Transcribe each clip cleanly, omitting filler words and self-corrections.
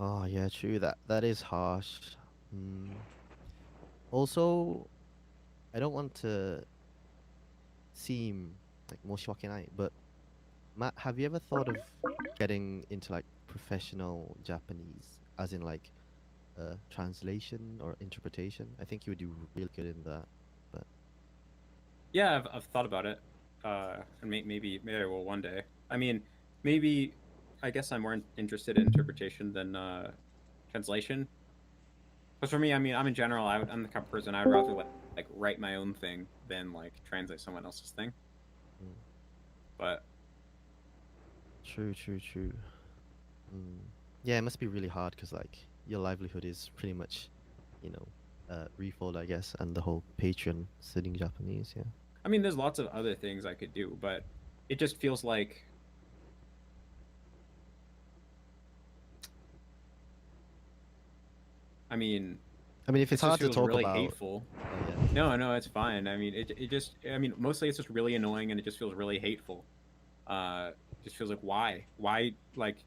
Oh yeah, true. That is harsh. Mm. Also, I don't want to seem like more shocking, but Matt, have you ever thought of getting into like professional Japanese, as in like translation or interpretation? I think you would do really good in that. But Yeah, I've thought about it. And maybe I will one day. I mean, maybe I guess I'm more interested in interpretation than translation. Because for me, I mean, I'm in general, I'm the kind of person I'd rather like write my own thing than like translate someone else's thing. mm, But true, true, true. Mm. Yeah, it must be really hard because like your livelihood is pretty much, you know, refold, I guess, and the whole Patreon studying Japanese. Yeah. I mean, there's lots of other things I could do, but it just feels like, I mean, I mean, if it's it just hard to feels talk really about, hateful. oh yeah. No, no, it's fine. I mean, it just, I mean, mostly it's just really annoying and it just feels really hateful. Uh, just feels like why, like,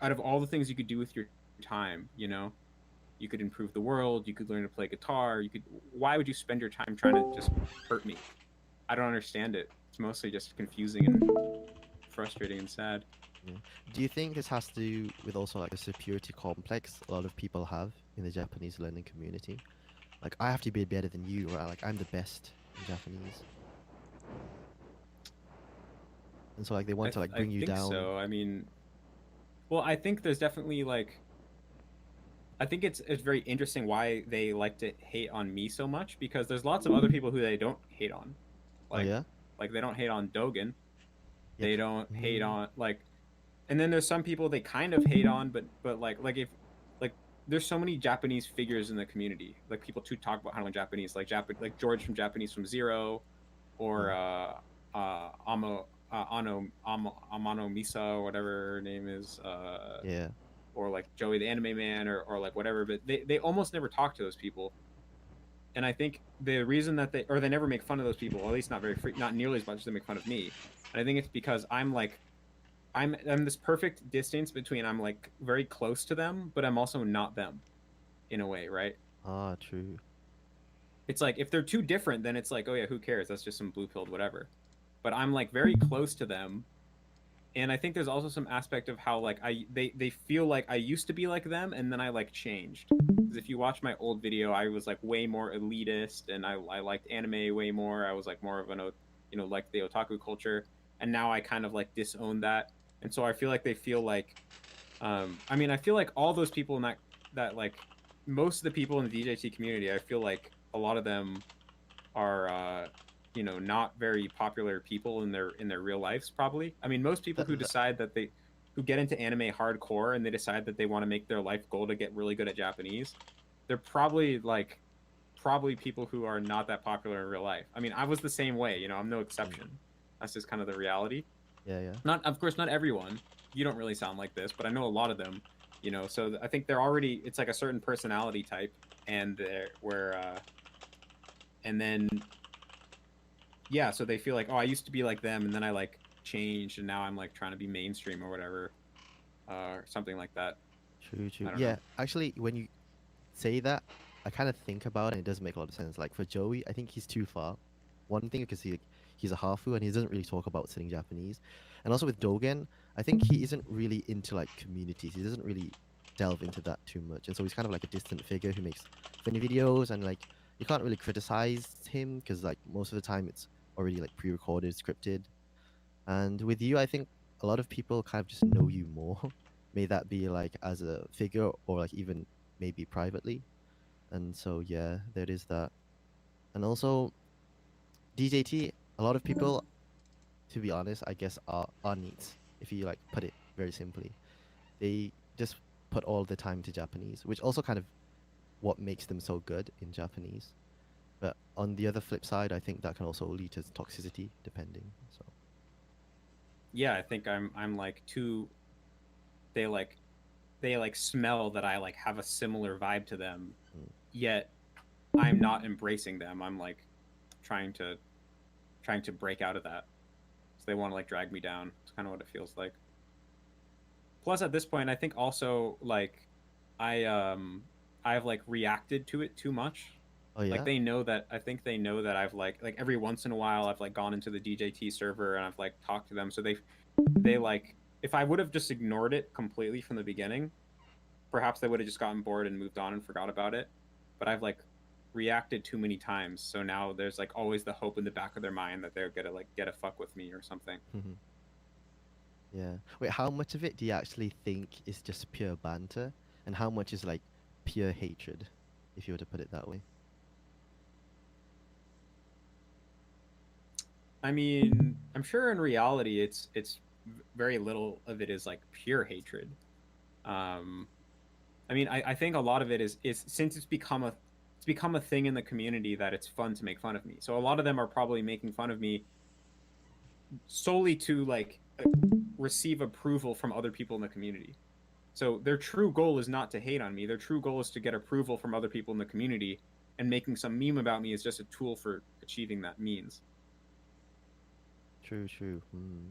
out of all the things you could do with your time, you know, you could improve the world, you could learn to play guitar, you could. Why would you spend your time trying to just hurt me? I don't understand it. It's mostly just confusing and frustrating and sad. Yeah. Do you think this has to do with also like the superiority complex a lot of people have in the Japanese learning community? Like, I have to be better than you, or like I'm the best in Japanese, and so like they want to like I bring you think down. so. I mean, well, I think there's definitely like, I think it's very interesting why they like to hate on me so much because there's lots of other people who they don't hate on, Oh like yeah, like they don't hate on Dogen, yeah. they don't hate Mm, on like, and then there's some people they kind of hate on, but like if like there's so many Japanese figures in the community, like people to talk about how to learn Japanese, like George from Japanese from Zero, or mm, Amo Amano Misa or whatever her name is, yeah. or like Joey the Anime Man, or like whatever, but they almost never talk to those people. And I think the reason that they never make fun of those people, or at least not very free, not nearly as much as they make fun of me. And I think it's because I'm this perfect distance between I'm like very close to them, but I'm also not them in a way, right? Ah, true. It's like if they're too different, then it's like, oh yeah, who cares? That's just some blue pilled whatever. But I'm like very close to them, and I think there's also some aspect of how like they feel like I used to be like them, and then I like changed. Because if you watch my old video, I was like way more elitist, and I liked anime way more. I was like more of like the otaku culture, and now I kind of like disown that, and so I feel like they feel like, I mean, I feel like all those people in that like most of the people in the DJT community, I feel like a lot of them are not very popular people in their real lives probably. I mean, most people That, who that, decide that they who get into anime hardcore and they decide that they want to make their life goal to get really good at Japanese, they're probably people who are not that popular in real life. I mean, I was the same way, I'm no mm, exception. That's just kind of the reality. yeah, yeah. Not, of course, not everyone. You don't really sound like this, but I know a lot of them, so I think they're already, it's like a certain personality type, and they're where and then yeah, so they feel like, oh, I used to be like them, and then I like changed, and now I'm like trying to be mainstream or whatever, or something like that. True, true. I don't Yeah, know. actually, when you say that, I kind of think about it, and it does make a lot of sense. Like for Joey, I think he's too far. One thing because he's a Hafu and he doesn't really talk about studying Japanese, and also with Dogen, I think he isn't really into like communities. He doesn't really delve into that too much, and so he's kind of like a distant figure who makes funny videos, and like you can't really criticize him because like most of the time it's already like pre-recorded, scripted. And with you, I think a lot of people kind of just know you more. May that be like as a figure or like even maybe privately. And so yeah, there is that. And also DJT, a lot of people, to be honest, I guess are neats, if you like put it very simply. They just put all the time to Japanese, which also kind of what makes them so good in Japanese. But on the other flip side, I think that can also lead to toxicity, depending. So Yeah, I think I'm like too. They like they like smell that I like have a similar vibe to them, mm, yet I'm not embracing them. I'm like trying to trying to break out of that. So they want to like drag me down. It's kind of what it feels like. plus at this point, I think also like I I've like reacted to it too much. Oh Like yeah. they know that I think they know that I've like every once in a while I've like gone into the DJT server and I've like talked to them. So they like if I would have just ignored it completely from the beginning, perhaps they would have just gotten bored and moved on and forgot about it. But I've like reacted too many times, so now there's like always the hope in the back of their mind that they're gonna like get a fuck with me or something. Yeah. Wait, how much of it do you actually think is just pure banter, and how much is like pure hatred, if you were to put it that way? I mean, I'm sure in reality it's very little of it is like pure hatred. Um, I mean, I think a lot of it is since it's become a thing in the community that it's fun to make fun of me. So a lot of them are probably making fun of me solely to like receive approval from other people in the community. So their true goal is not to hate on me. Their true goal is to get approval from other people in the community, and making some meme about me is just a tool for achieving that means. True, true. Hmm.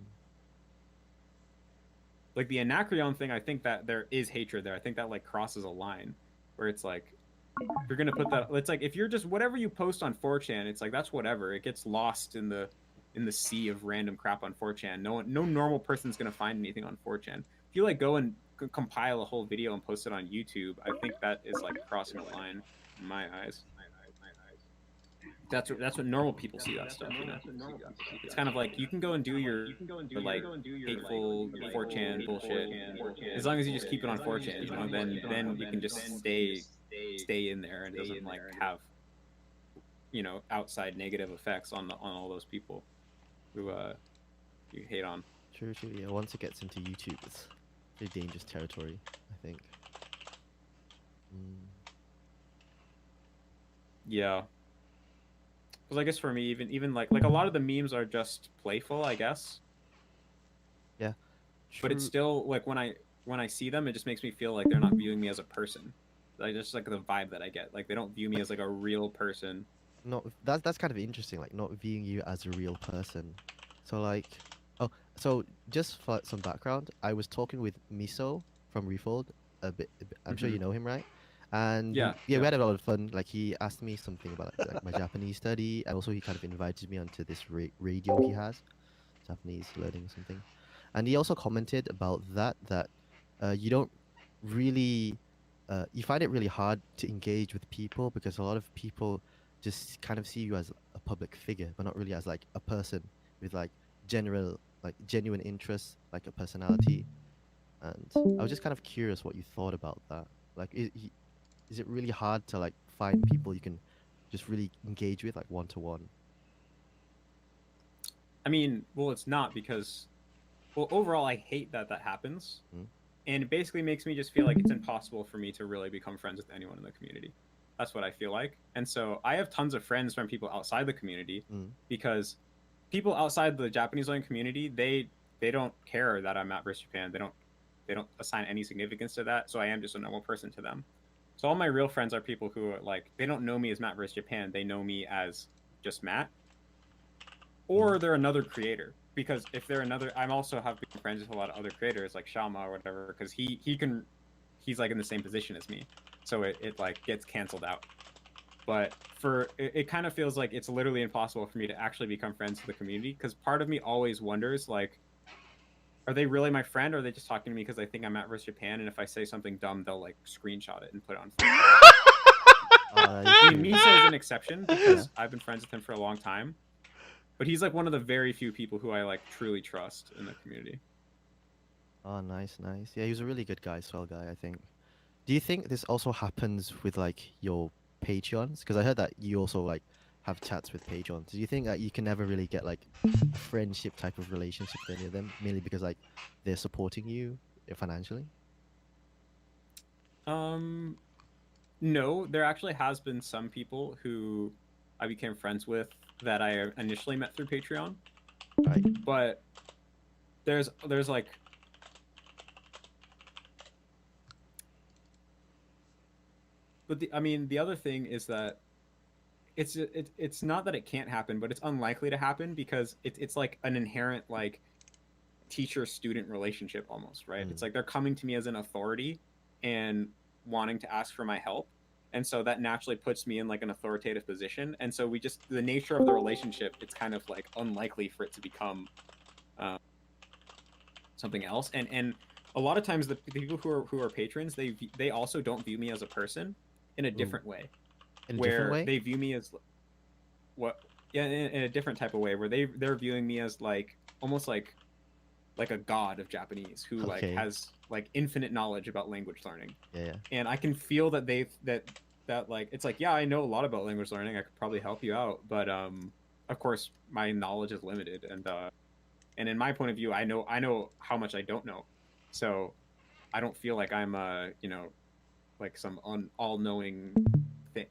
Like the Anacreon thing, I think that there is hatred there. I think that like crosses a line where it's like if you're gonna put that, it's like if you're just whatever you post on 4chan, it's like that's whatever. It gets lost in the sea of random crap on 4chan. No normal person's gonna find anything on 4chan. If you like go and compile a whole video and post it on YouTube, I think that is like crossing a line in my eyes. That's what normal people see that stuff, you know. It's kind of like you can go and do your like hateful 4chan bullshit as long as you just keep it on 4chan, you know. Then you can just stay in there and it doesn't like have you know outside negative effects on all those people who you hate on. True, true. Yeah. Once it gets into YouTube, it's pretty dangerous territory, I think. Mm. Yeah, because I guess for me, even like a lot of the memes are just playful, I guess. Yeah. But it's True. still like when I see them, it just makes me feel like they're not viewing me as a person. Like just like the vibe that I get, like they don't view me as like a real person. Not that's kind of interesting. Like not viewing you as a real person. So like, oh, so just for some background, I was talking with Miso from Refold a bit. I'm sure Hmm. you know him, right? And Yeah, yeah, we yeah. had a lot of fun. Like he asked me something about like my Japanese study, and also he kind of invited me onto this radio he has, Japanese learning or something. And he also commented about that you don't really you find it really hard to engage with people because a lot of people just kind of see you as a public figure, but not really as like a person with like general like genuine interests, like a personality. And I was just kind of curious what you thought about that. Like, is it really hard to like find people you can just really engage with like one to one? I mean, well, it's not because well, overall, I hate that that happens, Mm, and it basically makes me just feel like it's impossible for me to really become friends with anyone in the community. That's what I feel like, and so I have tons of friends from people outside the community mm, because people outside the Japanese learning community they don't care that I'm at British Japan. They don't assign any significance to that. So I am just a normal person to them. So all my real friends are people who are like they don't know me as Matt versus Japan. They know me as just Matt, mm, or they're another creator. Because if they're another, I'm also have been friends with a lot of other creators like Shama or whatever. Because he's like in the same position as me, so it like gets canceled out. But it kind of feels like it's literally impossible for me to actually become friends with the community because part of me always wonders like are they really my friend or are they just talking to me because they think I'm at versus Japan and if I say something dumb they'll like screenshot it and put it on 4chan. that is I mean true. Miso is an exception Yeah. because I've been friends with him for a long time, but he's like one of the very few people who I like truly trust in the community. Oh, nice, nice. Yeah, he was a really good guy, swell guy, I think. Do you think this also happens with like your Patreons? Because I heard that you also like have chats with Patreons. Do you think that you can never really get like a friendship type of relationship with any of them, mainly because like they're supporting you financially? um no, there actually has been some people who I became friends with that I initially met through Patreon, Right. but there's like I mean the other thing is that it's not that it can't happen, but it's unlikely to happen because it's like an inherent like teacher-student relationship almost, right? It's like they're coming to me as an authority and wanting to ask for my help. And so that naturally puts me in like an authoritative position. And so we just, the nature of the relationship, it's kind of like unlikely for it to become um, something else. And a lot of times the people who are patrons, they also don't view me as a person in a Ooh. different way, In a different where way? they view me as what, yeah, in a different type of way, where they're viewing me as like almost like a god of Japanese who like Okay. has like infinite knowledge about language learning. Yeah, yeah. And I can feel that that like it's like, yeah, I know a lot about language learning. I could probably help you out, but of course my knowledge is limited, and in my point of view, I know how much I don't know. So I don't feel like I'm like some all-knowing thing,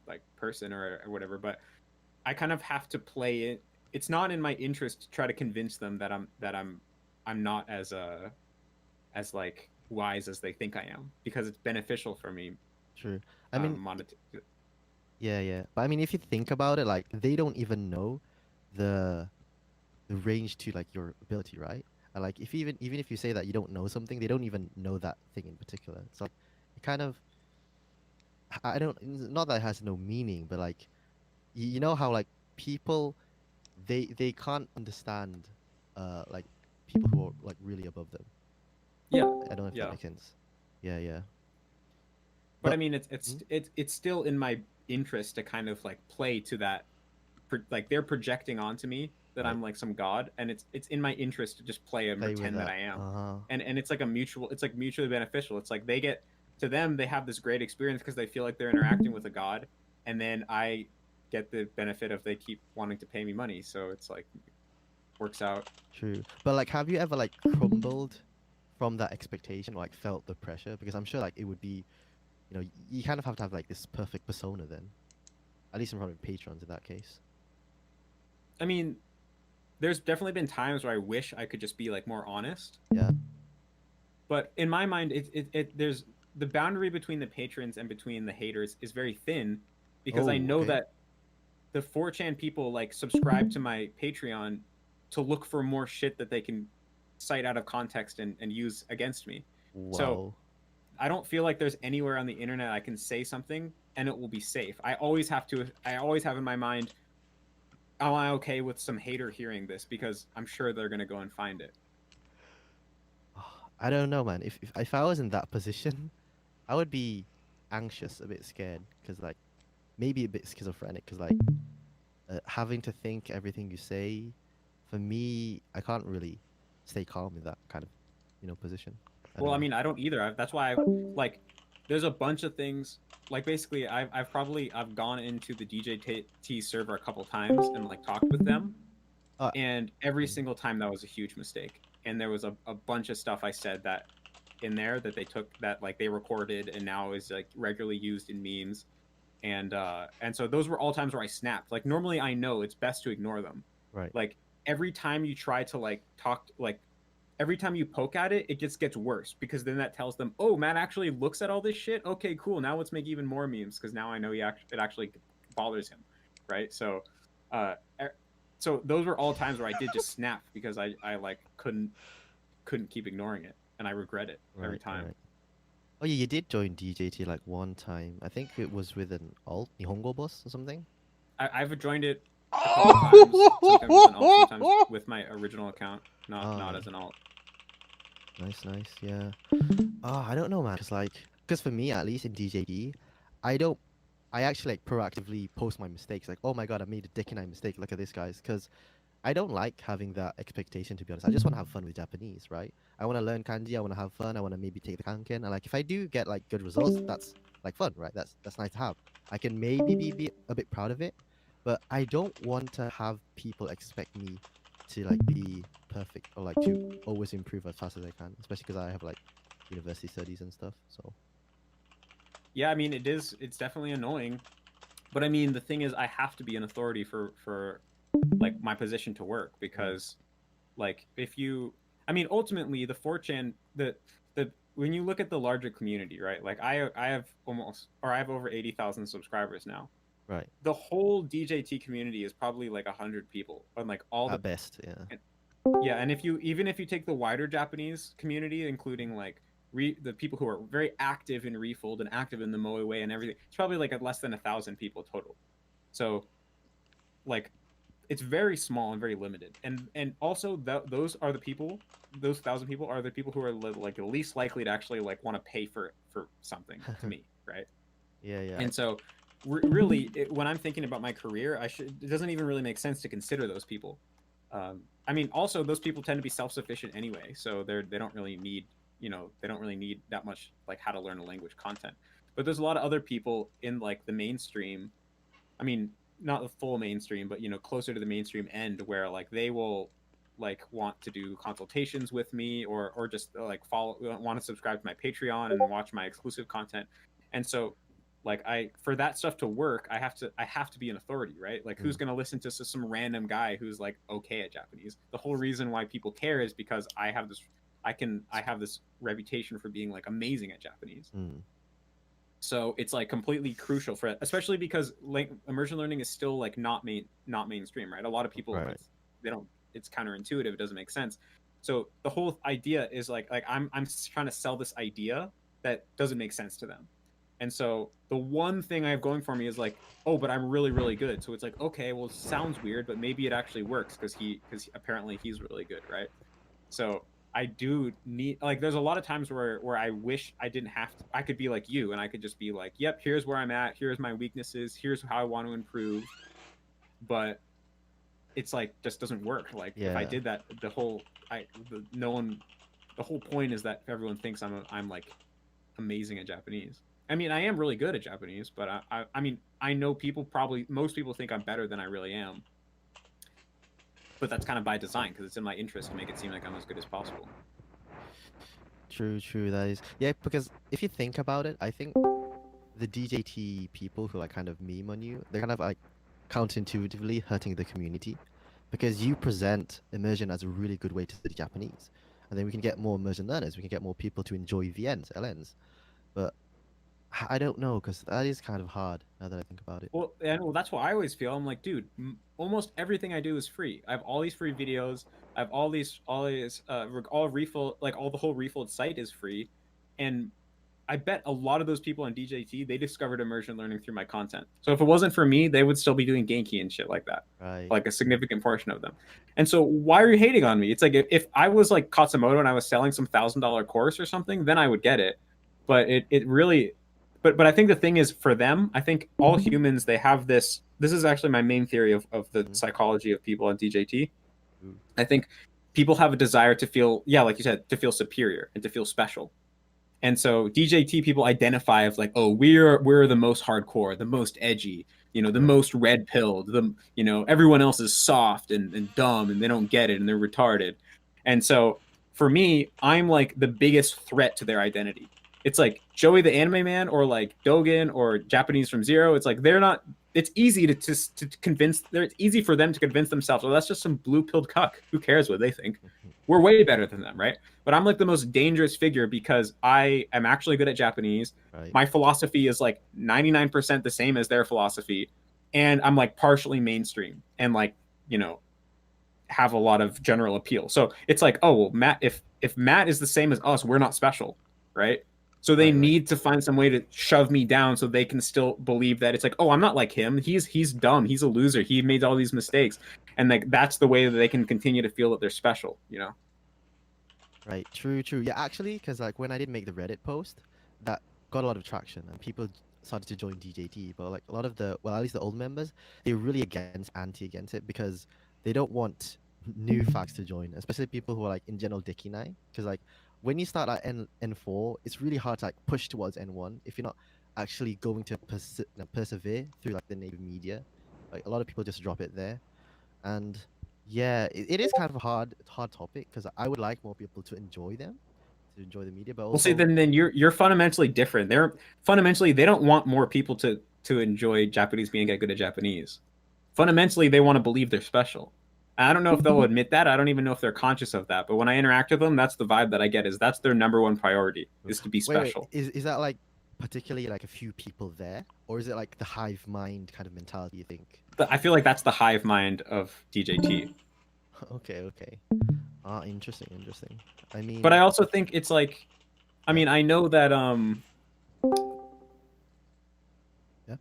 like person or whatever, but I kind of have to play it. It's not in my interest to try to convince them that I'm not as like wise as they think I am, because it's beneficial for me. True. I mean, Monet- yeah, yeah. But I mean, if you think about it, like they don't even know the the range to like your ability, right? And like if even if you say that you don't know something, they don't even know that thing in particular. So it kind of I don't not that it has no meaning, but like you know how like people they can't understand like people who are like really above them. yeah, I don't know if that yeah. makes sense. Yeah, yeah. But I But mean, it's it's mm, it's it's still in my interest to kind of like play to that, like they're projecting onto me that right, I'm like some god, and it's in my interest to just play and play with pretend that that. I am, Uh-huh. and it's like a mutual, it's like mutually beneficial. It's like they get, to them they have this great experience because they feel like they're interacting with a god, and then I get the benefit of they keep wanting to pay me money, so it's like works out. True. But like have you ever like crumbled from that expectation or like felt the pressure? Because I'm sure like it would be, you know, you kind of have to have like this perfect persona then. At least in front of patrons in that case. I mean, there's definitely been times where I wish I could just be like more honest, Yeah. but in my mind it there's the boundary between the patrons and between the haters is very thin, because I Oh, know okay. that the 4chan people like subscribe to my Patreon to look for more shit that they can cite out of context and use against me. So Wow. I don't feel like there's anywhere on the internet I can say something and it will be safe. I always have in my mind, am I okay with some hater hearing this? Because I'm sure they're gonna go and find it. I don't know, man. If I was in that position, I would be anxious, a bit scared, because like maybe a bit schizophrenic, because like having to think everything you say, for me, I can't really stay calm in that kind of, you know, position. I Well, don't I know. mean, I don't either. That's why like there's a bunch of things, like basically I've probably I've gone into the DJT server a couple times and like talked with them, Uh, and every mm, single time that was a huge mistake, and there was a bunch of stuff I said that in there that they took, that like they recorded and now is like regularly used in memes, and so those were all times where I snapped. Like normally I know it's best to ignore them. right. Like every time you try to like talk, like every time you poke at it, it just gets worse, because then that tells them, oh, Matt actually looks at all this shit. Okay, cool. Now let's make even more memes, because now I know it actually bothers him, right? So, uh, so those were all times where I did just snap, because I like couldn't keep ignoring it, and I regret it every Right, time. right. Oh yeah, you did join DJT like one time. I think it was with an alt, Nihongo boss or something. I've joined it a couple times, sometimes as an alt, sometimes with my original account, not Ah, as an alt. nice, nice. Yeah. Oh, I don't know, man. Cause like, cause for me at least in DJD, I don't. I actually like proactively post my mistakes. Like, oh my god, I made a dick and I mistake. Look at this, guys. Cause I don't like having that expectation. To be honest, I just want to have fun with Japanese, right? I want to learn kanji. I want to have fun. I want to maybe take the kanken. And like, if I do get like good results, that's like fun, right? That's nice to have. I can maybe be a bit proud of it, but I don't want to have people expect me to like be perfect or like to always improve as fast as I can, especially because I have like university studies and stuff. So Yeah, I mean it's definitely annoying, but I mean the thing is I have to be an authority for like my position to work, mm, because like if you, I mean ultimately the 4chan, the when you look at the larger community, right? Like I have almost, or I have over 80,000 subscribers now. right, The whole DJT community is probably like 100 people, and like all the, at best, yeah. Yeah, and even if you take the wider Japanese community, including like the people who are very active in Refold and active in the Moe way and everything, it's probably like less than 1,000 people total. So like it's very small and very limited. And also those are the people, those 1,000 people are the people who are like the least likely to actually like want to pay for something to me, right? Yeah, yeah. And so really when I'm thinking about my career, it doesn't even really make sense to consider those people. I mean, also those people tend to be self-sufficient anyway, so they don't really need, they don't really need that much like how to learn a language content. But there's a lot of other people in like the mainstream. I mean, not the full mainstream, but closer to the mainstream end, where like they will like want to do consultations with me, or just like want to subscribe to my Patreon and watch my exclusive content. And so like for that stuff to work, I have to be an authority, right? Like who's Mm. going to listen to some random guy who's like okay at Japanese? The whole reason why people care is because I have this reputation for being like amazing at Japanese. Mm. So it's like completely crucial for it, especially because like immersion learning is still like not mainstream, right? A lot of people Right. they don't, it's counterintuitive, it doesn't make sense. So the whole idea is like I'm trying to sell this idea that doesn't make sense to them. And so the one thing I have going for me is like, oh, but I'm really, really good. So it's like, okay, well, it sounds weird, but maybe it actually works because apparently he's really good, right? So I do need, like, there's a lot of times where I wish I didn't have to. I could be like you, and I could just be like, yep, here's where I'm at. Here's my weaknesses. Here's how I want to improve. But it's like just doesn't work. Like if I Yeah. did that, no one. The whole point is that everyone thinks I'm like amazing at Japanese. I mean, I am really good at Japanese, but I mean, I know most people think I'm better than I really am. But that's kind of by design because it's in my interest to make it seem like I'm as good as possible. True, true. That is. Yeah, because if you think about it, I think the DJT people who like kind of meme on you, they're kind of like counterintuitively hurting the community because you present immersion as a really good way to study Japanese. And then we can get more immersion learners, we can get more people to enjoy VNs, LNs. But I don't know, because that is kind of hard now that I think about it. Well, that's what I always feel. I'm like, dude, almost everything I do is free. I have all these free videos. I have all refill, like all the whole refold site is free, and I bet a lot of those people on DJT they discovered immersion learning through my content. So if it wasn't for me, they would still be doing Genki and shit like that, Right. like a significant portion of them. And so why are you hating on me? It's like if I was like Katsumoto and I was selling some $1,000 course or something, then I would get it. But it really, but I think the thing is for them, I think all humans they have this. This is actually my main theory of the Mm-hmm. psychology of people on DJT. Ooh. I think people have a desire to feel, yeah, like you said, to feel superior and to feel special. And so DJT people identify as like, oh, we're the most hardcore, the most edgy, the Right. most red pilled, everyone else is soft and dumb and they don't get it and they're retarded. And so for me, I'm like the biggest threat to their identity. It's like Joey the Anime Man or like Dogen or Japanese from Zero. It's like they're not. It's easy to convince. It's easy for them to convince themselves. Well, that's just some blue pilled cuck. Who cares what they think? We're way better than them, right? But I'm like the most dangerous figure because I am actually good at Japanese. Right. My philosophy is like 99% the same as their philosophy, and I'm like partially mainstream and like have a lot of general appeal. So it's like, oh well, Matt, if Matt is the same as us, we're not special, right? So they Right. Right. need to find some way to shove me down so they can still believe that it's like, oh, I'm not like him. He's dumb. He's a loser. He made all these mistakes, and like that's the way that they can continue to feel that they're special. Right. True. True. Yeah. Actually, because like when I did make the Reddit post, that got a lot of traction and people started to join DJT. But like a lot of at least the old members, they're really anti against it because they don't want new fags to join, especially people who are like in general Dicky Nine. Because like when you start at N4, it's really hard to like push towards N1 if you're not actually going to persevere through like the native media. Like a lot of people just drop it there. And yeah, it is kind of a hard topic because I would like more people to enjoy them, to enjoy the media, but Well, see, also then you're fundamentally different. They're fundamentally they don't want more people to enjoy Japanese being get good at Japanese. Fundamentally, they want to believe they're special. I don't know if they'll admit that. I don't even know if they're conscious of that. But when I interact with them, that's the vibe that I get. Is that's their number one priority is to be wait, special. is that like particularly like a few people there, or is it like the hive mind kind of mentality? You think? But I feel like that's the hive mind of DJT. Okay, okay. Interesting, interesting. I But I mean, also think it's like, I yeah, mean, I know that yeah,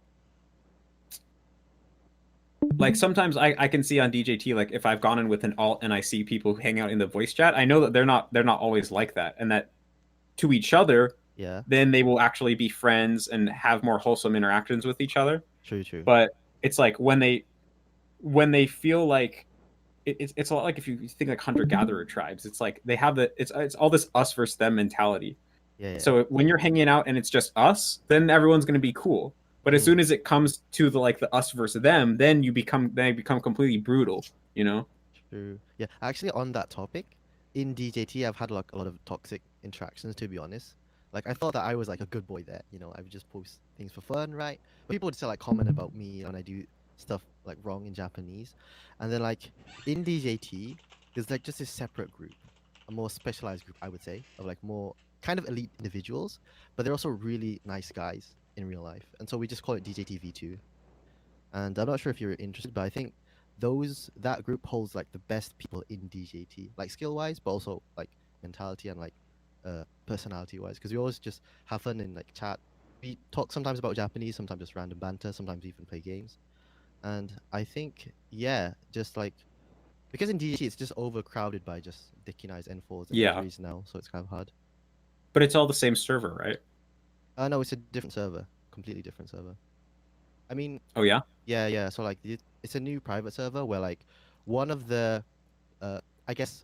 like sometimes I can see on DJT, like if I've gone in with an alt and I see people hang out in the voice chat, I know that they're not always like that, and that to each other, yeah. then they will actually be friends and have more wholesome interactions with each other. True, true. But it's like when they feel like it's a lot like if you think like hunter gatherer tribes, it's like they have it's all this us versus them mentality. Yeah, yeah. So when you're hanging out and it's just us, then everyone's going to be cool. But as Hmm. soon as it comes to the us versus them, then they become completely brutal, you know? True. Yeah, actually, on that topic, in DJT, I've had like a lot of toxic interactions, to be honest. Like, I thought that I was like a good boy there, I would just post things for fun, right? But people would still like comment about me when I do stuff like wrong in Japanese. And then, like, in DJT, there's like just a separate group, a more specialized group, I would say, of like more kind of elite individuals, but they're also really nice guys in real life. And so we just call it DJT V2. And I'm not sure if you're interested, but I think that group holds like the best people in DJT, like skill wise, but also like mentality and like personality wise. Because we always just have fun in like chat. We talk sometimes about Japanese, sometimes just random banter, sometimes even play games. And I think, yeah, just like because in DJT it's just overcrowded by just Dickinized N4s and Yeah. N3s now, so it's kind of hard. But it's all the same server, right? No, it's a different server, completely different server. I mean, Oh yeah. yeah, yeah. So like it's a new private server where like one of the I guess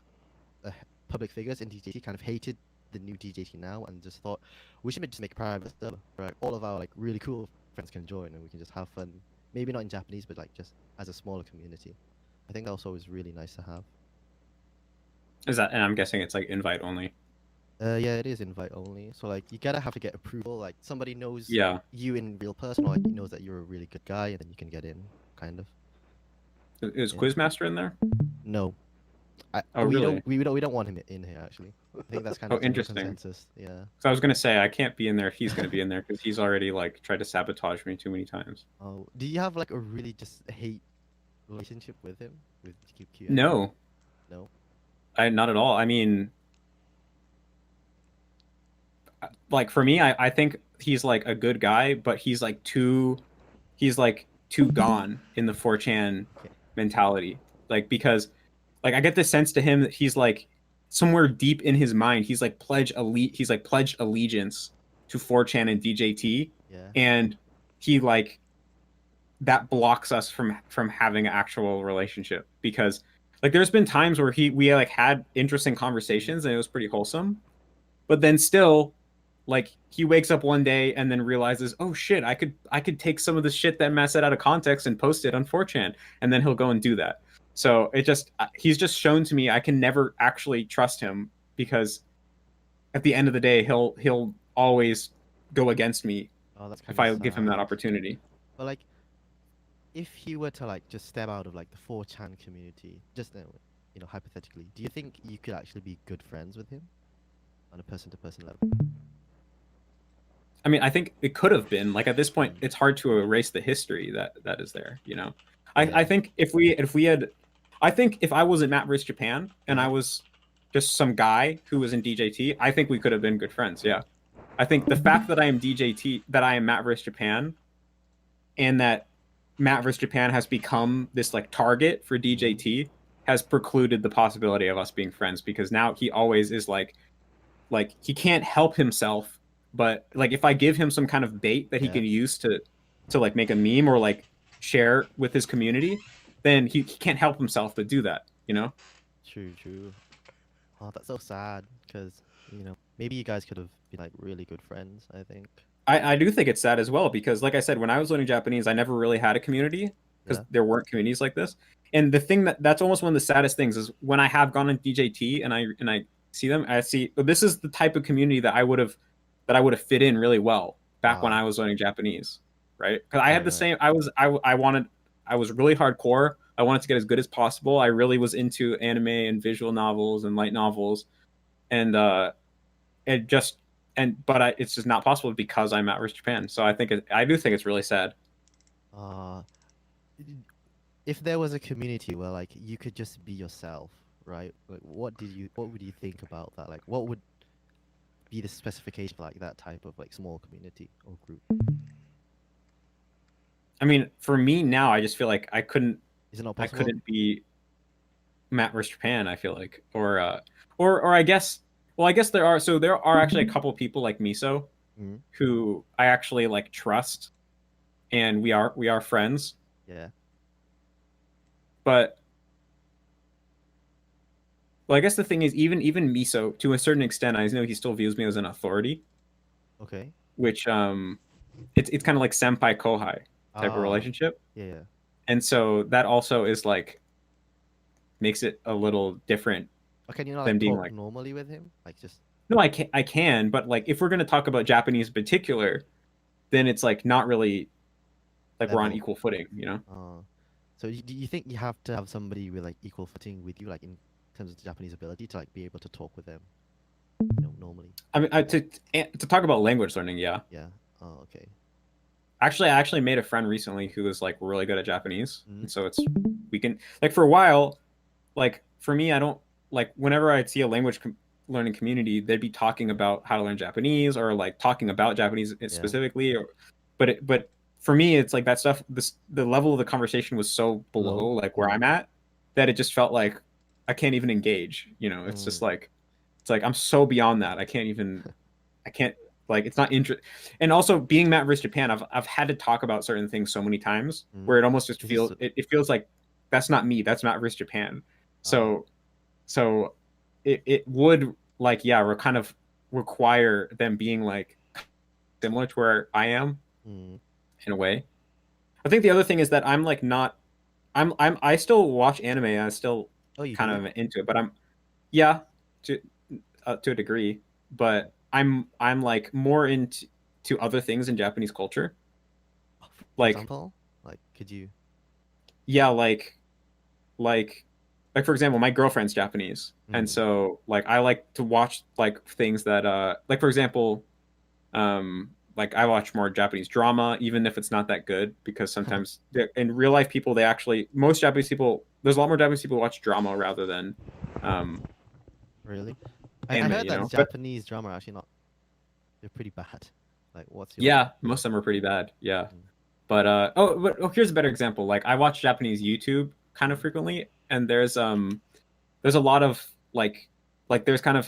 public figures in DJT kind of hated the new DJT now and just thought we should just make a private server where all of our like really cool friends can join and we can just have fun. Maybe not in Japanese, but like just as a smaller community. I think that also is really nice to have. Is that, and I'm guessing it's like invite only. Yeah, it is invite only. So like you gotta have to get approval. Like somebody knows Yeah. you in real person, or like knows that you're a really good guy, and then you can get in, kind of. Is Yeah. Quizmaster in there? No, Oh we really? don't want him in here actually. I think that's kind Oh of general interesting. consensus. Yeah. So I was gonna say I can't be in there if he's gonna be in there because he's already like tried to sabotage me too many times. Oh, do you have like a really just hate relationship with him with QQM? No, No. I not at all. I mean, like for me, I think he's like a good guy, but he's like too gone in the 4chan Okay. mentality. Like because like I get the sense to him that he's like somewhere deep in his mind, he's like pledged allegiance to 4chan and DJT, Yeah. and he like that blocks us from having an actual relationship because like there's been times where we like had interesting Hmm. conversations and it was pretty wholesome, but then still like he wakes up one day and then realizes, oh shit, I could take some of the shit that Matt said out of context and post it on 4chan, and then he'll go and do that. So it just he's just shown to me I can never actually trust him because at the end of the day he'll always go against me Oh, that's if kind of I give him that sad. opportunity. But like, if he were to like just step out of like the 4chan community, just hypothetically, do you think you could actually be good friends with him on a person-to-person level? I mean, I think it could have been like at this point Mm. it's hard to erase the history that is there, you know. I Yeah. think if we had I think if I was in Matt vs Japan and I Yeah. was just some guy who was in DJT, I think we could have been good friends. Yeah. I think the fact that I am DJT, that I am Matt vs Japan, and that Matt vs Japan has become this like target for Hmm. DJT has precluded the possibility of us being friends because now he always is like he can't help himself, but like if I give him some kind of bait that he Yeah. can use to like make a meme or like share with his community, then he can't help himself but do that, you know. True. True. Oh, that's so sad because maybe you guys could have been like really good friends. I think. I do think it's sad as well because like I said, when I was learning Japanese I never really had a community because Yeah. there weren't communities like this. And the thing that's almost one of the saddest things is when I have gone on DJT and I see them, I see, oh, this is the type of community that I would have fit in really well back when Ah. I was learning Japanese, right? Because I had Right. the Right. same. I was really hardcore. I wanted to get as good as possible. I really was into anime and visual novels and light novels, and it just it's just not possible because I'm at Risk Japan. So I do think it's really sad. Ah. if there was a community where like you could just be yourself, right? Like, what would you think about that? Like, what would be the specification for like that type of like small community or group? I mean, for me now, I just feel like Is it not I possible? couldn't be Matt vs Japan. I feel like, or I guess, well, I guess there are actually a couple people like Miso Mm, who I actually like trust, and we are friends. yeah. But well, I guess the thing is, even Miso, to a certain extent, I know he still views me as an authority, Okay. which it's kind of like senpai kohai type of Ah, relationship, yeah, yeah. and so that also is like makes it a little different Or can you not than like being talk like, normally with him? Like just no, I can, but like if we're gonna talk about Japanese in particular, then it's like not really like we're on level. equal footing, you know? So do you think you have to have somebody with like equal footing with you, like in terms of the Japanese ability to like be able to talk with them, normally? I mean, to talk about language learning, yeah. Yeah. Oh, okay. Actually, I actually made a friend recently who was like really good at Japanese, Mm, and so it's we can like for a while, like for me, I don't like whenever I see a learning community, they'd be talking about how to learn Japanese or like talking about Japanese yeah. specifically, or but for me, it's like that stuff. The level of the conversation was so below Low. like where I'm at that it just felt like I can't even engage. You know, it's just Mm, like it's like I'm so beyond that. I can't like it's not interest. And also being Matt vs Japan, I've had to talk about certain things so many times mm. where it almost just Is this? it feels like that's not me. That's Matt vs Japan. Uh, So so it would like yeah, we're kind of require them being like similar to where I am mm. in a way. I think the other thing is that I'm like not I still watch anime. I still Oh, you kind do? of into it, but I'm yeah to to a degree, but I'm like more into to other things in Japanese culture. For Like example, like could you? yeah, like like for example, my girlfriend's Japanese, and Mm. so like I like to watch like things that like for example, like I watch more Japanese drama, even if it's not that good, because sometimes in real life people they actually most Japanese people there's a lot more Japanese people who watch drama rather than um Really? I anime, heard you that the know. But Japanese drama are actually not. They're pretty bad. Like, what's your? yeah, most of them are pretty bad. Yeah. Mm, But here's a better example. Like I watch Japanese YouTube kind of mm, frequently, and there's a lot of like there's kind of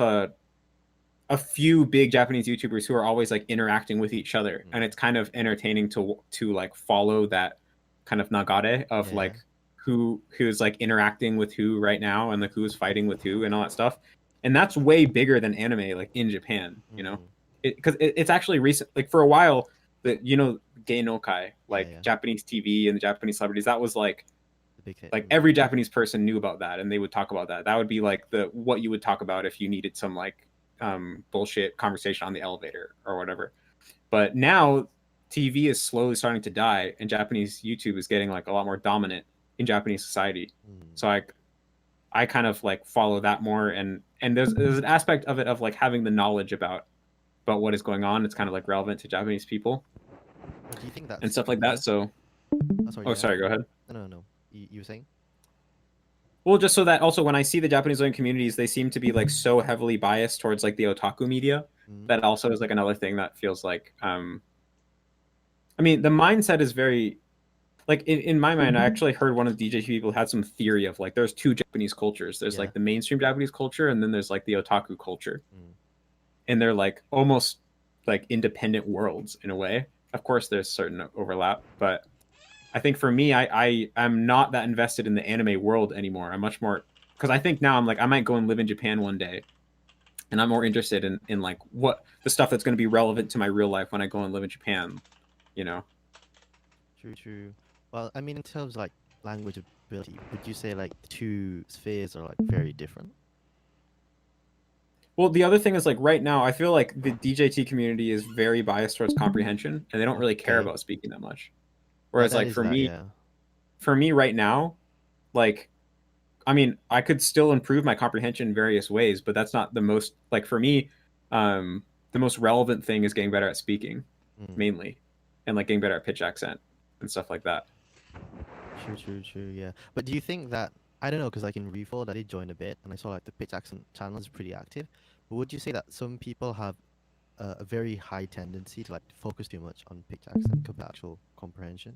a few big Japanese YouTubers who are always like interacting with each other, and mm. it's kind of entertaining to like follow that kind of nagare of Yeah. like who's like interacting with who right now and like who's fighting with who and all that stuff. And that's way bigger than anime like in Japan, you know. Mm. It's actually recent like for a while that you know Geinokai, Yeah, like yeah. Japanese TV and the Japanese celebrities, that was The big hit. like Mm. every Japanese person knew about that and they would talk about that. That would be like the what you would talk about if you needed some like bullshit conversation on the elevator or whatever. But now TV is slowly starting to die and Japanese YouTube is getting like a lot more dominant in Japanese society. Mm. So I kind of like follow that more and there's an aspect of it of like having the knowledge about what is going on. It's kind of like relevant to Japanese people But do you think and that's stuff like that. better? So, Oh, sorry. oh, Go ahead. sorry, go ahead. No, no, no. You were saying? Well, just so that also when I see the Japanese learning communities, they seem to be like so heavily biased towards like the otaku media. Mm. That also is like another thing that feels like, I mean, the mindset is very like in my mind. I actually heard one of the DJ people had some theory of like there's two Japanese cultures. There's Yeah. like the mainstream Japanese culture, and then there's like the otaku culture, Mm. and they're like almost like independent worlds in a way. Of course, there's certain overlap, but I think for me, I'm not that invested in the anime world anymore. I'm much more because I think now I'm like I might go and live in Japan one day, and I'm more interested in like what the stuff that's going to be relevant to my real life when I go and live in Japan. You know. True, true. Well, I mean, in terms of, like language ability, would you say like the two spheres are like very different? Well, the other thing is like right now, I feel like the DJT community is very biased towards comprehension, and they don't really care Okay. about speaking that much. That Whereas that like is that, yeah. for me right now, like I mean, I could still improve my comprehension in various ways, but that's not the most like for me. The most relevant thing is getting better at speaking, Mm. mainly, and like getting better at pitch accent and stuff like that. True. Yeah. But do you think that I don't know because like in Refold I did join a bit and I saw like the pitch accent channel is pretty active. But would you say that some people have a very high tendency to like focus too much on pitch accent compared to actual comprehension?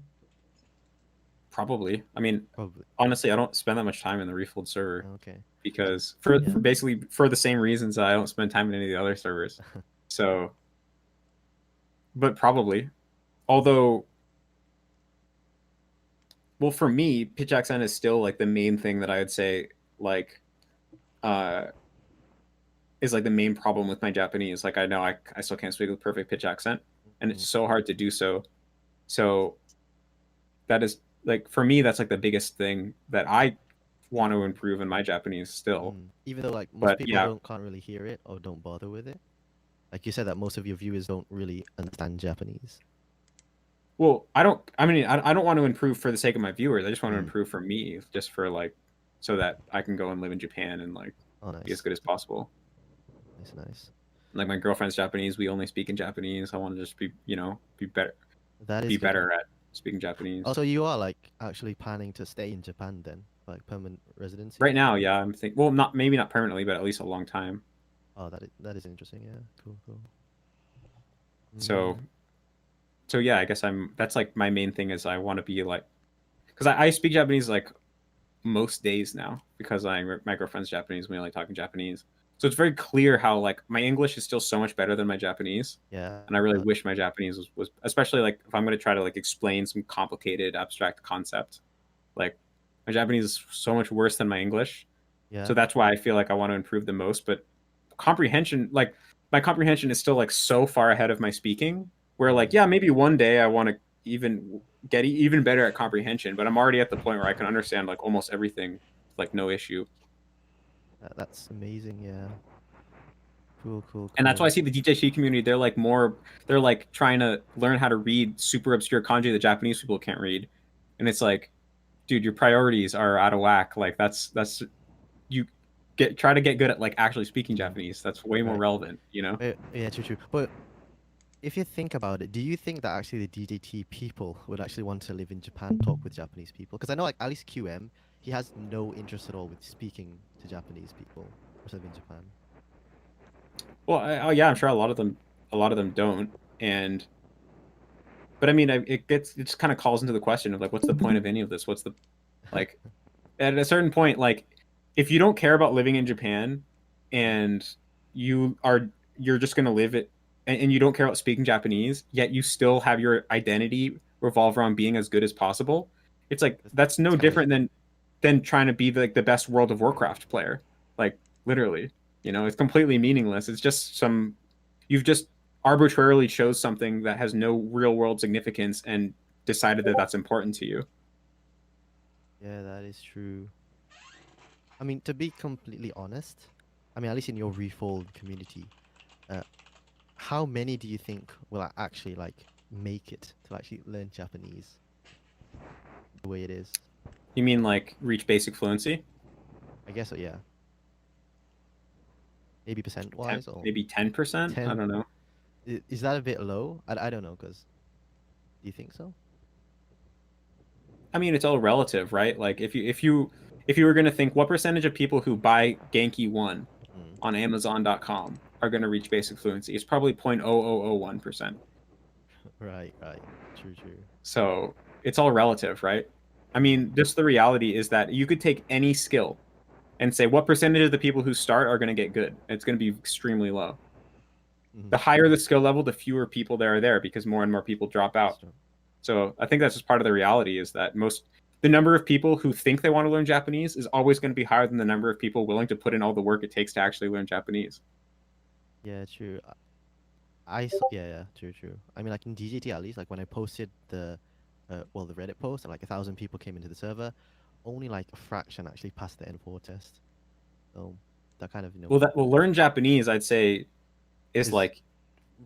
Probably. I mean, Probably. honestly, I don't spend that much time in the Refold server Okay. because Yeah. for basically for the same reasons I don't spend time in any of the other servers. So, but probably. Although, well, for me, pitch accent is still like the main thing that I would say like uh is like the main problem with my Japanese. Like I know I still can't speak with perfect pitch accent, and Mm, it's so hard to do so. So that is like for me that's like the biggest thing that I want to improve in my Japanese still. Even though like most But people yeah, don't can't really hear it or don't bother with it. Like you said that most of your viewers don't really understand Japanese. well, I don't. I mean, I don't want to improve for the sake of my viewers. I just want to Mm. improve for me, just for like, so that I can go and live in Japan and like Oh, be as nice. good as possible. Nice. Like my girlfriend's Japanese. We only speak in Japanese. I want to just be, That is be good. better at speaking Japanese. Also, you are like actually planning to stay in Japan then, like permanent residency? Right now, yeah, I'm thinking. Well, not maybe not permanently, but at least a long time. Oh, that is interesting. Yeah, cool. So, Mm, so yeah, I guess I'm. That's like my main thing is I want to be like, because I speak Japanese like most days now because my girlfriend's Japanese. We only talk in Japanese, so it's very clear how like my English is still so much better than my Japanese, yeah, and I really wish my Japanese was especially like if I'm going to try to like explain some complicated abstract concept, like my Japanese is so much worse than my English, yeah. so that's why I feel like I want to improve the most. But comprehension, like my comprehension is still like so far ahead of my speaking, where like Mm, yeah, maybe one day I want to even get even better at comprehension, but I'm already at the point where I can understand like almost everything, like no issue. that's amazing. Yeah, And that's why I cool. see the DJC community. They're like trying to learn how to read super obscure kanji that Japanese people can't read, and it's like, dude, your priorities are out of whack. Like that's you try to get good at like actually speaking Mm, Japanese. That's way more right. relevant, you know. Yeah, true. But if you think about it, do you think that actually the DJT people would actually want to live in Japan, talk with Japanese people? Because I know like at least QM, he has no interest at all with speaking to Japanese people or live in Japan. Well, oh yeah, I'm sure a lot of them don't. And but I mean, it just kind of calls into the question of like, what's the point of any of this? What's the like at a certain point, like if you don't care about living in Japan and you are you're just gonna live it and you don't care about speaking Japanese, yet you still have your identity revolve around being as good as possible. It's like that's no It's kind of different than trying to be like the best World of Warcraft player. Like literally, it's completely meaningless. It's just you've just arbitrarily chose something that has no real world significance and decided that that's important to you. yeah, that is true. I mean, to be completely honest, I mean, at least in your Refold community, uh, how many do you think will actually like make it to actually learn Japanese the way it is? You mean like reach basic fluency? I guess so, yeah. Maybe percent wise or Maybe 10%? I 10. don't know. Is that a bit low? I don't know, because do you think so? I mean, it's all relative, right? Like if you were going to think what percentage of people who buy Genki 1 Mm. on amazon.com are going to reach basic fluency, it's probably 0.0001%. Right. True. So, it's all relative, right? I Mm. mean, just the reality is that you could take any skill and say what percentage of the people who start are going to get good. It's going to be extremely low. Hmm. The higher the skill level, the fewer people there are there because more and more people drop That's out. true. So I think that's just part of the reality is that the number of people who think they want to learn Japanese is always going to be higher than the number of people willing to put in all the work it takes to actually learn Japanese. Yeah, true. Yeah, true. I mean, like in DJT at least, like when I posted the Reddit post and like 1,000 people came into the server, only like a fraction actually passed the N4 test. So that kind of, Well, that will learn Japanese, I'd say, is is like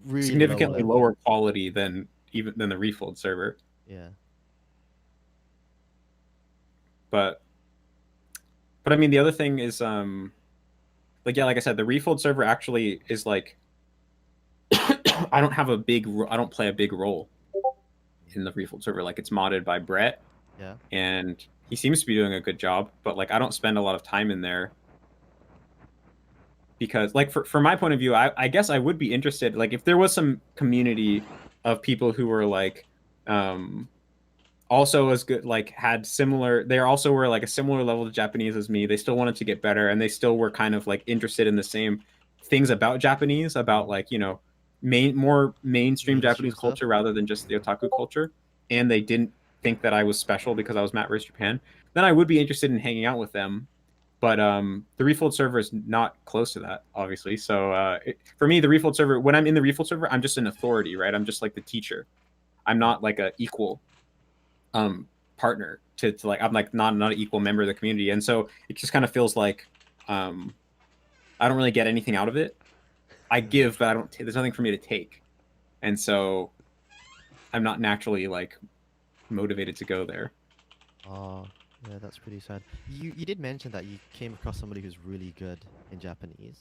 really low significantly level. lower quality than the Refold server. Yeah. But I mean, the other thing is like yeah, like I said, the Refold server actually is like I don't play a big role in the Refold server. Like it's modded by Brett, Yeah. and he seems to be doing a good job. But like, I don't spend a lot of time in there because, like, for my point of view, I guess I would be interested. Like, if there was some community of people who were like, also as good, like had similar, they also were like a similar level of Japanese as me. They still wanted to get better, and they still were kind of like interested in the same things about Japanese, about like, more mainstream Mainstream Japanese stuff. culture rather than just the otaku culture. And they didn't think that I was special because I was Matt vs Japan. Then I would be interested in hanging out with them. But the Refold server is not close to that, obviously. So for me, the Refold server, when I'm in the Refold server, I'm just an authority, right? I'm just like the teacher. I'm Yeah. not like a equal partner to like, I'm like not an equal member of the community, and so it just kind of feels like I don't really get anything out of it. I Mm. give, but I don't. There's nothing for me to take, and so I'm not naturally like motivated to go there. Oh, yeah, that's pretty sad. You did mention that you came across somebody who's really good in Japanese,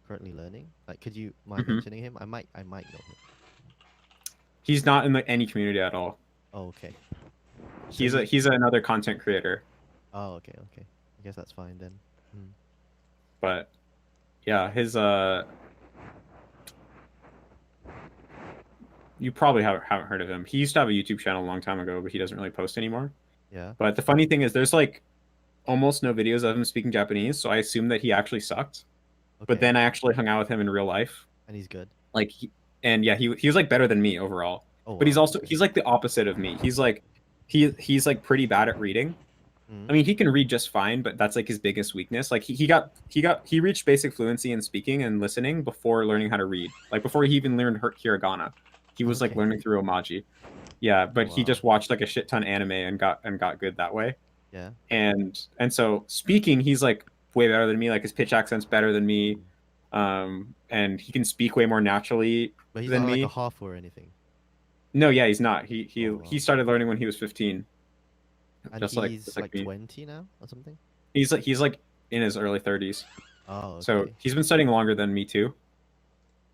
currently learning. Like, could you mind Hmm. mentioning him? I might know him. He's not in like any community at all. Oh, okay. So He's a he. he's another content creator, Oh, okay, okay. I guess that's fine then. Mm. but yeah, his you probably haven't heard of him. He used to have a YouTube channel a long time ago, but he doesn't really post anymore. Yeah. But the funny thing is, there's like almost no videos of him speaking Japanese, so I assumed that he actually sucked. But Okay. then I actually hung out with him in real life, And he's good. like and yeah, he was like better than me overall. Oh But he's wow. also Okay. he's like the opposite of me. He's like pretty bad at reading. I Mm. mean, he can read just fine, but that's like his biggest weakness. Like he reached basic fluency in speaking and listening before learning how to read. Like before he even learned hiragana, he was like Okay. learning through Omaji. Yeah, Oh but he wow. just watched like a shit ton anime and got good that way. Yeah. And so speaking, he's like way better than me. Like his pitch accent's better than me, Mm. and he can speak way more naturally But he's than not like a me. half or anything. No, yeah, he's not. He Oh he he wow. started learning when he was 15, And just he's like like me. 20 now or something? He's like in his early 30s, Oh, so okay. he's been studying longer than me too.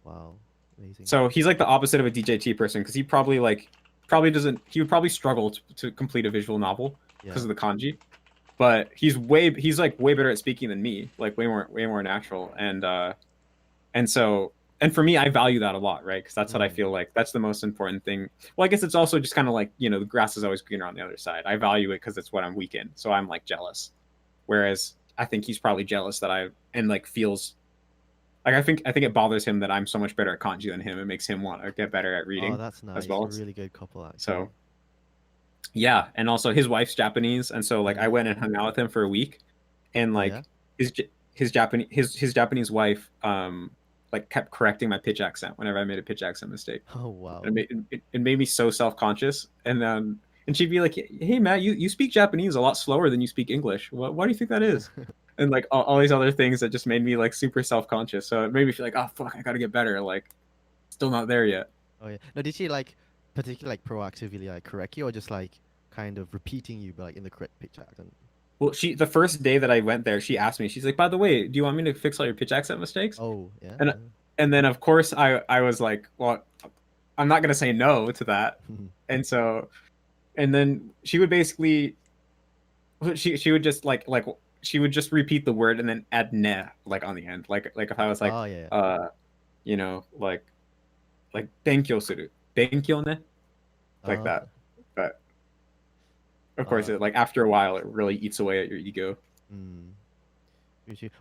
Wow. Amazing. So he's like the opposite of a DJT person because probably doesn't he would probably struggle to complete a visual novel because Yeah. of the kanji. But he's like way better at speaking than me, like way more natural, and so, and for me, I value that a lot, right? Because that's what I Mm. feel like that's the most important thing. Well, I guess it's also just kind of like, the grass is always greener on the other side. I value it because it's what I'm weak in, so I'm like jealous. Whereas I think he's probably jealous that I and like feels like I think it bothers him that I'm so much better at kanji than him. It makes him want to get better at Oh, reading that's as nice. well. Really good couple, actually. So yeah, and also his wife's Japanese, and so like I Mm. went and hung out with him for a week, and Oh, yeah? like his Japanese wife like kept correcting my pitch accent whenever I made a pitch accent mistake. Oh, wow. It made me so self-conscious, and she'd be like, "Hey Matt, you speak Japanese a lot slower than you speak English. Why do you think that is?" And like all these other things that just made me like super self-conscious. So it made me feel like, oh fuck, I gotta get better. Like still not there yet. Oh, yeah. No, did she like particularly like proactively like correct you or just like kind of repeating you but like in the correct pitch accent? Well, the first day that I went there, she asked me, she's like, "By the way, do you want me to fix all your pitch accent mistakes?" Oh, yeah. And and then of course I was like, well, I'm not gonna say no to that. And so and then she would basically she would just like she would just repeat the word and then add ne like on the end. Like if I was like Oh, yeah. like benkyo suru. Benkyo ne? Like Oh, that. But of course uh, it like after a while it really eats away at your ego. mm.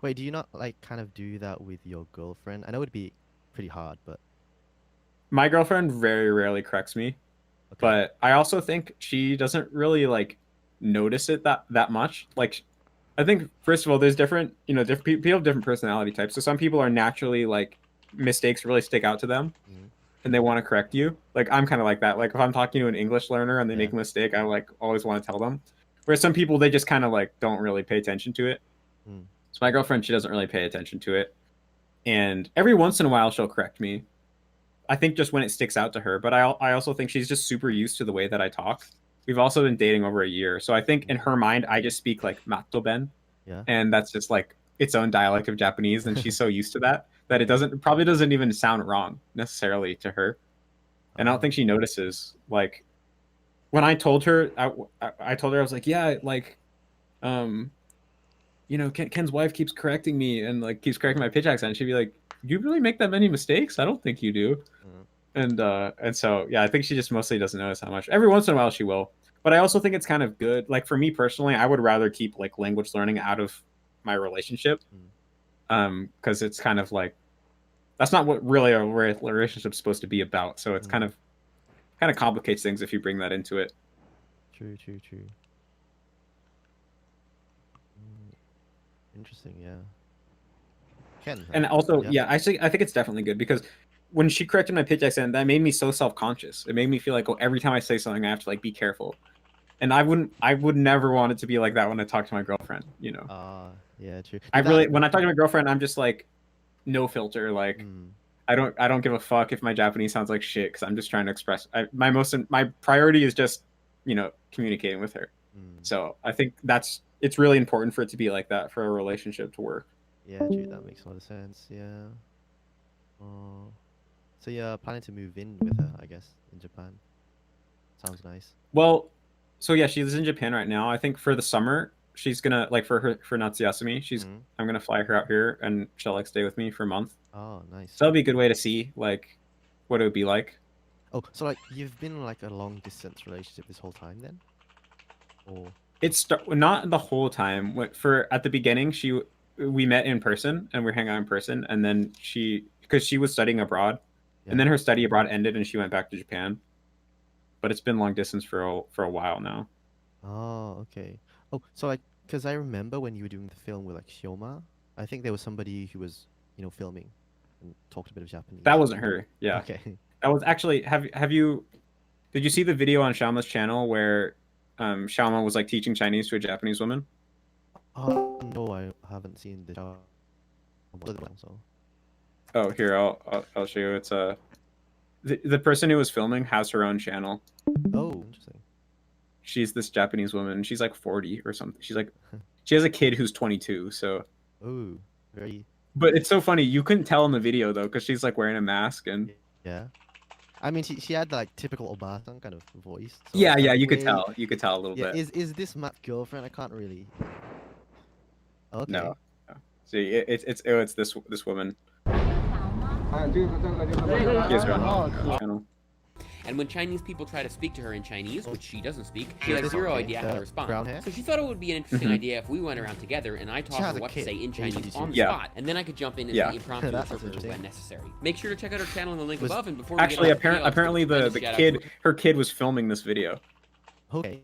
Wait, do you not like kind of do that with your girlfriend? I know it'd be pretty hard, but My girlfriend very rarely corrects me, okay. but I also think she doesn't really like notice it that much. Like I think first of all, there's different, different people have different personality types. So some people are naturally like mistakes really stick out to them Mm. and they want to correct you. Like I'm kind of like that. Like if I'm talking to an English learner and they Yeah. make a mistake, I like always want to tell them. Whereas some people they just kind of like don't really pay attention to it. Mm. So my girlfriend, she doesn't really pay attention to it, and every once in a while she'll correct me. I think just when it sticks out to her, but I also think she's just super used to the way that I talk. We've also been dating over a year, so I think in her mind I just speak like matto ben, Yeah. and that's just like its own dialect of Japanese, and she's so used to that it probably doesn't even sound wrong necessarily to her, and I don't think Oh. she notices. Like when I told her, I told her I was like, yeah, like, um, Ken's wife keeps correcting me and like keeps correcting my pitch accent. She'd be like, "Do you really make that many mistakes? I don't think you do." Mm, And so yeah, I think she just mostly doesn't notice how much. Every once in a while she will, but I also think it's kind of good. Like for me personally, I would rather keep like language learning out of my relationship, mm, because it's kind of like that's not what really a relationship's supposed to be about. So it's mm. kind of complicates things if you bring that into it. True, true, true. Mm, interesting, yeah. Ken, And also, yeah. yeah, I think it's definitely good because when she corrected my pitch accent, that made me so self conscious. It made me feel like, oh, every time I say something, I have to like be careful. And I would never want it to be like that when I talk to my girlfriend. Yeah, true. I Did that? really, when I talk to my girlfriend, I'm just like no filter. Like Mm, I don't give a fuck if my Japanese sounds like shit because I'm just trying to express. My priority is just communicating with her. mm. So I think it's really important for it to be like that for a relationship to work. Yeah, true. That makes a lot of sense. Yeah. Oh, so you're planning to move in with her, I guess, in Japan. Sounds nice. Well, so yeah, she's in Japan right now. I think for the summer, she's gonna like for Natsuyasumi, Mm. I'm gonna fly her out here and she'll like stay with me for a month. Oh, nice. So that'll be a good way to see like what it would be like. Oh, so like you've been in like a long distance relationship this whole time then? Or Not the whole time. For at the beginning, we met in person and we're hanging out in person, and then because she was studying abroad, and yeah. then her study abroad ended and she went back to Japan. But it's been long distance for a while now. Oh, okay. Oh, so like, because I remember when you were doing the film with like Shioma, I think there was somebody who was, filming and talked a bit of That Japanese. wasn't her. Yeah, Okay. that was actually have you did you see the video on Shama's channel where Shama was like teaching Chinese to a Japanese woman? Oh, no, I haven't seen the show. So. Oh, here I'll show you. It's the person who was filming has her own channel. Oh, interesting. She's this Japanese woman. She's like 40 or something. She has a kid who's 22. So, Oh, very. but it's so funny. You couldn't tell in the video though because she's like wearing a mask and Yeah. I mean, she had like typical Obatan kind of voice, so yeah, it's kind yeah, of you could way. tell. You could tell a little Yeah, bit. is this Matt's girlfriend? I can't really. Okay. No, no. See, it's this woman. Here's her own channel. And when Chinese people try to speak to her in Chinese, which she doesn't speak, she Is has this zero okay? idea how to respond. Brown hair? So she thought it would be an interesting idea if we went around together and I taught has her a what to kid. say in Maybe Chinese she on the Yeah. spot, and then I could jump in and Yeah. be impromptu That sounds interpreters when interesting. necessary. Make sure to check out her channel in the link Was- above, and before we Actually, get on apparently the kid, her kid was filming this video. Okay.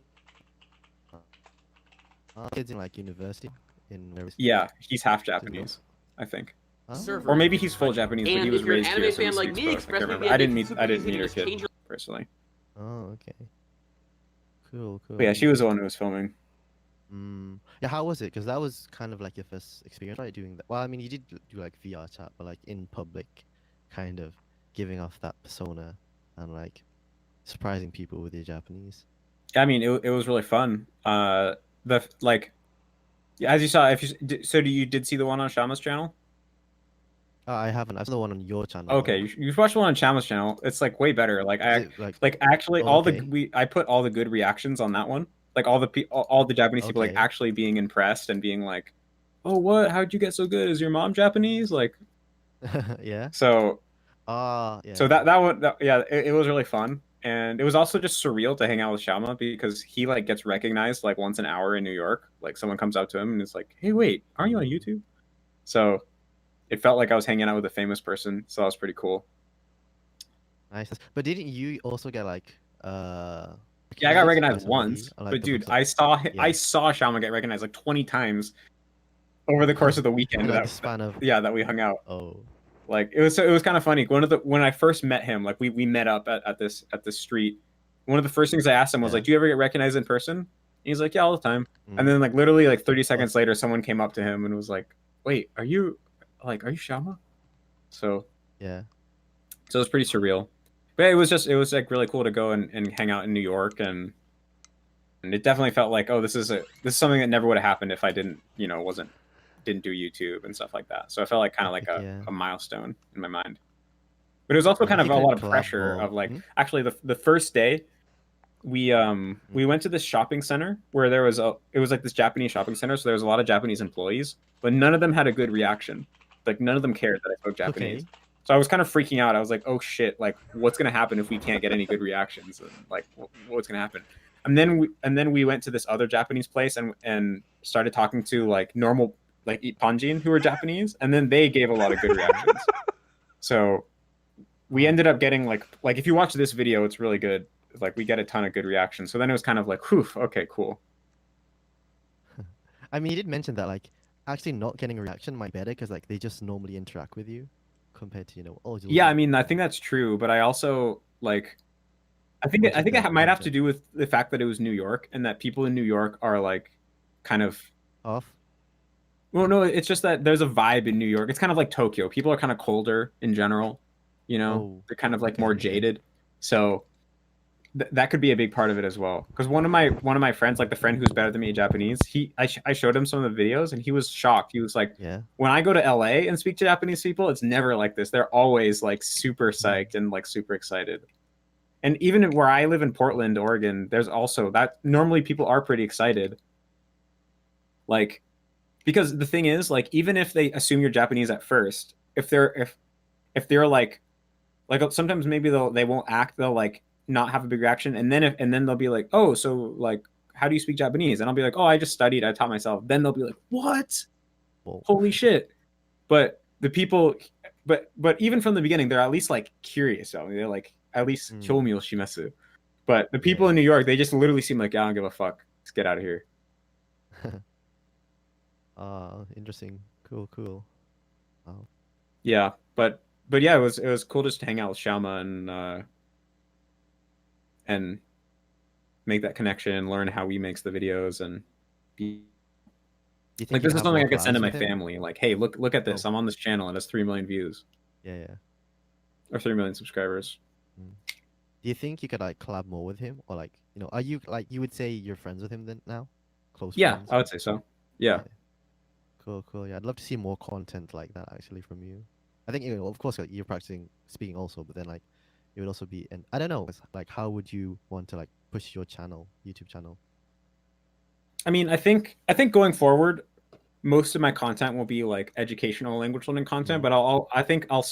Kids in like university in where is Yeah, he's half Japanese, I think. Oh. server. Or maybe he's full Japanese, but And he was if you're an raised anime here, so he fan like speaks me, both. I express can't me remember. via I didn't Super meet Easy her to kid change your- personally. Oh, okay. Cool, cool. But yeah, she was the one who was filming. Yeah, how was it? Because that was kind of like your first experience, right? Doing that. Well, I mean, you did do like VR chat, but like in public, kind of giving off that persona and like surprising people with your Japanese. I mean, it was really fun. The like, as you saw, you did see the one on Shama's channel? Oh, I haven't. I've seen the one on your channel Okay, though. you watched the one on Shama's channel. It's like way better. Like Is it like actually oh, all okay? I put all the good reactions on that one. Like all the Japanese people like Okay. actually being impressed and being like, "Oh, what? How'd you get so good? Is your mom Japanese?" Like, Yeah. so Yeah. so yeah, it was really fun. And it was also just surreal to hang out with Shama because he like gets recognized like once an hour in New York. Like someone comes up to him and is like, "Hey, wait, aren't you on YouTube?" So it felt like I was hanging out with a famous person. So that was pretty cool. Nice. But didn't you also get like Yeah, I got recognized by recognized somebody once, on, like, but the dude, books I yeah. saw Shama get recognized like 20 times over the course of the weekend in like that the span of that we hung out. oh Like it was kind of funny. When I first met him, like we met up at this street. One of the first things I asked him was yeah. like, "Do you ever get recognized in person?" And he's like, "Yeah, all the time." And Mm. then like literally like 30 seconds later, someone came up to him and was like, "Wait, are you Shama?" So Yeah. it was pretty surreal. But it was like really cool to go and hang out in New York and it definitely felt like, oh, this is something that never would have happened if I didn't do YouTube and stuff like that. So I felt like kind of like Yeah. a milestone in my mind. But it was also Yeah, kind if of you a could lot of collab pressure more. of like actually the first day we went to this shopping center where it was like this Japanese shopping center, so there was a lot of Japanese employees, but none of them had a good reaction. Like none of them cared that I spoke Japanese. Okay. So I was kind of freaking out. I was like, "Oh shit! Like, what's gonna happen if we can't get any good reactions? And like, what's gonna happen?" And then we went to this other Japanese place and started talking to like normal like Ippanjin who were Japanese, and then they gave a lot of good reactions. So we ended up getting like if you watch this video, it's really good. Like we get a ton of good reactions. So then it was kind of like, whew, okay, cool. I mean, you did mention that like actually not getting a reaction might be better because like they just normally interact with you compared to oh Yeah, I mean, I think that's true, but I also like I think it might have to do with the fact that it was New York and that people in New York are like kind of off. well, no, it's just that there's a vibe in New York. It's kind of like Tokyo. People are kind of colder in general, Oh, They're kind of like okay, more okay. jaded. So that could be a big part of it as well. Because one of my friends, like the friend who's better than me in Japanese, I showed him some of the videos and he was shocked. He was like, Yeah. when I go to LA and speak to Japanese people, it's never like this. They're always like super psyched and like super excited. And even where I live in Portland, Oregon, there's also that normally people are pretty excited. Like, because the thing is, like, even if they assume you're Japanese at first, if they're like sometimes maybe they won't act, they'll like not have a big reaction, and then they'll be like, oh, so like how do you speak Japanese? And I'll be like, oh, I just studied, I taught myself. Then they'll be like, what? Whoa. Holy shit. But the people but even from the beginning, they're at least like curious. I mean, they're like at least kyomi o shimasu. But the people in New York, they just literally seem like, I don't give a fuck. Let's get out of here. Interesting. Cool. Wow. Yeah, but yeah, it was cool just to hang out with Xiaoma and make that connection, learn how he makes the videos, and be Do you think like, you'd this is have something more I could send to my collabs with him? family. Like, hey, look at this. I'm on this channel and it's 3 million views Yeah. or 3 million subscribers. Do you think you could like collab more with him, or like are you like you would say you're friends with him then now, close Yeah, friends? I would say so. Yeah. Cool. Yeah, I'd love to see more content like that actually from you. I think of course you're practicing speaking also, but then like it would also be, and I don't know, it's like how would you want to like push your channel, YouTube channel? I mean, I think going forward, most of my content will be like educational language learning content, but I think I'll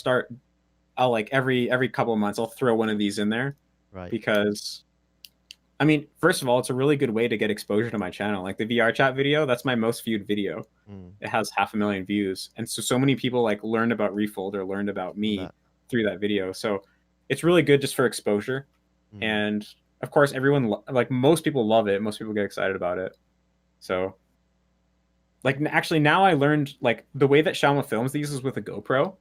like every couple of months I'll throw one of these in there. Right. Because I mean, first of all, it's a really good way to get exposure to my channel. Like the VR chat video, that's my most viewed video. It has 500,000 views, and so many people like learned about Refold or learned about me through that video. So it's really good just for exposure. And of course, everyone like most people love it. Most people get excited about it. So like actually now I learned like the way that Xiaoma films these is with a GoPro.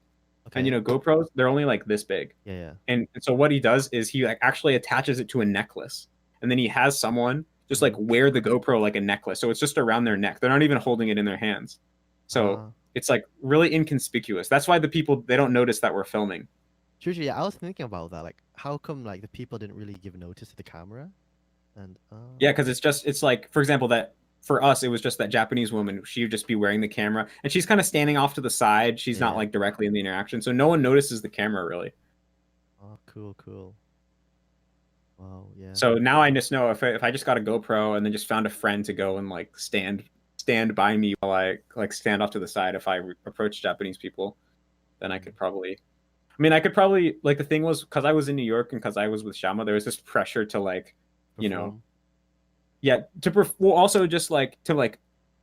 Okay. And GoPros, they're only like this big. Yeah. And so what he does is he like actually attaches it to a necklace, and then he has someone just like wear the GoPro like a necklace. So it's just around their neck. They're not even holding it in their hands. So it's like really inconspicuous. That's why the people, they don't notice that we're filming. True. Yeah, I was thinking about that. Like, how come like the people didn't really give notice to the camera? And yeah, because it's like, for example, that for us, it was just that Japanese woman. She would just be wearing the camera, and she's kind of standing off to the side. She's not like directly in the interaction, so no one notices the camera really. Oh, cool. Wow, yeah. So now I just know if I just got a GoPro and then just found a friend to go and like stand by me while I like stand off to the side, if I approach Japanese people, then I could probably. I mean, I could probably like the thing was because I was in New York and because I was with Xiaoma, there was this pressure to like, also just like to like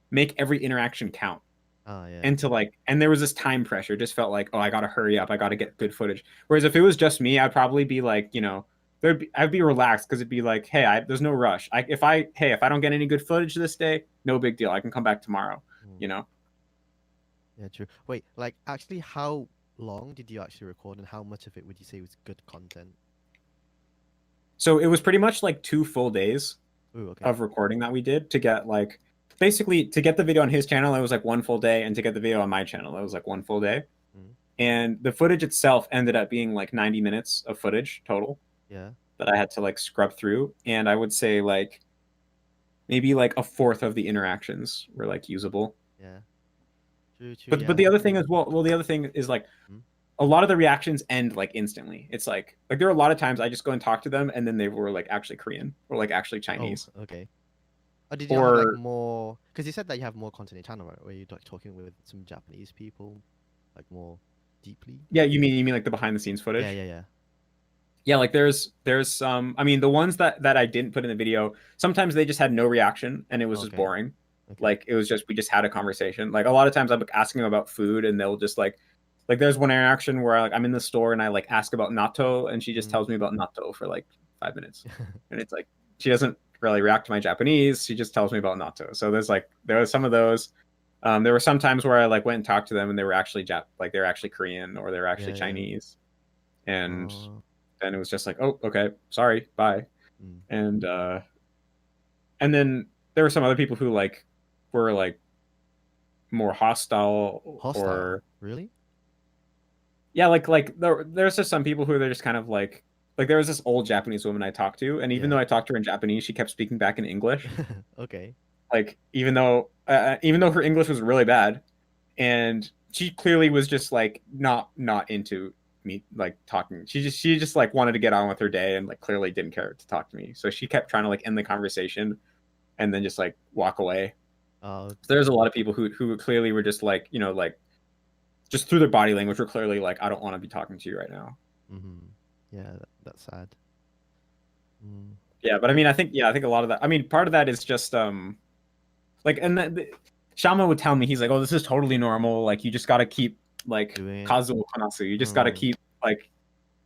make every interaction count. And to like, and there was this time pressure. Just felt like, oh, I gotta hurry up. I gotta get good footage. Whereas if it was just me, I'd probably be like, I'd be relaxed because it'd be like, hey, there's no rush. If I don't get any good footage this day, no big deal. I can come back tomorrow. Yeah, true. Wait, like actually, how long did you actually record, and how much of it would you say was good content? So it was pretty much like 2 full days of recording that we did to get like, basically to get the video on his channel, it was like 1 full day, and to get the video on my channel, it was like 1 full day. And the footage itself ended up being like 90 minutes of footage total. Yeah. That I had to like scrub through, and I would say like maybe like a fourth of the interactions were like usable. Yeah. True. But the other thing is the other thing is like a lot of the reactions end like instantly. It's like there are a lot of times I just go and talk to them, and then they were like actually Korean or like actually Oh, Chinese. okay. Did you have like Or more? Because you said that you have more content in channel, right? Where you're like talking with some Japanese people, like more deeply. yeah, you mean like the behind the scenes Yeah, footage? yeah, yeah. Yeah, like there's some. I mean, the ones that I didn't put in the video, sometimes they just had no reaction and it was just Okay, boring. okay. Like it was just we just had a conversation. Like a lot of times I'm like, asking them about food and they'll just like there's one interaction where like I'm in the store and I like ask about natto and she just Mm. tells me about natto for like 5 minutes, and it's like she doesn't really react to my Japanese. She just tells me about natto. So there was some of those. There were some times where I like went and talked to them and they were actually like they were actually Korean or they were actually Yeah, yeah. Chinese, and Oh. then it was just like, oh, okay, sorry, bye. Mm. And and then there were some other people who like were like more hostile Hostile. or Really? yeah, there's just some people who they're just kind of like there was this old Japanese woman I talked to, and even Yeah. though I talked to her in Japanese, she kept speaking back in English. Okay. Like even though her English was really bad, and she clearly was just like not into me like talking. She just like wanted to get on with her day and like clearly didn't care to talk to me. So she kept trying to like end the conversation and then just like walk away. Uh, So there's a lot of people who clearly were just like, like just through their body language were clearly like, I don't want to be talking to you right now. mm-hmm. Yeah, that's sad. Mm. Yeah, but I mean, I think a lot of that. I mean, part of that is just like, and Shama would tell me, he's like, oh, this is totally normal. Like, you just got to keep like Doing it. kazu kanasu. You just got to Mm.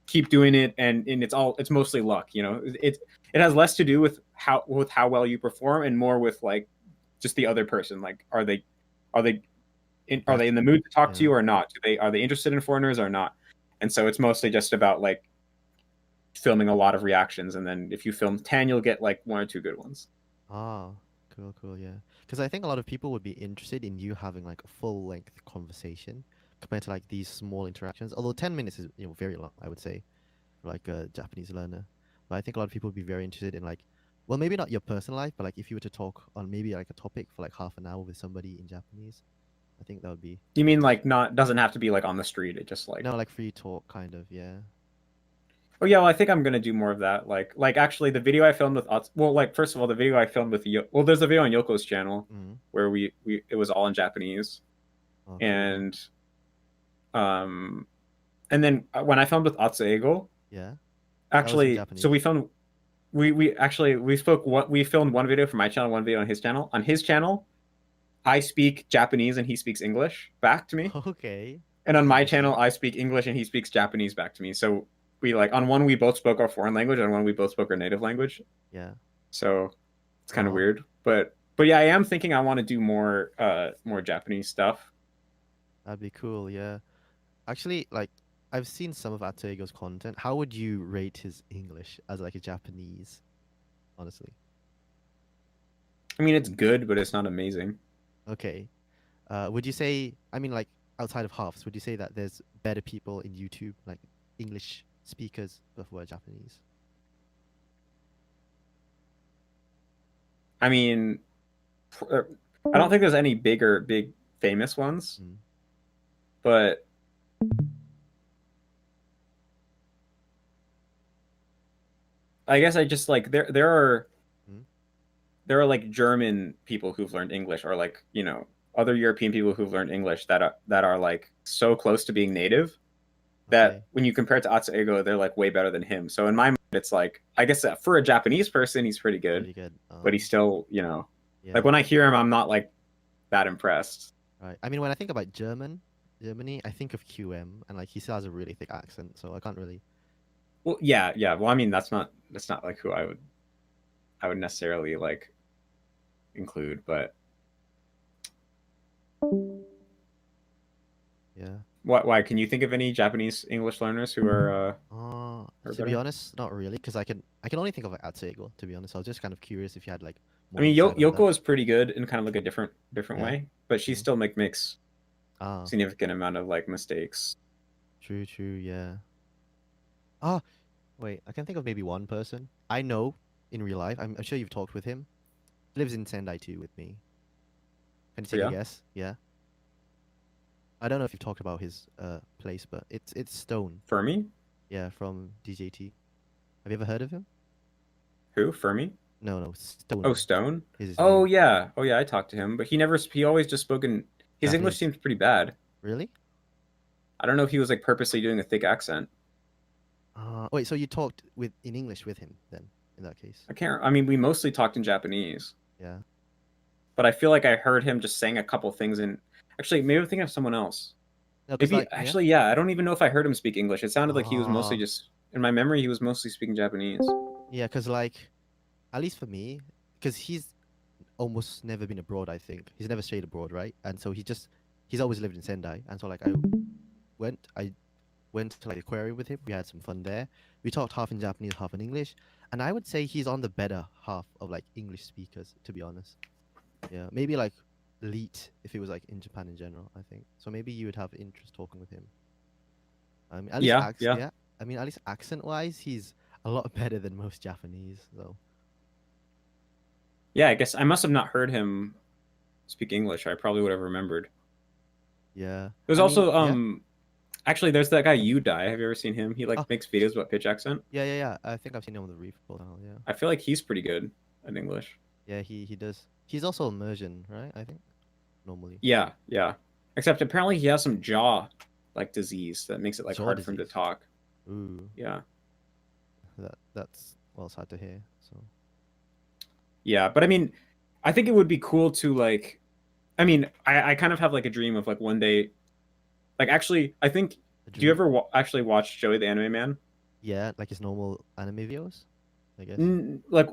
keep doing it, and it's mostly luck. It has less to do with how well you perform and more with like just the other person. Like, are they are they That's in the mood to talk to yeah. you or not? Are they interested in foreigners or not? And so it's mostly just about like filming a lot of reactions, and then if you film 10, you'll get like one or two good ones. Ah, cool, cool, yeah. Because I think a lot of people would be interested in you having like a full length conversation compared to like these small interactions. Although 10 minutes is very long, I would say, for like a Japanese learner. But I think a lot of people would be very interested in like, well, maybe not your personal life, but like if you were to talk on maybe like a topic for like half an hour with somebody in Japanese, I think that would be You mean like not doesn't have to be like on the street? It just like, no like free talk kind of, yeah. oh yeah, well, I think I'm gonna do more of that. Like actually, the video I filmed with well, like first of all, the video I filmed with well, there's a video on Yoko's channel Mm. where we it was all in Japanese, Oh, cool. and um, and then when I filmed with Atsuego, Yeah, that was in actually, so Japanese. we filmed we actually we spoke what we filmed one video for my channel, one video on his channel. On his channel, I speak Japanese and he speaks English back to me, Okay, and on that's my channel, interesting. I speak English and he speaks Japanese back to me. So we like on one we both spoke our foreign language, on one we both spoke our native language. Yeah. So it's kind of Oh, weird, but yeah, I am thinking I want to do more Japanese stuff. that'd be cool. Yeah. Actually, like I've seen some of Atego's content. How would you rate his English as like a Japanese, honestly? I mean, it's good, but it's not amazing. Okay. Would you say, I mean, like outside of halves, would you say that there's better people in YouTube, like English speakers before Japanese? I mean, I don't think there's any big famous ones, Mm. but I guess I just like Mm. there are like German people who've learned English, or like other European people who've learned English that are like so close to being native that Okay. when you compare it to Atsuego, they're like way better than him. So in my mind, it's like I guess that for a Japanese person, he's pretty good, Pretty good. but he's still like Yeah. when I hear him, I'm not like that impressed. Right. I mean, when I think about Germany, I think of QM, and like he still has a really thick accent, so I can't really. Well, yeah. Well, I mean, that's not like who I would necessarily like include, but Yeah. why can you think of any Japanese English learners who are To be better? honest, not really, because I can only think of like Atsego, to be honest. I was just kind of curious if you had like I more mean, insight on that. Yoko is pretty good in kind of like a different Yeah. way, but she True. still makes Ah, significant amount of like mistakes. true, true, yeah. Ah, wait, I can think of maybe one person I know in real life. I'm sure you've talked with him. He lives in Sendai too with me. Can you Oh take a yeah, guess? Yeah. I don't know if you've talked about his place, but it's Stone. Fermi? Yeah, from DJT. Have you ever heard of him? Who? Fermi? No, no, Stone Oh, Stone. is his Oh name. yeah. Oh yeah. I talked to him, but he always just spoken. His English Japanese. seems pretty bad. Really? I don't know if he was like purposely doing a thick accent. Wait, so you talked in English with him then, in that case? I can't. I mean, we mostly talked in Japanese, Yeah. but I feel like I heard him just saying a couple things in. Actually, maybe I'm thinking of someone else. No, 'cause Maybe like, actually, yeah. I don't even know if I heard him speak English. It sounded like he was mostly Ah. just. In my memory, he was mostly speaking Japanese. Yeah, because like, at least for me, because he's almost never been abroad. I think he's never stayed abroad, right? And so he's always lived in Sendai. And so like I went to like the aquarium with him. We had some fun there. We talked half in Japanese, half in English, and I would say he's on the better half of like English speakers, to be honest. Yeah, maybe like elite if it was like in Japan in general. I think so. Maybe you would have interest talking with him. I mean, at least Yeah, yeah. yeah. I mean, at least accent-wise, he's a lot better than most Japanese. So Yeah, I guess I must have not heard him speak English. I probably would have remembered. yeah. There's I mean, also yeah. actually there's that guy Udai. Have you ever seen him? He like Oh, makes videos about pitch accent. yeah. I think I've seen him on the Reef now. Yeah. I feel like he's pretty good at English. Yeah, he does. He's also immersion, right? I think normally. Yeah, yeah. Except apparently he has some jaw like disease that makes it like Jaw hard for him to disease. talk. Ooh, Yeah. that's well, it's hard to hear. So Yeah, but I mean, I think it would be cool to like I mean, I kind of have like a dream of like one day like actually I think a do you dream. ever actually watch Joey the Anime Man? Yeah, like his normal anime videos, I guess. Like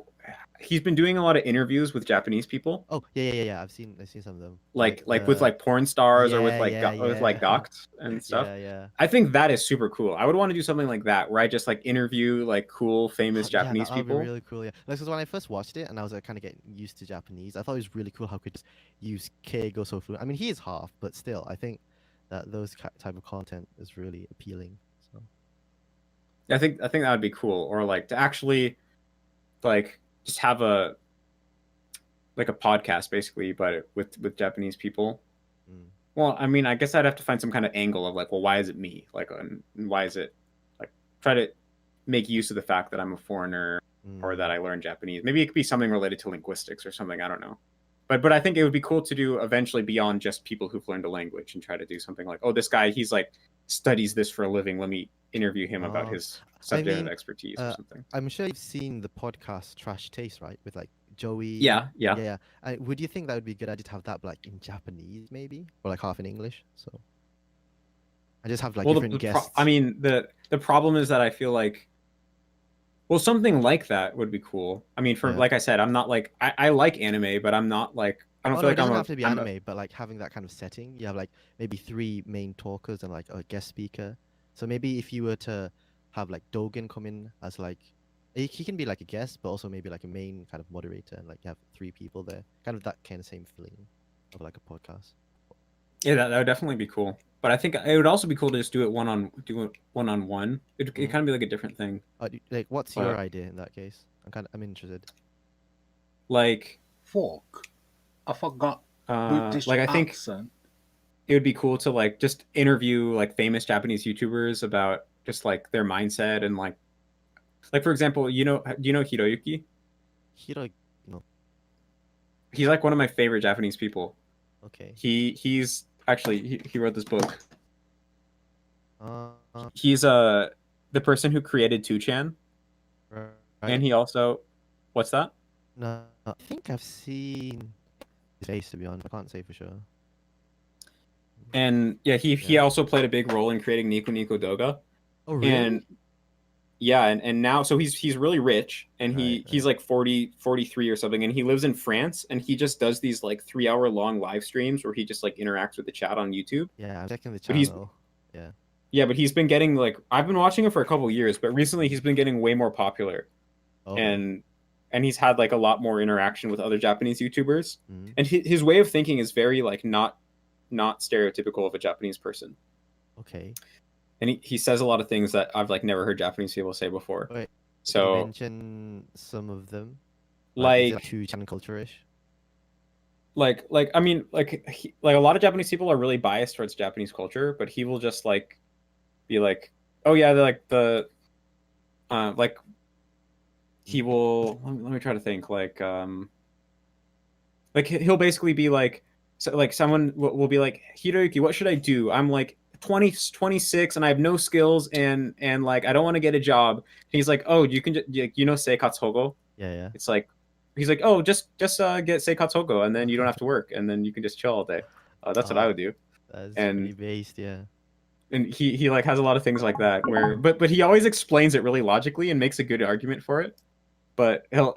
he's been doing a lot of interviews with Japanese people. Oh, yeah. I've seen some of them. Like with like porn stars or with like yeah, with like yeah. docs and stuff. Yeah. I think that is super cool. I would want to do something like that where I just like interview like cool famous Yeah, Japanese that would be people. really cool. Yeah, like, 'cause when I first watched it and I was like kind of getting used to Japanese, I thought it was really cool how could just use Keigo so fluent. I mean, he is half, but still, I think that those type of content is really appealing. So I think that would be cool. Or like to actually like just have a like a podcast basically, but with Japanese people. mm. Well, I mean, I guess I'd have to find some kind of angle of like, well, why is it me? Like, and why is it like try to make use of the fact that I'm a foreigner or that I learned Japanese. Maybe it could be something related to linguistics or something. I don't know. But I think it would be cool to do eventually beyond just people who've learned a language and try to do something like, oh, this guy, he's like studies this for a living. Let me interview him about his subject of expertise or something. I'm sure you've seen the podcast Trash Taste, right? With like Joey. Yeah. Would you think that would be a good idea to have that like in Japanese maybe, or like half in English? So I just have like different guests. I mean, the problem is that I feel like, well, something like that would be cool. I mean, like I said, I'm not like I like anime, but I'm not like I don't feel like it doesn't I'm have to be anime, but like having that kind of setting, you have like maybe 3 main talkers and like a guest speaker. So maybe if you were to have like Dogen come in as like he can be like a guest, but also maybe like a main kind of moderator, and like you have 3 people there, kind of that kind of same feeling of like a podcast. Yeah, that would definitely be cool. But I think it would also be cool to just do it one on one. It kind of be like a different thing. Like, what's your idea in that case? I'm interested. Like, fuck, I forgot. Like I think it would be cool to like just interview like famous Japanese YouTubers about just like their mindset and like for example, do you know Hiroyuki? No. He's like one of my favorite Japanese people. Okay. He's actually he wrote this book. He's the person who created 2chan. Right. And he also, what's that? No, I think I've seen his face, to be honest. I can't say for sure. And yeah, he also played a big role in creating Nico Nico Doga. Oh, really? And yeah, and now so he's really rich, and he's like 43 or something, and he lives in France, and he just does these like 3-hour long live streams where he just like interacts with the chat on YouTube. Yeah, I'm checking the channel. Yeah, but he's been getting like I've been watching him for a couple of years, but recently he's been getting way more popular. Oh. And he's had like a lot more interaction with other Japanese YouTubers. Mm-hmm. And his way of thinking is very like not stereotypical of a Japanese person. Okay. And he says a lot of things that I've like never heard Japanese people say before. Wait, so can you mention some of them? Like 2chan culture-ish? like I mean, like a lot of Japanese people are really biased towards Japanese culture, but he will just like be like, oh yeah, they're like like he will. Let me try to think. Like he'll basically be like, so like someone will be like, Hiroyuki, what should I do? I'm like 26 and I have no skills and like I don't want to get a job. And he's like, oh, you can just you know Seikatsu Hogo. Yeah, yeah. It's like he's like, oh, just get Seikatsu Hogo and then you don't have to work and then you can just chill all day. That's what I would do. That's And pretty based, yeah. he like has a lot of things like that where but he always explains it really logically and makes a good argument for it. But he'll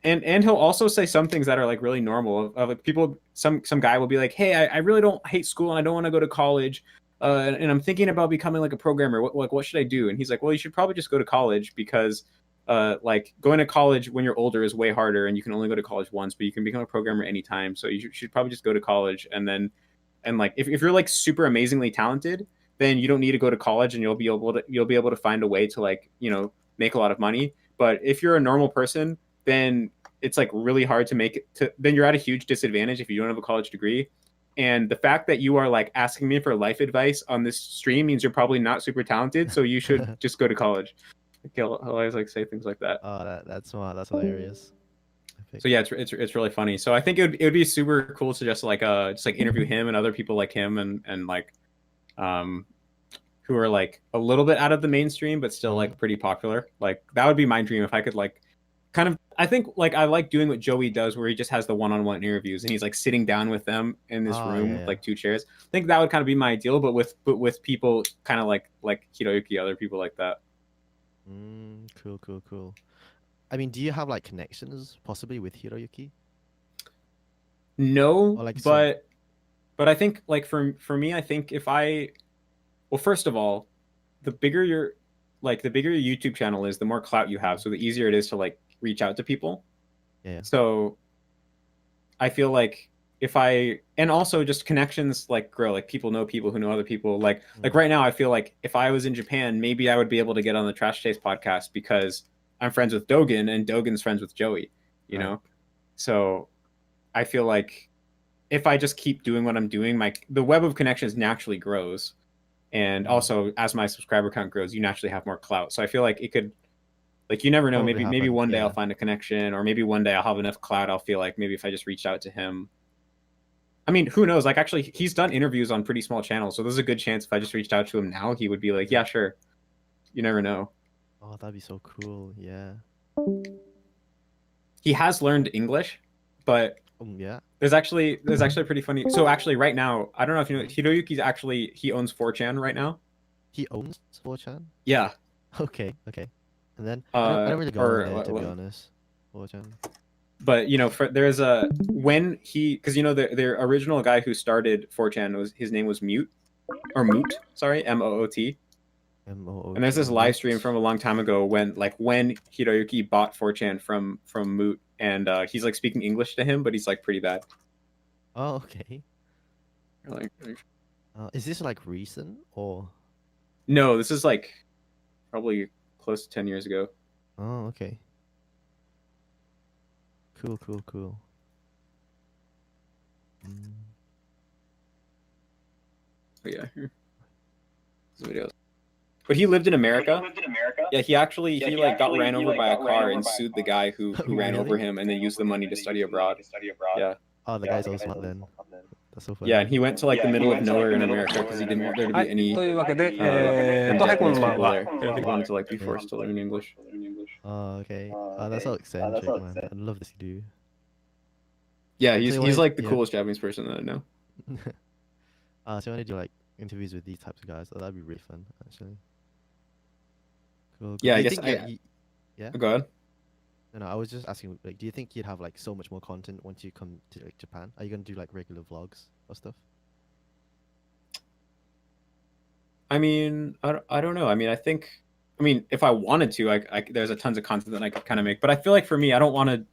and he'll also say some things that are like really normal. Like people, some guy will be like, "Hey, I really don't hate school and I don't want to go to college, and I'm thinking about becoming like a programmer. What should I do?" And he's like, "Well, you should probably just go to college because, like going to college when you're older is way harder, and you can only go to college once, but you can become a programmer anytime. So you should probably just go to college, and then, and like if you're like super amazingly talented, then you don't need to go to college, and you'll be able to find a way to like make a lot of money. But if you're a normal person, then it's like really hard to make it to, then you're at a huge disadvantage if you don't have a college degree. And the fact that you are like asking me for life advice on this stream means you're probably not super talented, so you should just go to college. Like, he'll always like say things like that. Oh, that's smart. That's hilarious. So yeah, it's really funny. So I think it would be super cool to just like interview him and other people like him and like who are like a little bit out of the mainstream but still like pretty popular. Like that would be my dream if I could like kind of, I think like I like doing what Joey does where he just has the one-on-one interviews and he's like sitting down with them in this room with like 2 chairs. I think that would kind of be my ideal, but with people kind of like Hiroyuki, other people like that. Cool. I mean, do you have like connections possibly with Hiroyuki? No, Or, like, but I think like for me, I think if I, well, first of all, the bigger your YouTube channel is, the more clout you have, so the easier it is to like reach out to people. Yeah. So I feel like if I, and also just connections like grow, like people know people who know other people. Like right now, I feel like if I was in Japan, maybe I would be able to get on the Trash Taste podcast because I'm friends with Dogen and Dogen's friends with Joey, you know? So I feel like if I just keep doing what I'm doing, the web of connections naturally grows. And also as my subscriber count grows, you naturally have more clout. So I feel like it could, like, you never know, maybe one day I'll find a connection, or maybe one day I'll have enough clout. I'll feel like maybe if I just reached out to him, I mean, who knows? Like, actually, he's done interviews on pretty small channels, so there's a good chance if I just reached out to him now, he would be like, yeah, sure. You never know. Oh, that'd be so cool. Yeah. He has learned English, but yeah. there's actually pretty funny. So actually, right now, I don't know if you know, Hiroyuki's he owns 4chan right now. He owns 4chan? Yeah. Okay. And then I don't really go on there, to be honest. 4chan. But there's a because the original guy who started 4chan his name was Moot, sorry, Moot. And there's this live stream from a long time ago when Hiroyuki bought 4chan from Moot, and he's like speaking English to him, but he's like pretty bad. Oh, okay. Is this like recent or? No, this is like probably close to 10 years ago. Oh, okay. Cool. Oh yeah. Videos. But he lived in America. Yeah, he got ran over by a car and sued the guy who ran over him, and then used the money to study abroad. Yeah. Oh, the guy's also smart then. That's so funny. Yeah, and he went to like the middle of nowhere in America because he didn't want there to be any というわけで、Japanese こんばん people は。 there. He wanted to like be forced to learn English. Oh, okay. Oh, that's so eccentric, man. I love this dude. Yeah, he's like the coolest Japanese person that I know. So I want to do like interviews with these types of guys. Oh, that'd be really fun, actually. Cool. Yeah, I Do you guess think, yeah. Go ahead. No, I was just asking, like, do you think you'd have like so much more content once you come to like Japan? Are you gonna do like regular vlogs or stuff? I mean, I don't know. I mean, if I wanted to, there's a tons of content that I could kind of make. But I feel like for me, I don't want to.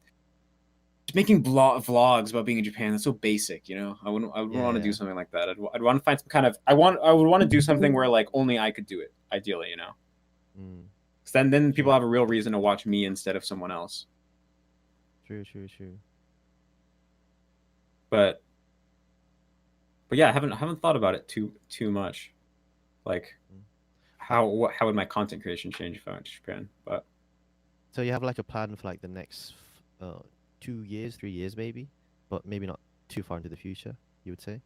Making vlogs about being in Japan, that's so basic, you know. I wouldn't want to do something like that. I'd want to find some kind of. I would want to do something where like only I could do it, ideally, you know. So then people have a real reason to watch me instead of someone else. True. but yeah, I haven't thought about it too much. Like Mm. how would my content creation change if I went to Japan? But So you have like a plan for like the next 2 years, 3 years maybe, but maybe not too far into the future, you would say?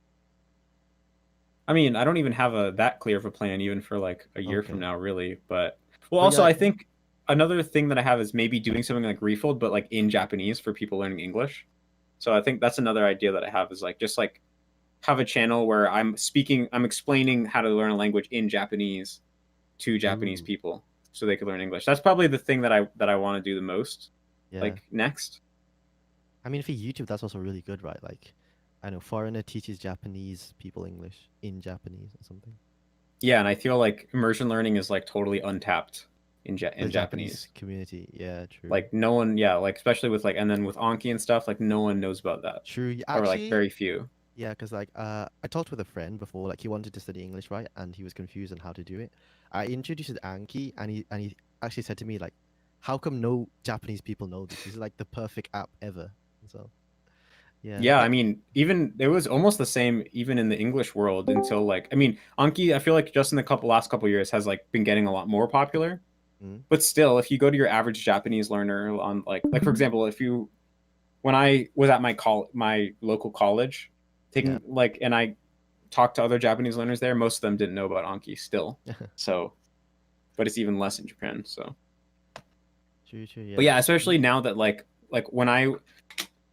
I mean, I don't even have a that clear of a plan even for like a year from Okay. now, really. But well, But also yeah, I think another thing that I have is maybe doing something like Refold, but like in Japanese for people learning English. So I think that's another idea that I have is like just like have a channel where I'm explaining how to learn a language in Japanese to Japanese ooh, people so they could learn English. That's probably the thing that I want to do the most, yeah. like next. I mean, for YouTube, that's also really good, right? Like, I know foreigner teaches Japanese people English in Japanese or something. Yeah, and I feel like immersion learning is like totally untapped The in Japanese Japanese. community, yeah, true. Like no one, yeah, like especially with like and then with Anki and stuff, like no one knows about that, True. or like Actually, very few. yeah, because like I talked with a friend before, like he wanted to study English, right? And he was confused on how to do it. I introduced Anki, and he actually said to me like, "How come no Japanese people know this? This is like the perfect app ever." So yeah, Yeah, I mean, even it was almost the same even in the English world until like I mean, Anki, I feel like just in the last couple years has like been getting a lot more popular. mm, But still, if you go to your average Japanese learner on like for example, if you when I was at my local college, yeah, taking like and I talked to other Japanese learners there, most of them didn't know about Anki still. So, but it's even less in Japan. So, true, true, but yeah. yeah, especially now that like when I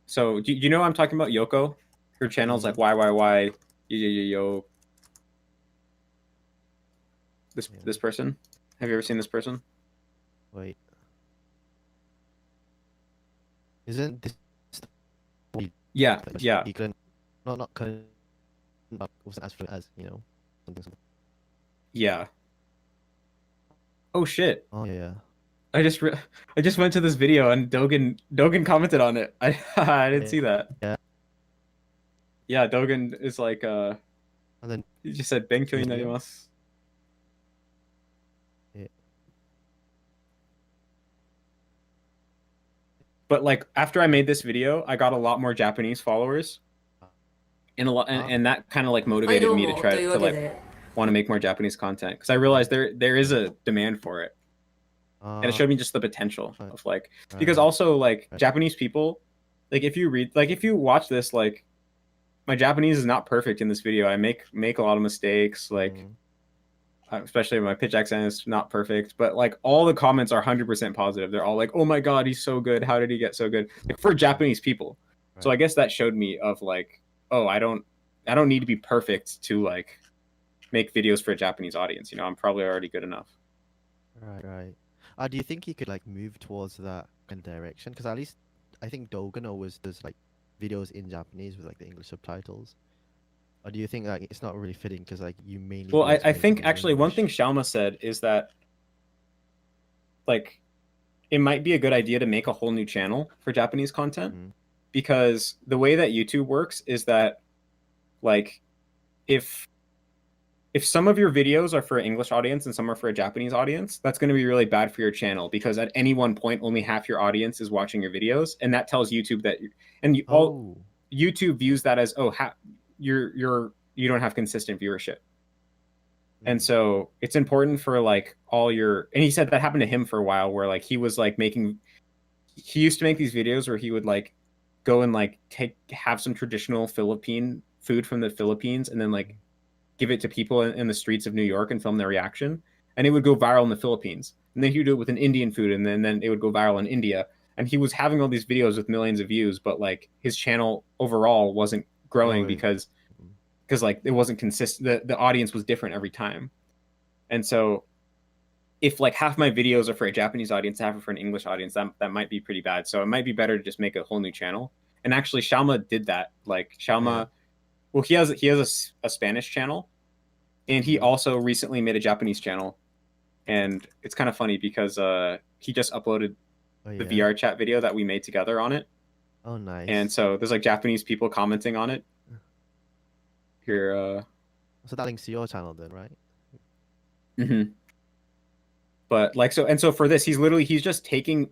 so do you know what I'm talking about? Yoko, her channel's like Mm, why yo yeah. this person. Have you ever seen this person? Wait, isn't this the Yeah, like yeah, he couldn't not couldn't but wasn't as fluent as something something. yeah. Oh shit! Oh yeah, I just I just went to this video and Dogen commented on it. I I didn't yeah, see that. yeah. Yeah, Dogen is like And then he just said "Benkyo thisになりvideo, ます." yeah. But like after I made this video, I got a lot more Japanese followers, and a lot Ah, and that kind of like はい、 motivated どう me to も。と try いう to わけ like で、want to make more Japanese content because I realized there is a demand for it, and it ah, showed me just the potential right, of like because right, also like right. Japanese people, like if you watch this like my Japanese is not perfect in this video. I make a lot of mistakes like Mm, especially my pitch accent is not perfect, but like all the comments are 100% positive. They're all like, "Oh my god, he's so good. How did he get so good?" Like for Japanese people. So right, I guess that showed me of like, oh, I don't need to be perfect to like make videos for a Japanese audience. You know, I'm probably already good enough. right, right. Do you think you could like move towards that kind of direction? Because at least I think Dogen always does like videos in Japanese with like the English subtitles. Or do you think like it's not really fitting because like you mainly Well, want to I make them think in actually one thing English? Shalma said is that like it might be a good idea to make a whole new channel for Japanese content Mm, because the way that YouTube works is that like if some of your videos are for an English audience and some are for a Japanese audience, that's going to be really bad for your channel because at any one point only half your audience is watching your videos, and that tells YouTube that all oh, YouTube views that as you don't have consistent viewership. And mm, so it's important for like all your and he said that happened to him for a while where like he was like making he used to make these videos where he would like go and like have some traditional Philippine food from the Philippines and then like give it to people in the streets of New York and film their reaction. And it would go viral in the Philippines. And then he would do it with an Indian food, and then it would go viral in India. And he was having all these videos with millions of views, but like his channel overall wasn't growing growing. Mm, because like it wasn't consistent. The audience was different every time. And so if like half my videos are for a Japanese audience, half are for an English audience, that might be pretty bad. So it might be better to just make a whole new channel. And actually, Shalma did that. Like oh, yeah. Shalma, well, he has a Spanish channel, and he Mm, also recently made a Japanese channel. And it's kind of funny because he just uploaded oh the yeah. VR chat video that we made together on it. Oh And nice. so there's like Japanese people commenting on it. Here, So that links to your channel then, right? mhm. But like so for this, he's just taking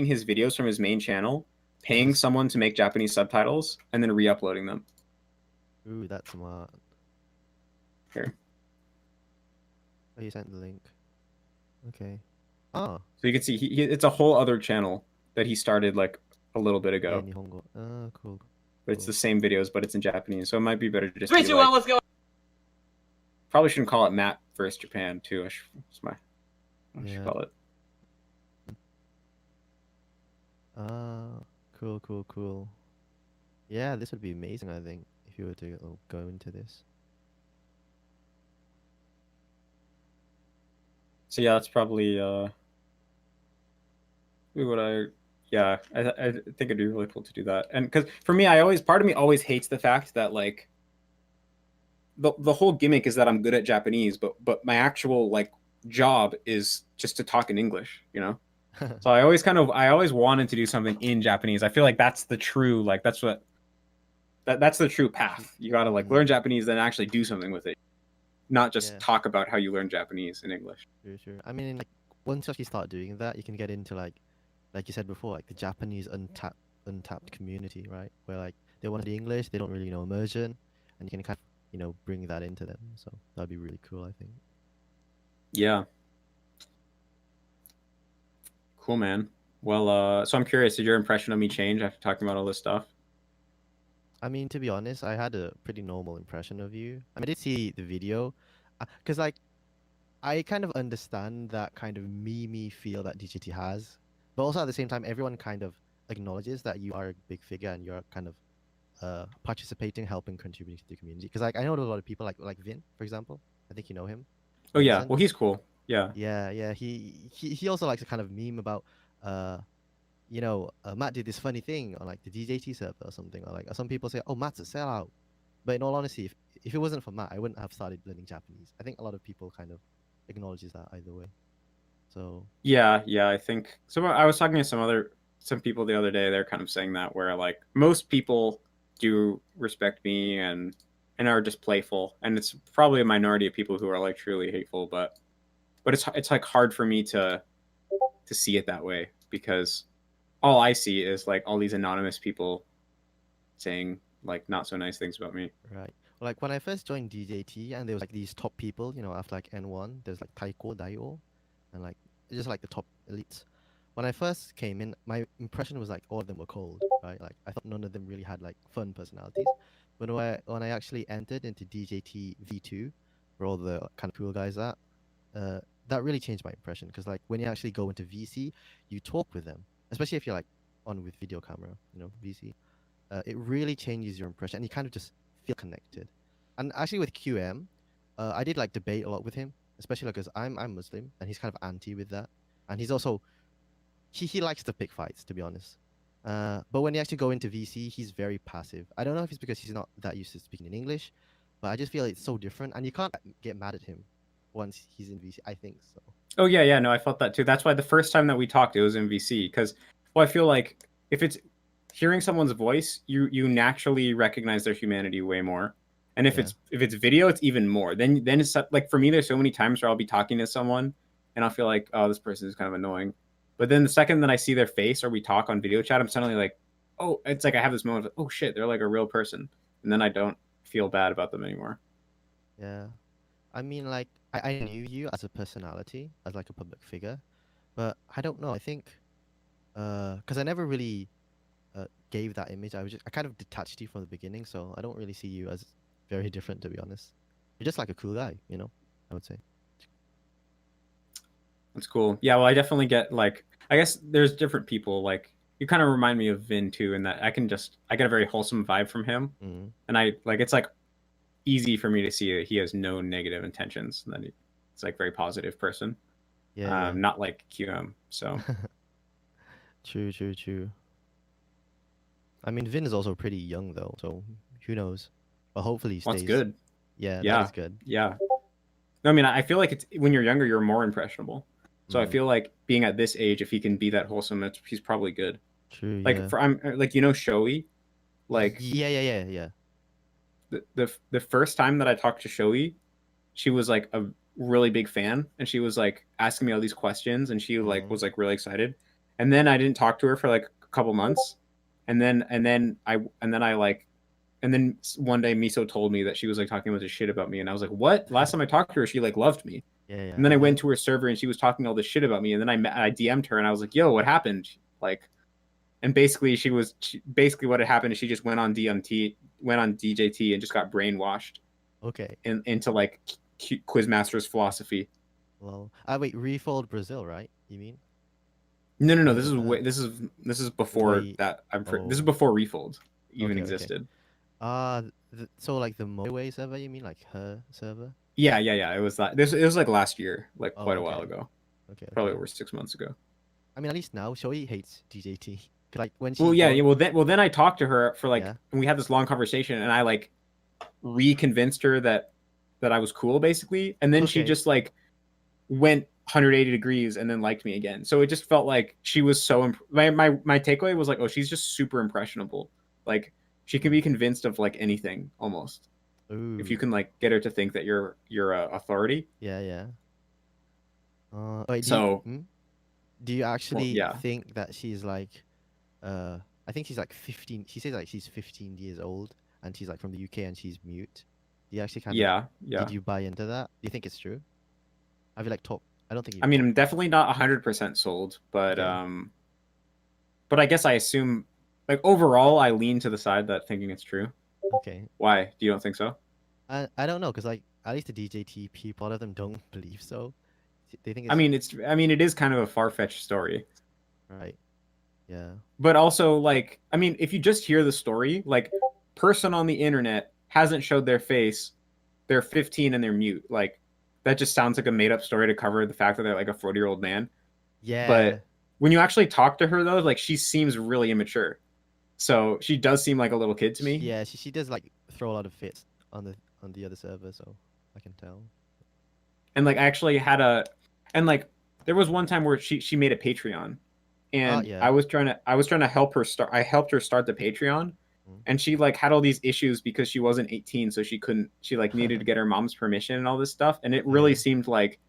his videos from his main channel paying someone to make Japanese subtitles and then re-uploading them. Ooh, that's smart. Here. Oh, you sent the link. Okay. Oh. So you can see it's a whole other channel that he started like a little bit ago. Yeah, Nihongo. Oh, cool. But it's Cool. the same videos, but it's in Japanese. So it might be better to just Three, be two, like, one, let's go. probably shouldn't call it Matt vs. Japan too. I should Yeah. call it. Cool, cool, cool. Yeah, this would be amazing, I think, if you were to go into this. So yeah, that's probably what I think it'd be really cool to do that. And because for me, part of me always hates the fact that like the whole gimmick is that I'm good at Japanese, but my actual like job is just to talk in English, you know? So I always wanted to do something in Japanese. I feel like that's the true that's the true path. You got to like learn Japanese, then actually do something with it, not just talk about how you learn Japanese in English. Sure. I mean, like once you actually start doing that, you can get into like you said before, like the Japanese untapped community, right? Where like they want to do English, they don't really know immersion, and you can kind of bring that into them. So that'd be really cool, I think. Yeah. Cool, man. Well, so I'm curious, did your impression of me change after talking about all this stuff? I mean, to be honest, I had a pretty normal impression of you. I mean, I did see the video, because like I kind of understand that kind of me feel that DJT has, but also at the same time, everyone kind of acknowledges that you are a big figure and you're kind of participating, helping, contributing to the community. Because like I know a lot of people like Vin, for example. I think you know him. Oh yeah, well he's cool. Yeah. Yeah. He also likes to kind of meme about Matt did this funny thing on like the DJT server or something, or like some people say, "Oh, Matt's a sellout." But in all honesty, if it wasn't for Matt, I wouldn't have started learning Japanese. I think a lot of people kind of acknowledges that either way. So yeah, I think so. I was talking to some people the other day. They're kind of saying that where like most people do respect me and are just playful, and it's probably a minority of people who are like truly hateful. But it's like hard for me to see it that way, because all I see is like all these anonymous people saying like not so nice things about me. right. Well, like when I first joined DJT, and there was like these top people, after like N1, there's like Taiko, Daio, and like just like the top elites. When I first came in, my impression was like all of them were cold, right? Like I thought none of them really had like fun personalities. But when I actually entered into DJT V2, where all the kind of cool guys are, that really changed my impression. Because like when you actually go into VC, you talk with them, especially if you're like on with video camera, VC. It really changes your impression, and you kind of just feel connected. And actually with QM, I did like debate a lot with him, especially because I'm Muslim, and he's kind of anti with that, and he's also he likes to pick fights, to be honest. But when you actually go into VC, he's very passive. I don't know if it's because he's not that used to speaking in English, but I just feel it's so different, and you can't get mad at him once he's in VC. I think so. Oh yeah, no, I felt that too. That's why the first time that we talked, it was in VC, because I feel like if it's hearing someone's voice, you naturally recognize their humanity way more. And if it's video, it's even more. Then it's like, for me, there's so many times where I'll be talking to someone and I'll feel like, oh, this person is kind of annoying. But then the second that I see their face or we talk on video chat, I'm suddenly like, oh, it's like I have this moment of, oh shit, they're like a real person. And then I don't feel bad about them anymore. Yeah. I mean, like, I knew you as a personality, as like a public figure, but I don't know. I think, because I never really gave that image. I kind of detached you from the beginning, so I don't really see you as very different, to be honest. You're just like a cool guy, I would say. That's cool. Yeah, well, I definitely get like, I guess there's different people. Like, you kind of remind me of Vin too, in that I get a very wholesome vibe from him, and it's like easy for me to see that he has no negative intentions, and that he's like very positive person. Yeah. Not like QM. So. True. I mean, Vin is also pretty young though, so who knows? But hopefully he stays. That's good. Yeah, that is good. Yeah. No, I mean, I feel like it's when you're younger, you're more impressionable. So I feel like being at this age, if he can be that wholesome, he's probably good. True. Like yeah. I'm like Shoei, like yeah. The first time that I talked to Shoei, she was like a really big fan, and she was like asking me all these questions, and she like was like really excited. And then I didn't talk to her for like a couple months, And then one day Miso told me that she was like talking a bunch of shit about me, and I was like, what? Last time I talked to her, she like loved me. Yeah, yeah. And then I went to her server and she was talking all this shit about me, and then I DM'd her and I was like, yo, what happened? Like, and basically basically what had happened is she just went on DJT and just got brainwashed Okay. into like Quizmaster's philosophy. Well, wait, Refold Brazil, right? You mean? No. Or This is is it way, this is before way- that. This is Oh. before Refold even Okay. existed. So like the Moe server, you mean like her server? Yeah. It was that. It was like last year, like Oh, quite a okay. while ago, Okay. probably over 6 months ago. I mean, at least now Shoei hates DJT. 'Cause, like when she Well, yeah. joined- Well, then I talked to her for like, Yeah. and we had this long conversation, and I like reconvinced her that I was cool, basically, and then she Okay. just like went 180 degrees and then liked me again. So it just felt like she was so my takeaway was like, oh, she's just super impressionable. Like she can be convinced of like anything almost. Ooh. If you can like get her to think that you're a authority. Yeah. Wait, So do you actually yeah. think that she's like, I think she's like 15. She says like she's 15 years old and she's like from the UK and she's mute. Do you actually kind of, Yeah. did you buy into that? Do you think it's true? Have you like talked? I don't think you. I mean, I'm definitely not 100% sold, but Okay. but I guess I assume like overall I lean to the side that thinking it's true. Okay. Why? You don't think so? I don't know, because like at least the DJT people, a lot of them don't believe so. They think it's I mean it is kind of a far-fetched story. right. Yeah. But also like I mean if you just hear the story, like person on the internet hasn't showed their face, they're 15 and they're mute. Like that just sounds like a made-up story to cover the fact that they're like a 40-year-old man. Yeah. But when you actually talk to her though, like she seems really immature. So she does seem like a little kid to me. Yeah, she does like throw a lot of fits on the other server, so I can tell. And like I actually had and like there was one time where she made a Patreon, and yeah. I was trying to help her start. I helped her start the Patreon, and she like had all these issues because she wasn't 18, so she couldn't. She like needed to get her mom's permission and all this stuff, and it really seemed like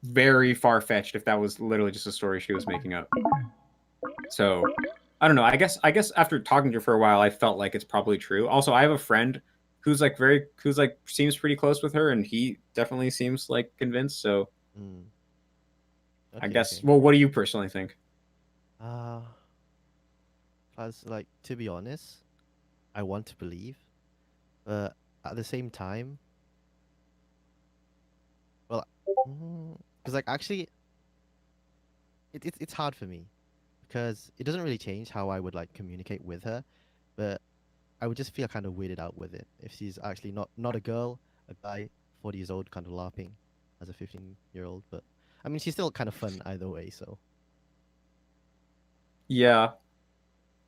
very far fetched if that was literally just a story she was making up. So I don't know. I guess after talking to her for a while, I felt like it's probably true. Also, I have a friend who's like seems pretty close with her, and he definitely seems like convinced. So I guess. Okay. Well, what do you personally think? As like to be honest, I want to believe, but at the same time, well, because like actually, it's hard for me, because it doesn't really change how I would like communicate with her, but I would just feel kind of weirded out with it if she's actually not a girl, a guy, 40 years old, kind of LARPing as a 15-year-old. But I mean, she's still kind of fun either way. So yeah,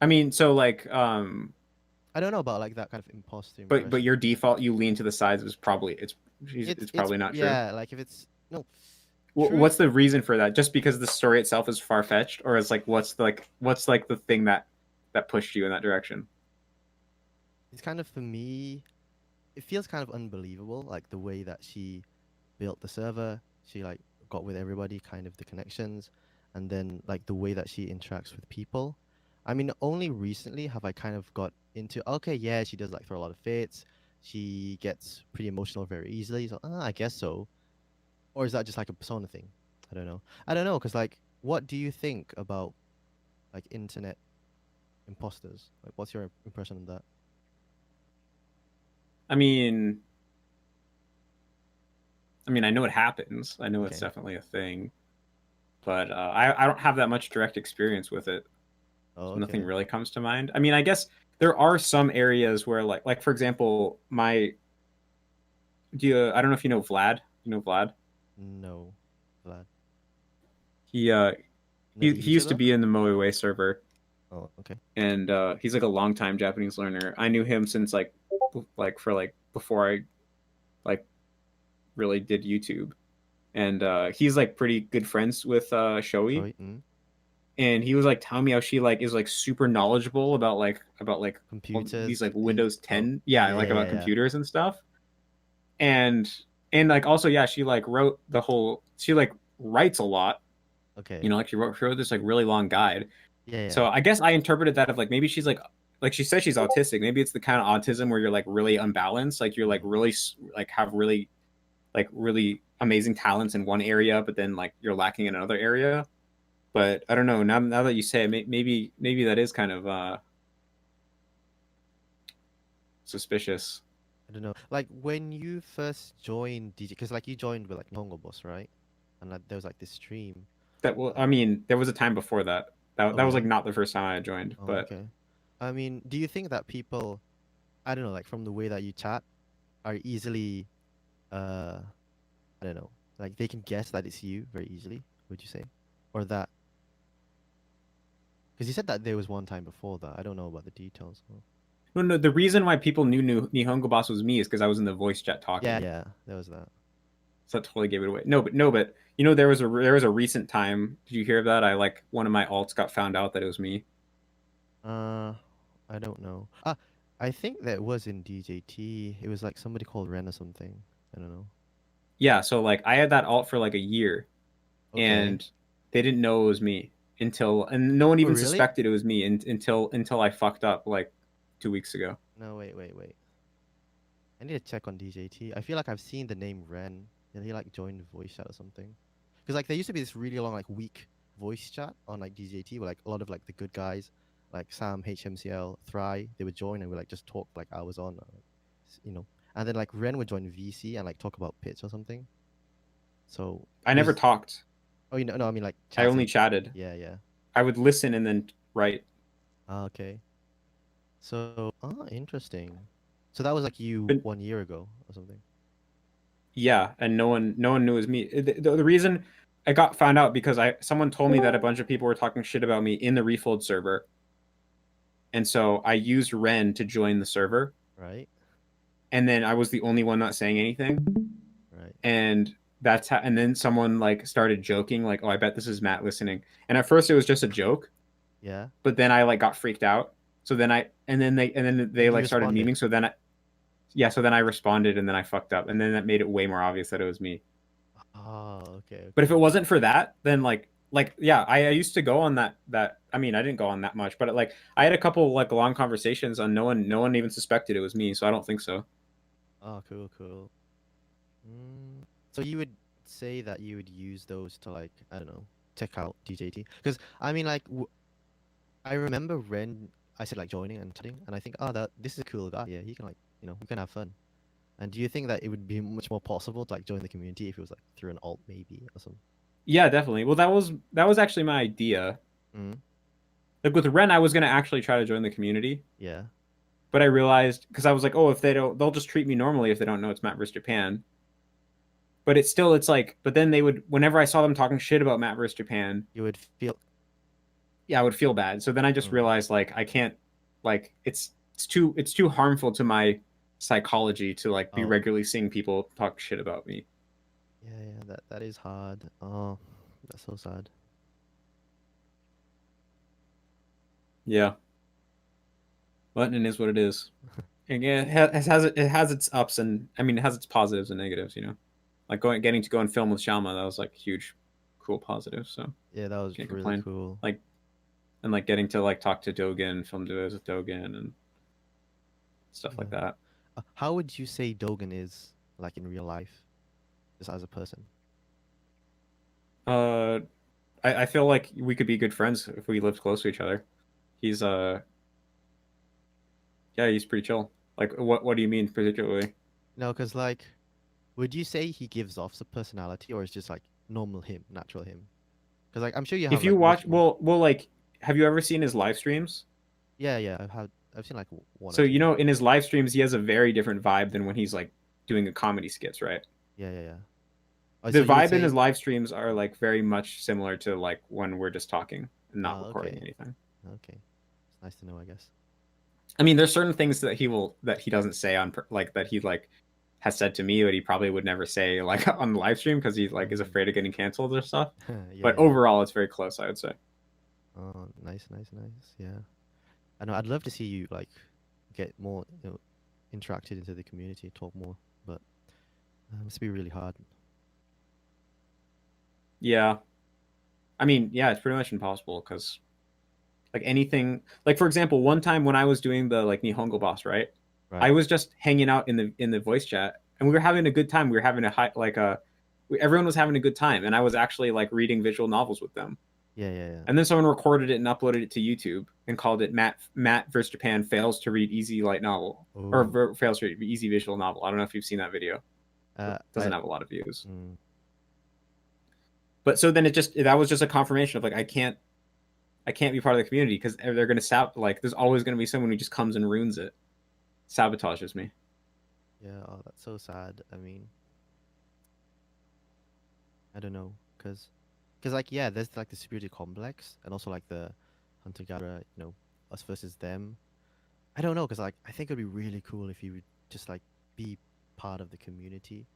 I mean, so like I don't know about like that kind of imposter. But your default, you lean to the sides is probably it's probably not true. Yeah, like if it's no. What's the reason for that? Just because the story itself is far fetched, or is like what's the thing that pushed you in that direction? It's kind of, for me, it feels kind of unbelievable, like the way that she built the server. She like got with everybody, kind of the connections, and then like the way that she interacts with people. I mean, only recently have I kind of got into, okay, yeah, she does like throw a lot of fits. She gets pretty emotional very easily. So I guess so. Or is that just like a persona thing? I don't know, because like, what do you think about like internet imposters? Like, what's your impression of that? I mean, I know it happens. I know it's Okay. definitely a thing, but I don't have that much direct experience with it. Oh, So okay. nothing really comes to mind. I mean, I guess there are some areas where like for example, I don't know if you know Vlad. You know Vlad? No, Vlad. He No, the used to YouTuber? be in the Moe server, Oh, okay. and he's like a longtime Japanese learner. I knew him since like before I like really did YouTube, and he's like pretty good friends with Shoei. And he was like telling me how she like is like super knowledgeable about Computers. these like Windows 10, yeah, like about yeah. computers and stuff. And like also, yeah, she like wrote she like writes a lot, Okay. You know, like she wrote this like really long guide. Yeah, So yeah. I guess I interpreted that of like maybe she's like she says she's autistic. Maybe it's the kind of autism where you're like really unbalanced, like you're like really like have really amazing talents in one area, but then like you're lacking in another area. But I don't know. Now that you say it, maybe that is kind of suspicious. I don't know. Like when you first joined DJ, because like you joined with like Nihongo Boss, right? And like there was like this stream. That well, Uh, I mean, there was a time before that. That oh was like yeah. not the first time I joined, Oh, but okay. I mean, do you think that people, I don't know, like from the way that you chat, are easily, uh, I don't know, like they can guess that it's you very easily, would you say? Or that, because you said that there was one time before that. I don't know about the details. So. no. The reason why people knew Nihongo Boss was me is because I was in the voice chat Yeah, talking. yeah, there was that. So that totally gave it away. No, but you know there was a recent time. Did you hear of that? I like one of my alts got found out that it was me. Uh, I don't know. I think that was in DJT. It was like somebody called Ren or something. I don't know. Yeah, so like I had that alt for like a year, Okay. and they didn't know it was me and no one Oh, even really? suspected it was me until I fucked up like 2 weeks ago. No, wait. I need to check on DJT. I feel like I've seen the name Ren. Did he like join voice chat or something? Because like there used to be this really long like week voice chat on like DJT where like a lot of like the good guys like Sam, HMCL, Thry, they would join and we like just talk like hours on, you know. And then like Ren would join VC and like talk about pitch or something. So I it never was talked. oh you know no I mean like I only chatting. chatted. Yeah, yeah. I would listen and then write. Ah, okay. So interesting. So that was like you But 1 year ago or something. yeah, and no one knew it was me. The reason I got found out because I someone told me that a bunch of people were talking shit about me in the Refold server, and so I used Ren to join the server, Right? and then I was the only one not saying anything, Right. and that's how. And then someone like started joking, like, "Oh, I bet this is Matt listening." And at first it was just a joke, Yeah. but then I like got freaked out. So then they And you like started responded. memeing. So then I responded, and then I fucked up, and then that made it way more obvious that it was me. Oh, okay, But if it okay. wasn't for that, then like yeah, I used to go on that. I mean, I didn't go on that much, but like I had a couple like long conversations on no one even suspected it was me, so I don't think so. Oh, cool. So you would say that you would use those to like, I don't know, check out DJT? Because I mean, like, I remember Ren, I said like joining and chatting, and I think, oh, that this is a cool guy. Yeah, he can like, we can have fun. And do you think that it would be much more possible to like join the community if it was like through an alt maybe or something? Yeah, definitely. Well, that was actually my idea. Mm, Like with Ren, I was gonna actually try to join the community, yeah. but I realized because I was like, oh, if they don't, they'll just treat me normally if they don't know it's Matt vs Japan. But it's like, but then they would whenever I saw them talking shit about Matt vs Japan, You would feel. yeah, I would feel bad. So then I just Mm, realized like I can't like it's too harmful to my psychology to like be oh, regularly seeing people talk shit about me. yeah. That is hard. Oh, that's so sad. Yeah, but it is what it is. And yeah, it has its ups and I mean it has its positives and negatives. You know, like getting to go and film with Shama, that was like huge, cool positive. So Yeah, that was can't really complain. cool. Like and like getting to like talk to Dogen, film videos with Dogen and stuff like Yeah. that. How would you say Dogen is like in real life, just as a person? Uh, I feel like we could be good friends if we lived close to each other. He's yeah, he's pretty chill. Like what do you mean particularly? No, because like, would you say he gives off the personality, or it's just like normal him, natural him? Because like, I'm sure you If have you like watch multiple. well like have you ever seen his live streams? Yeah. I've seen like one or So you two. know in his live streams he has a very different vibe than when he's like doing a comedy skits, right? Yeah. Oh, The so you would vibe in his say, live streams are like very much similar to like when we're just talking and not recording okay, anything. okay, it's nice to know, I guess. I mean, there's certain things that he doesn't say on like that he like has said to me, but he probably would never say like on the live stream because he like is Mm. afraid of getting canceled or stuff. But Yeah. overall, it's very close, I would say. Oh, nice. Yeah. I know. I'd love to see you like get more, interacted into the community, talk more, but it must be really hard. Yeah, I mean, yeah, it's pretty much impossible because like anything, like for example, one time when I was doing the like Nihongo boss, right? Right. I was just hanging out in the voice chat, and we were having a good time. We were having a high like a everyone was having a good time, and I was actually like reading visual novels with them. Yeah, yeah, yeah. And then someone recorded it and uploaded it to YouTube and called it Matt vs Japan fails to read easy light novel or Ooh. fails to read easy visual novel. I don't know if you've seen that video. It doesn't I have a lot of views. mm, But so then that was just a confirmation of like I can't be part of the community because they're gonna like there's always gonna be someone who just comes and ruins it, sabotages me. yeah. Oh, that's so sad. I mean, I don't know, cause like yeah, there's like the security complex and also like the hunter gatherer, us versus them. I don't know, cause like I think it'd be really cool if you would just like be part of the community.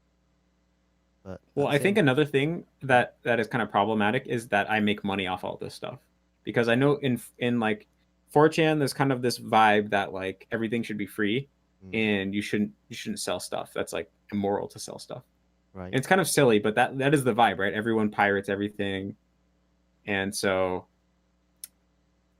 But Well, at the I think same, another thing mm, that is kind of problematic is that I make money off all this stuff because I know in like 4chan there's kind of this vibe that like everything should be free mm, and you shouldn't sell stuff. That's like immoral to sell stuff. right. And it's kind of silly, but that is the vibe, right? Everyone pirates everything, and so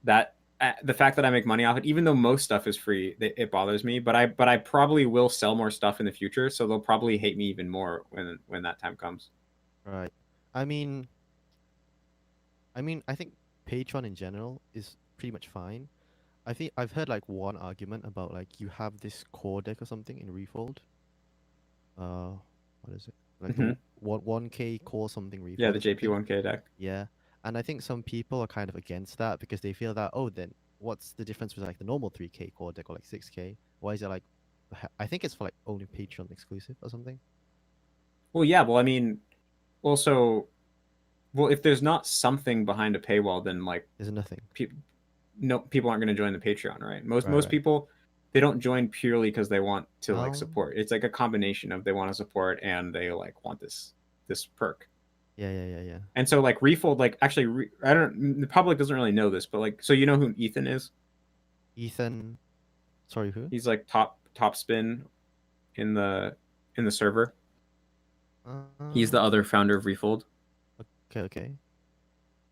that the fact that I make money off it, even though most stuff is free, it bothers me. But I probably will sell more stuff in the future, so they'll probably hate me even more when that time comes. Right. I mean, I think Patreon in general is pretty much fine. I think I've heard like one argument about like you have this core deck or something in Refold. Uh, what is it? Like the Hmm. one K core something Yeah, Refold the or something. JP1K deck. Yeah, and I think some people are kind of against that because they feel that, oh, then what's the difference with like the normal 3K core deck or like 6K? Why is it like I think it's for like only Patreon exclusive or something. Well, yeah. Well, I mean, also, well, if there's not something behind a paywall, then like There's nothing. people, no, people aren't going to join the Patreon, right? Most Right, most right. people they don't join purely because they want to like Oh, support. It's like a combination of they want to support and they like want this perk. yeah, yeah, yeah, yeah. And so like Refold, like actually, I don't. The public doesn't really know this, but like, so you know who Ethan is? Ethan, sorry, who? He's like top spin in the server. He's the Uh, other founder of Refold. okay, okay.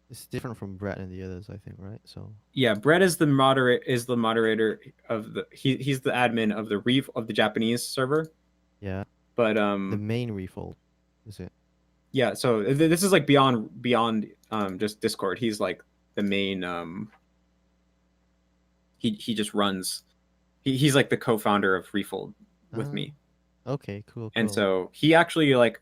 It's different from Brett and the others, I think, right? So, Yeah, Brett is the moderator of he's the admin of the Japanese server. yeah, But the main Refold, is it? yeah, so this is like beyond just Discord. He's like the main he just runs he's like the co-founder of Refold with Uh, me. okay, cool, And cool. so he actually like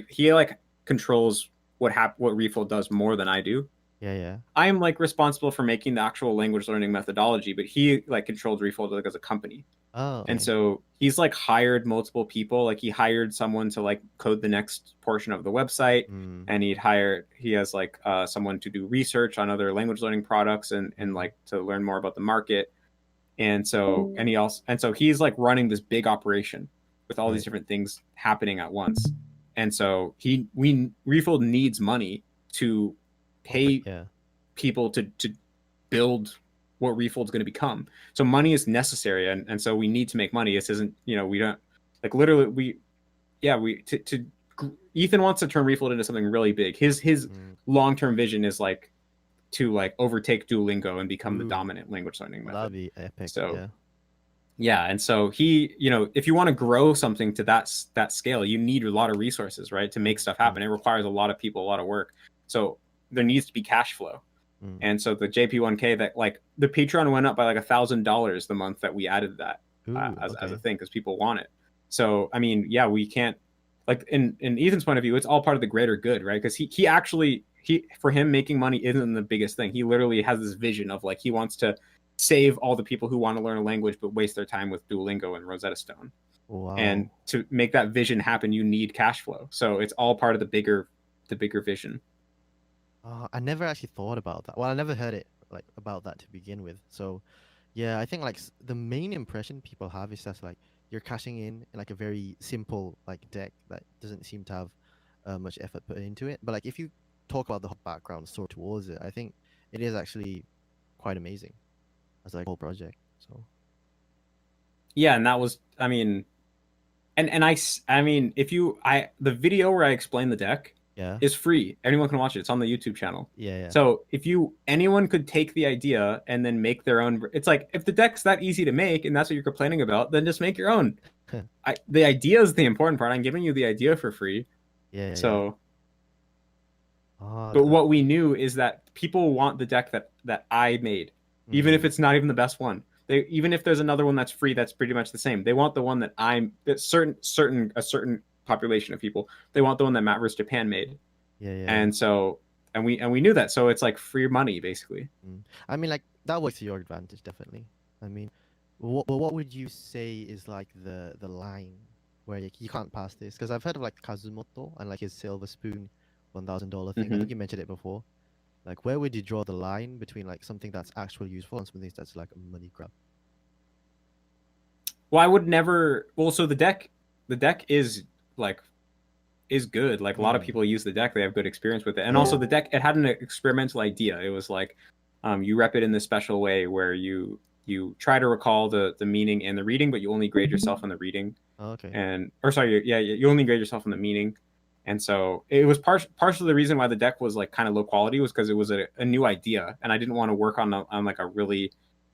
he like controls what Refold does more than I do. Yeah, yeah. I am like responsible for making the actual language learning methodology, but he like controls Refold like as a company. Oh, And okay. so he's like hired multiple people. Like he hired someone to like code the next portion of the website, Mm, and he has like someone to do research on other language learning products and mm, like to learn more about the market. And so he's like running this big operation with all these right. different things happening at once. And so we Refold needs money to pay Yeah. people to build what Refold's going to become. So money is necessary, and so we need to make money. This isn't, we don't like literally we yeah we to Ethan wants to turn Refold into something really big. His Mm. long term vision is like to like overtake Duolingo and become the Ooh, dominant language learning well, that'd method. be epic. So Yeah. yeah, and so he, if you want to grow something to that scale, you need a lot of resources, right, to make stuff Mm, happen. It requires a lot of people, a lot of work. So there needs to be cash flow. mm. And so the JP1K, that like the Patreon went up by like $1,000 the month that we added that Ooh, as a okay. thing because people want it. So I mean, yeah, we can't like in Ethan's point of view, it's all part of the greater good, right? Because he actually for him making money isn't the biggest thing. He literally has this vision of like he wants to save all the people who want to learn a language but waste their time with Duolingo and Rosetta Stone. And Wow. to make that vision happen, you need cash flow. So it's all part of the bigger vision. I never actually thought about that. Well, I never heard it like about that to begin with. So, yeah, I think like the main impression people have is that like you're cashing in like a very simple like deck that doesn't seem to have much effort put into it. But like if you talk about the whole background story towards it, I think it is actually quite amazing as like a whole project. So, Yeah, and that was, I mean, and I mean, if you I the video where I explain the deck, Yeah. is free. Anyone can watch it. It's on the YouTube channel. Yeah. So if anyone could take the idea and then make their own, it's like if the deck's that easy to make and that's what you're complaining about, then just make your own. The idea is the important part. I'm giving you the idea for free. Yeah. So, Oh, but what we knew is that people want the deck that I made, even if it's not even the best one. Even if there's another one that's free, that's pretty much the same. They want the one that a certain population of people. They want the one that Matt vs. Japan made. Yeah. And so, and we knew that. So it's like free money basically. I mean, like that works to your advantage, definitely. I mean, what would you say is like the line where you can't pass this? Because I've heard of like Kazumoto and like his silver spoon $1,000 thing. I think you mentioned it before. Like, where would you draw the line between like something that's actually useful and something that's like a money grab? Well, I would never. Well, so the deck is like is good. Like a lot of people use the deck; they have good experience with it. And also, the deck it had an experimental idea. It was like, you rep it in this special way where you try to recall the meaning and the reading, but you only grade yourself on the reading. Oh, okay. You only grade yourself on the meaning. And so it was partially the reason why the deck was like kind of low quality was because it was a new idea, and I didn't want to work on like a really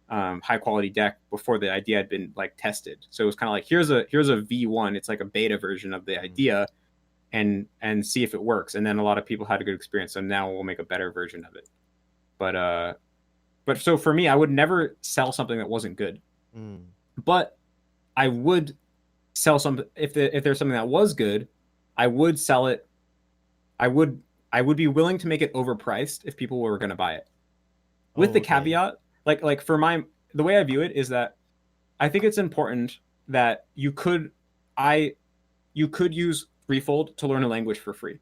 high quality deck before the idea had been like tested. So it was kind of like here's a V1. It's like a beta version of the idea, and see if it works. And then a lot of people had a good experience, so now we'll make a better version of it. But so for me, I would never sell something that wasn't good. But I would sell something if there's something that was good. I would sell it. I would be willing to make it overpriced if people were going to buy it. With the caveat, like for the way I view it is that I think it's important that you could use Refold to learn a language for free.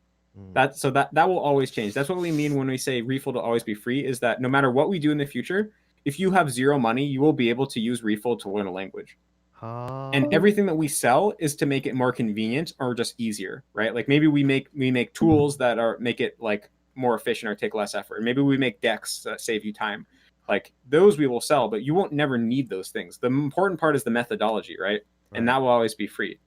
That will always change. That's what we mean when we say Refold will always be free, is that no matter what we do in the future, if you have zero money, you will be able to use Refold to learn a language. And everything that we sell is to make it more convenient or just easier, right? Like maybe we make tools that make it like more efficient or take less effort. Maybe we make decks that save you time. Like those we will sell, but you won't never need those things. The important part is the methodology, right? And that will always be free.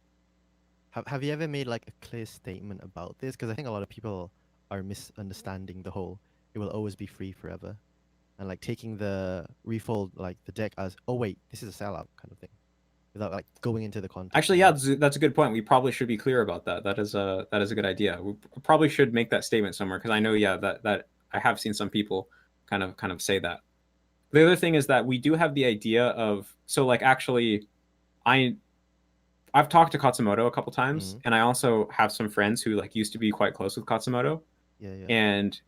Have you ever made like a clear statement about this? Because I think a lot of people are misunderstanding the whole it will always be free forever, and like taking the Refold like the deck as, oh wait, this is a sellout kind of thing, without like going into the context. Actually, yeah, that's a good point. We probably should be clear about that. That is a good idea. We probably should make that statement somewhere, because I know, that I have seen some people kind of say that. The other thing is that we do have the idea of, so like actually, I've talked to Katsumoto a couple times, and I also have some friends who like used to be quite close with Katsumoto. Yeah. And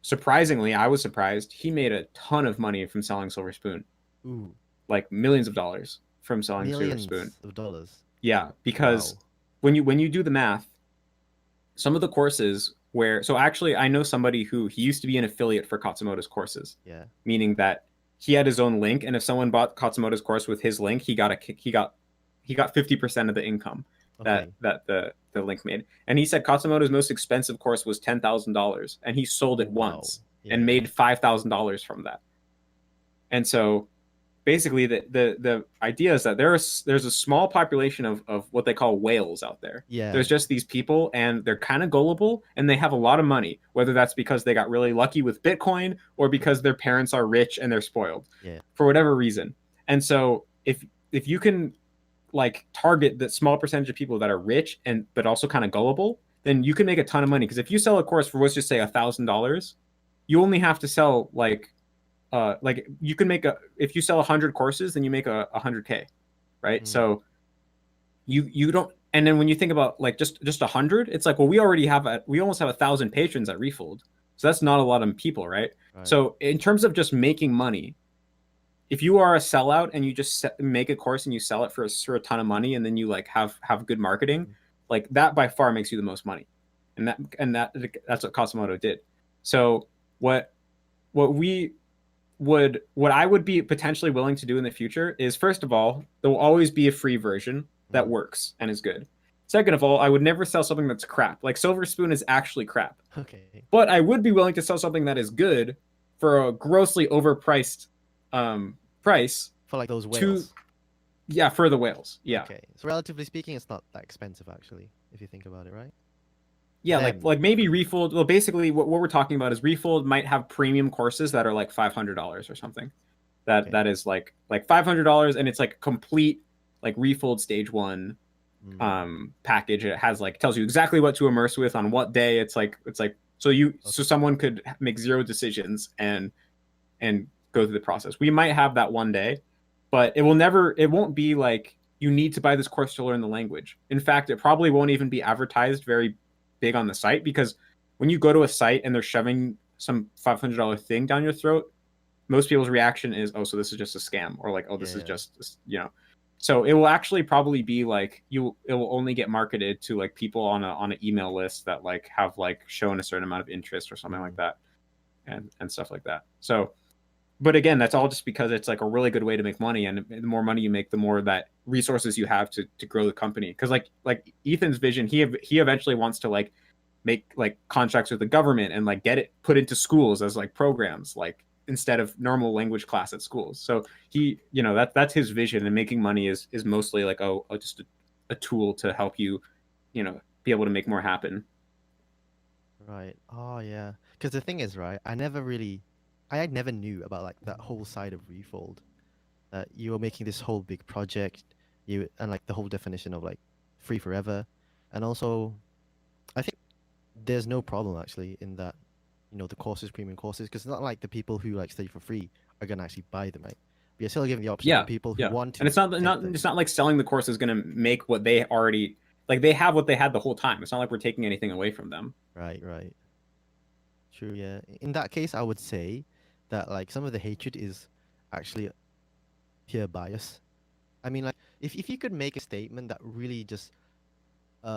surprisingly, I was surprised, he made a ton of money from selling Silver Spoon. Ooh. Like millions of dollars from selling Silver Spoon. Millions of dollars. Yeah, because when you do the math, some of the courses so actually I know somebody who he used to be an affiliate for Katsumoto's courses. Yeah. Meaning that he had his own link, and if someone bought Katsumoto's course with his link, he got 50% of the income that the link made. And he said Katsumoto's most expensive course was $10,000, and he sold it once and made $5,000 from that. And so basically the idea is that there's a small population of what they call whales out there. Yeah. There's just these people, and they're kind of gullible, and they have a lot of money, whether that's because they got really lucky with Bitcoin or because their parents are rich and they're spoiled. Yeah. For whatever reason. And so if you can like target that small percentage of people that are rich but also kind of gullible, then you can make a ton of money. Because if you sell a course for, let's just say $1,000, you only have to sell like you can make if you sell 100 courses, then you make 100K, right? So you don't, and then when you think about like just 100, it's like, well, we almost have 1,000 patrons at Refold, so that's not a lot of people, right? So in terms of just making money, if you are a sellout and you just make a course and you sell it for a ton of money, and then you like have good marketing, like that by far makes you the most money, and that's what Katsumoto did. So what I would be potentially willing to do in the future is, first of all, there will always be a free version that works and is good. Second of all, I would never sell something that's crap. Like Silver Spoon is actually crap. Okay. But I would be willing to sell something that is good for a grossly overpriced price. For like those whales. For the whales. Yeah. Okay. So relatively speaking, it's not that expensive actually, if you think about it, right? Yeah, Then like maybe Refold. Well, basically, what we're talking about is Refold might have premium courses that are like $500 or something. okay. That is like $500, and it's like complete like Refold stage one package. It has like tells you exactly what to immerse with on what day. It's like so someone could make zero decisions and go through the process. We might have that one day, but it won't be like you need to buy this course to learn the language. In fact, it probably won't even be advertised very big on the site, because when you go to a site and they're shoving some $500 thing down your throat, most people's reaction is, oh, so this is just a scam, or like, oh, this is just, you know. So it will actually probably be like it will only get marketed to like people on an email list that like have like shown a certain amount of interest or something like that, and stuff like that. So, but again, that's all just because it's like a really good way to make money, and the more money you make, the more that resources you have to grow the company. Because like Ethan's vision, he eventually wants to like make like contracts with the government and like get it put into schools as like programs, like instead of normal language class at schools. So he, you know, that's his vision, and making money is mostly like just a tool to help you, you know, be able to make more happen. Right. Oh yeah. Because the thing is, right, I never knew about like that whole side of Refold. That you were making this whole big project, and like the whole definition of like free forever, and also I think there's no problem actually in that, the courses, premium courses, because it's not like the people who like study for free are gonna actually buy them, right? But you're still giving the option for Yeah, people who yeah. want And to it's not take them. it's not like selling the course is going to make what they already like. They have what they had the whole time. It's not like we're taking anything away from them. Right, right. True, yeah. In that case, I would say that like some of the hatred is actually pure bias. I mean, like if you could make a statement that really just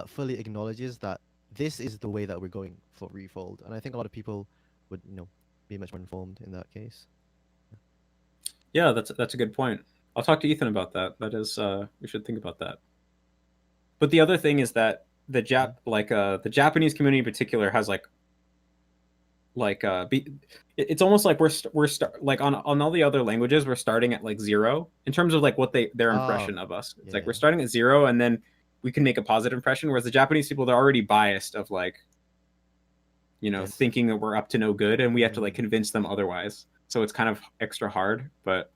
fully acknowledges that this is the way that we're going for Refold, and I think a lot of people would, be much more informed in that case. Yeah, that's a good point. I'll talk to Ethan about that. That is, we should think about that. But the other thing is that the Japanese community in particular has it's almost like like on all the other languages we're starting at like zero in terms of like what their Oh, impression of us. It's like yeah. we're starting at zero, and then we can make a positive impression, whereas the Japanese people, they're already biased of like, you know, Yes. thinking that we're up to no good, and we have to like Mm. convince them otherwise. So it's kind of extra hard. But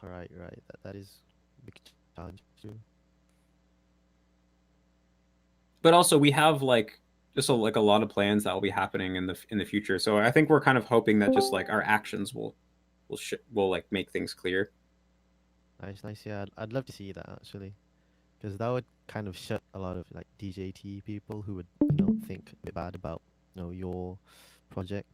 Right, right. That is a big challenge too. also we have like just like a lot of plans that will be happening in the future. So I think we're kind of hoping that just like our actions will like make things clear. Nice, nice. Yeah, I'd love to see that actually, because that would kind of shut a lot of like DJT people who would, think a bit bad about, your project.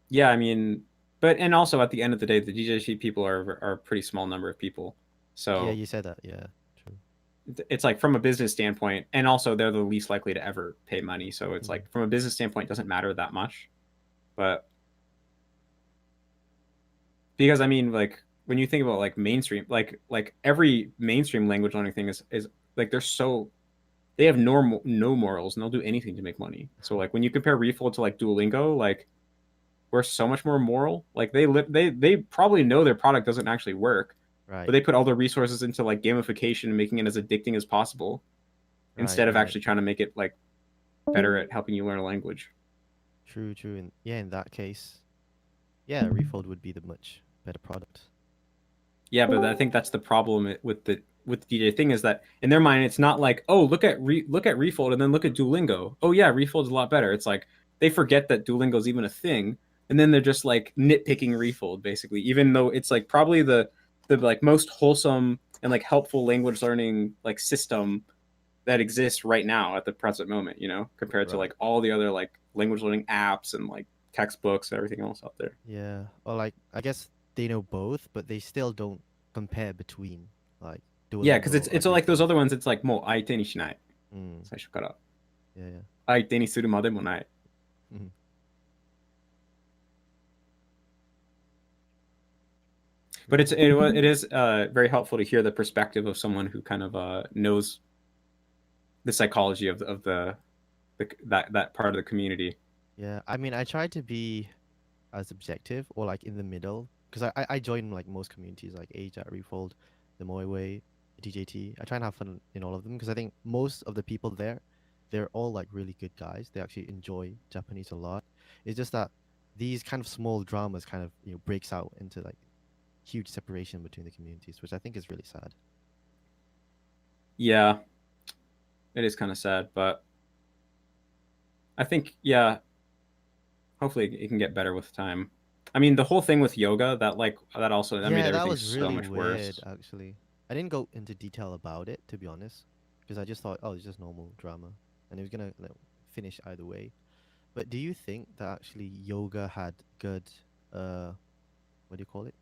Yeah, I mean, but and also at the end of the day, the DJC people are a pretty small number of people. Yeah, So you said that. Yeah, true. it's like from a business standpoint, and also they're the least likely to ever pay money. So it's Mm. like from a business standpoint, it doesn't matter that much. But because I mean, like when you think about like mainstream, like every mainstream language learning thing is like they have no morals and they'll do anything to make money. So like when you compare Refold to like Duolingo, like we're so much more moral. Like they probably know their product doesn't actually work, but Right, they put all their resources into like gamification and making it as addicting as possible right, instead of right. actually trying to make it like better at helping you learn a language. True, true. And yeah, in that case, yeah, Refold would be the much better product. Yeah, but I think that's the problem with the DJ thing, is that in their mind it's not like, oh, look at Refold and then look at Duolingo. Oh yeah, Refold's a lot better. It's like they forget that Duolingo's even a thing, and then they're just like nitpicking Refold basically, even though it's like probably the like most wholesome and like helpful language learning like system that exists right now at the present moment, you know, compared to Right. like all the other like language learning apps and like textbooks and everything else out there. Yeah. Or like, I guess they know both, but they still don't compare between like Yeah, because Duolingo or it's like those Refold. other ones. It's like もう相手にしない Mm. 最初から Yeah, yeah. 相手にするまでもない. Mhm. But True. it is very helpful to hear the perspective of someone who kind of knows the psychology of that part of the community. Yeah, I mean, I try to be as objective or like in the middle because I join like most communities like Age at Refold, the Moy Way. DJT. I try and have fun in all of them because I think most of the people there, they're all like really good guys. They actually enjoy Japanese a lot. It's just that these kind of small dramas kind of breaks out into like huge separation between the communities, which I think is really sad. Yeah, it is kind of sad, but I think yeah, hopefully it can get better with time. I mean, the whole thing with yoga that also that made Yeah, that everything was so really much weird, worse. actually. I didn't go into detail about it, to be honest, because I just thought, oh, it's just normal drama, and it was gonna finish either way. But do you think that actually yoga had good, what do you call it?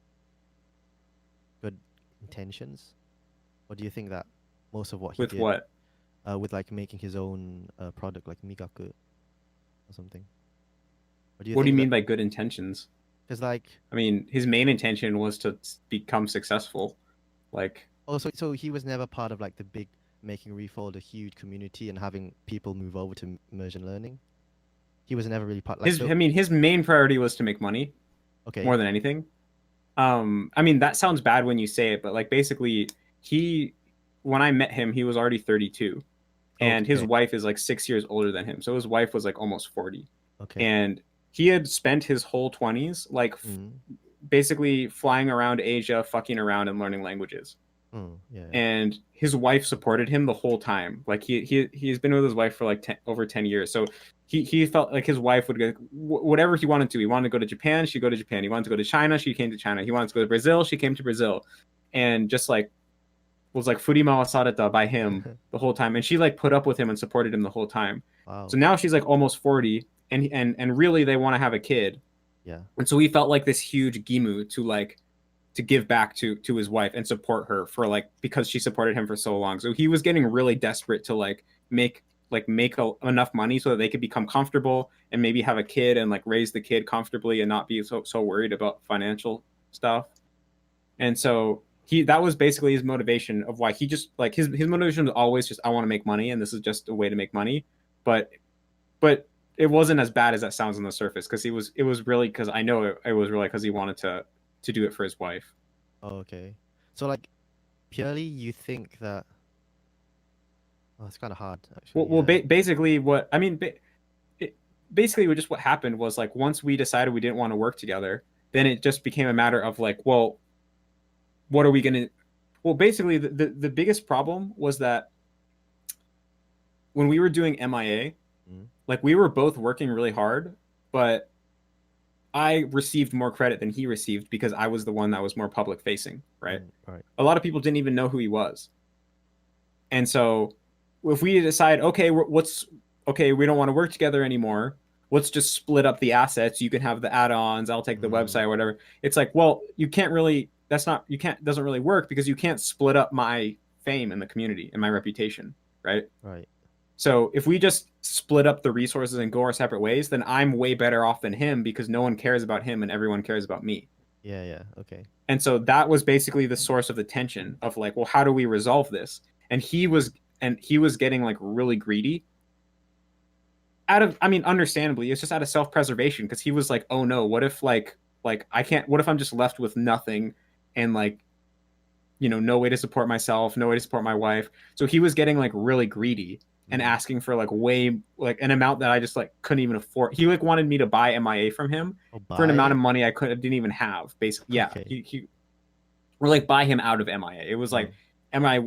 Good intentions, or do you think that most of what he With did, what? with like making his own product like migaku or something, or do you What do you think that mean by good intentions? because like I mean, his main intention was to become successful. Like oh, so he was never part of like the big making Refold a huge community and having people move over to immersion learning. He was never really part like his, the I mean, his main priority was to make money okay, more than anything. I mean, that sounds bad when you say it, but like basically, he, when I met him, he was already 32, and his okay, wife is like 6 years older than him. So his wife was like almost 40, okay. and he had spent his whole 20s like Mm, basically flying around Asia, fucking around and learning languages. yeah, yeah. And his wife supported him the whole time. Like he's been with his wife for like over 10 years. So he felt like his wife would go whatever he wanted to. He wanted to go to Japan, she'd go to Japan. He wanted to go to China, she came to China. He wanted to go to Brazil, she came to Brazil, and just like was like Furimawa Sarata by him the whole time. And she like put up with him and supported him the whole time. So Wow. now she's like almost 40, and really they want to have a kid. Yeah. And so he felt like this huge gimu to give back to his wife and support her for like because she supported him for so long. So he was getting really desperate to make enough money so that they could become comfortable and maybe have a kid and like raise the kid comfortably and not be so worried about financial stuff. And so that was basically his motivation of why he just like his motivation was always just I want to make money and this is just a way to make money. But it wasn't as bad as that sounds on the surface because it was really because I know it was really because he wanted to do it for his wife. Oh, okay. So like purely you think that oh, it's kind of hard actually. Well, Yeah. basically, what I mean, basically, just what happened was like once we decided we didn't want to work together, then it just became a matter of like, well, what are we gonna? Well, basically, the biggest problem was that when we were doing MIA, Mm, like we were both working really hard, but I received more credit than he received because I was the one that was more public facing, right? right. A lot of people didn't even know who he was. And so if we decide, okay, we don't want to work together anymore. Let's just split up the assets. You can have the add-ons. I'll take the Mm, website, whatever. It's like, well, you can't really. That's not. You can't. Doesn't really work because you can't split up my fame in the community and my reputation, right? right. So if we just split up the resources and go our separate ways, then I'm way better off than him because no one cares about him and everyone cares about me. Yeah, yeah. Okay. And so that was basically the source of the tension of like, well, how do we resolve this? And he was getting like really greedy out of I mean understandably it's just out of self-preservation because he was like oh no what if like I can't what if I'm just left with nothing and like no way to support myself, no way to support my wife. So he was getting like really greedy and Mm. asking for like way like an amount that I just like couldn't even afford. He like wanted me to buy MIA from him Oh, for an buy amount of it? money I didn't even have basically. Yeah, Okay. he or like buy him out of MIA. It was like Oh. MIA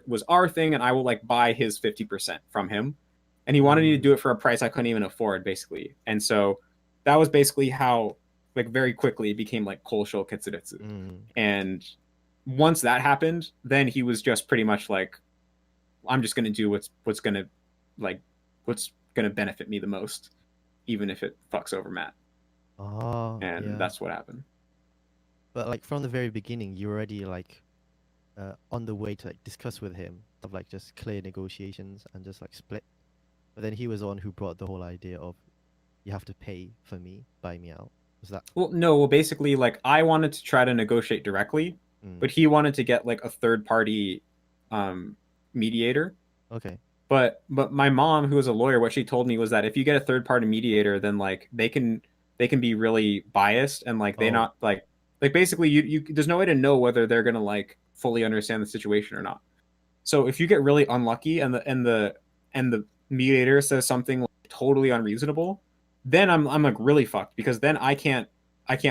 was our thing, and I will like buy his 50% from him, and he wanted me to Mm, do it for a price I couldn't even afford, basically. And so that was basically how like very quickly it became like Kolsho Ketsuretsu. mm. And once that happened, then he was just pretty much like, I'm just gonna do like what's gonna benefit me the most, even if it fucks over Matt. Oh, And yeah. that's what happened. But like from the very beginning, you were already like on the way to like discuss with him of like just clear negotiations and just like split. But then he was the one who brought the whole idea of you have to pay for me, buy me out. Was that? Well, no, well, basically, like I wanted to try to negotiate directly, Mm. but he wanted to get like a third party um, mediator. Okay. But my mom, who was a lawyer, what she told me was that if you get a third party mediator, then like they can be really biased and like they Oh. not like basically you there's no way to know whether they're gonna like fully understand the situation or not. So if you get really unlucky and the mediator says something like totally unreasonable, then I'm like really fucked, because then I can't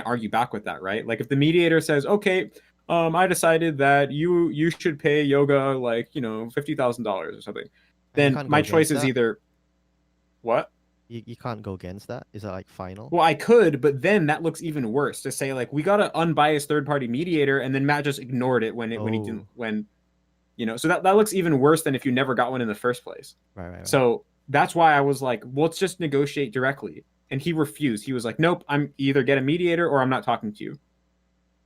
argue back with that, right? Like if the mediator says, okay, I decided that you should pay yoga like $50,000 or something, And you then can't go my choice against is that. either what? You can't go against that. Is that like final? Well, I could, but then that looks even worse to say like we got an unbiased third party mediator, and then Matt just ignored it when he didn't Oh, so that looks even worse than if you never got one in the first place. right. So that's why I was like, well, let's just negotiate directly. And he refused. He was like, nope, I'm either get a mediator or I'm not talking to you.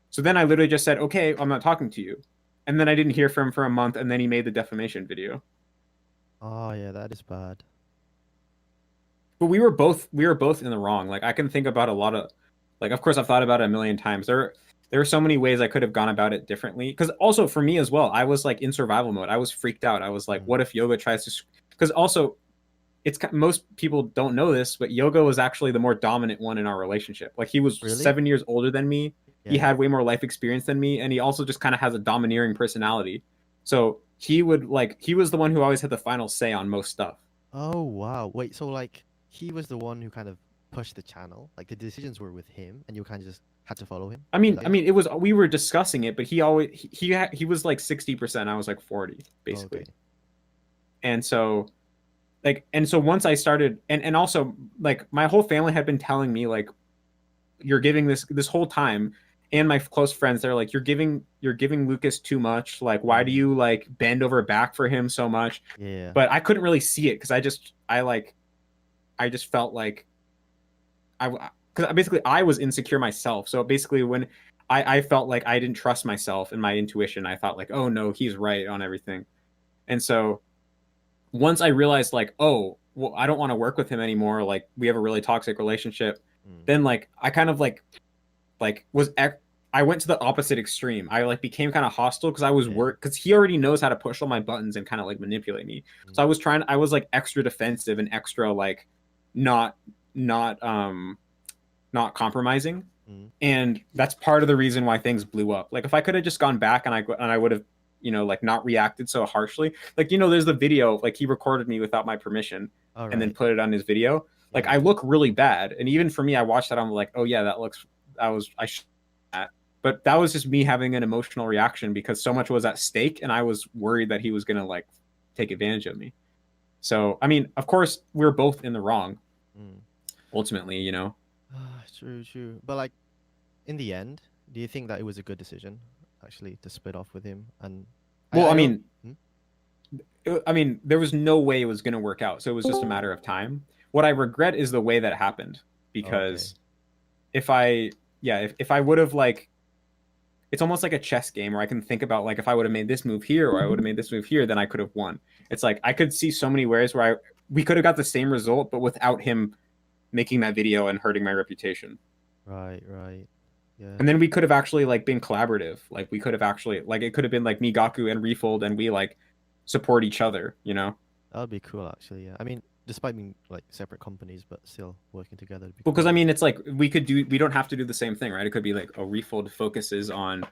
So then I literally just said, okay, I'm not talking to you. And then I didn't hear from him for a month, and then he made the defamation video. Oh yeah, that is bad. But we were both in the wrong. Like I can think about a lot of, like, of course I've thought about it a million times. There are so many ways I could have gone about it differently. Because also for me as well, I was like in survival mode. I was freaked out. I was like, what if Yoga tries to? Because also, most people don't know this, but Yoga was actually the more dominant one in our relationship. Like he was Really? 7 years older than me. He Yeah. had way more life experience than me, and he also just kind of has a domineering personality. So he was the one who always had the final say on most stuff. Oh wow. Wait, so like he was the one who kind of pushed the channel. Like the decisions were with him, and you kind of just had to follow him. I Is mean, that I it? mean, it was we were discussing it, but he was like 60%. I was like 40, basically. Okay. And so once I started, and also like my whole family had been telling me like, you're giving this whole time, and my close friends, they're like, you're giving Lucas too much. Like, why do you like bend over back for him so much? Yeah. But I couldn't really see it because I just felt like because basically I was insecure myself. So basically when I felt like I didn't trust myself and my intuition, I thought like, oh no, he's right on everything. And so once I realized like, oh, well, I don't want to work with him anymore. Like we have a really toxic relationship. Then like I kind of like I went to the opposite extreme. I like became kind of hostile because I was work because he already knows how to push all my buttons and kind of like manipulate me. So I was like extra defensive and extra like not not not compromising. And that's part of the reason why things blew up. Like if I could have just gone back and I would have like not reacted so harshly. Like there's the video, like he recorded me without my permission and then put it on his video. Like I look really bad, and even for me, I watched that. I'm like, oh yeah, I should that. But that was just me having an emotional reaction because so much was at stake, and I was worried that he was gonna like take advantage of me. So I mean, of course, we're both in the wrong. Ultimately, True. But like, in the end, do you think that it was a good decision, actually, to split off with him? And well, I don't. I mean, there was no way it was going to work out. So it was just a matter of time. What I regret is the way that happened, because if I would have like, it's almost like a chess game where I can think about like, if I would have made this move here or I would have made this move here, then I could have won. It's like, I could see so many ways where we could have got the same result, but without him making that video and hurting my reputation. Right. Yeah. And then we could have actually like been collaborative. Like we could have actually like, it could have been like me, Gaku, and Refold, and we like support each other, That would be cool, actually. Yeah. I mean, despite being like separate companies, but still working together. Would be because cool. I mean, it's like we don't have to do the same thing, right? It could be like a Refold focuses on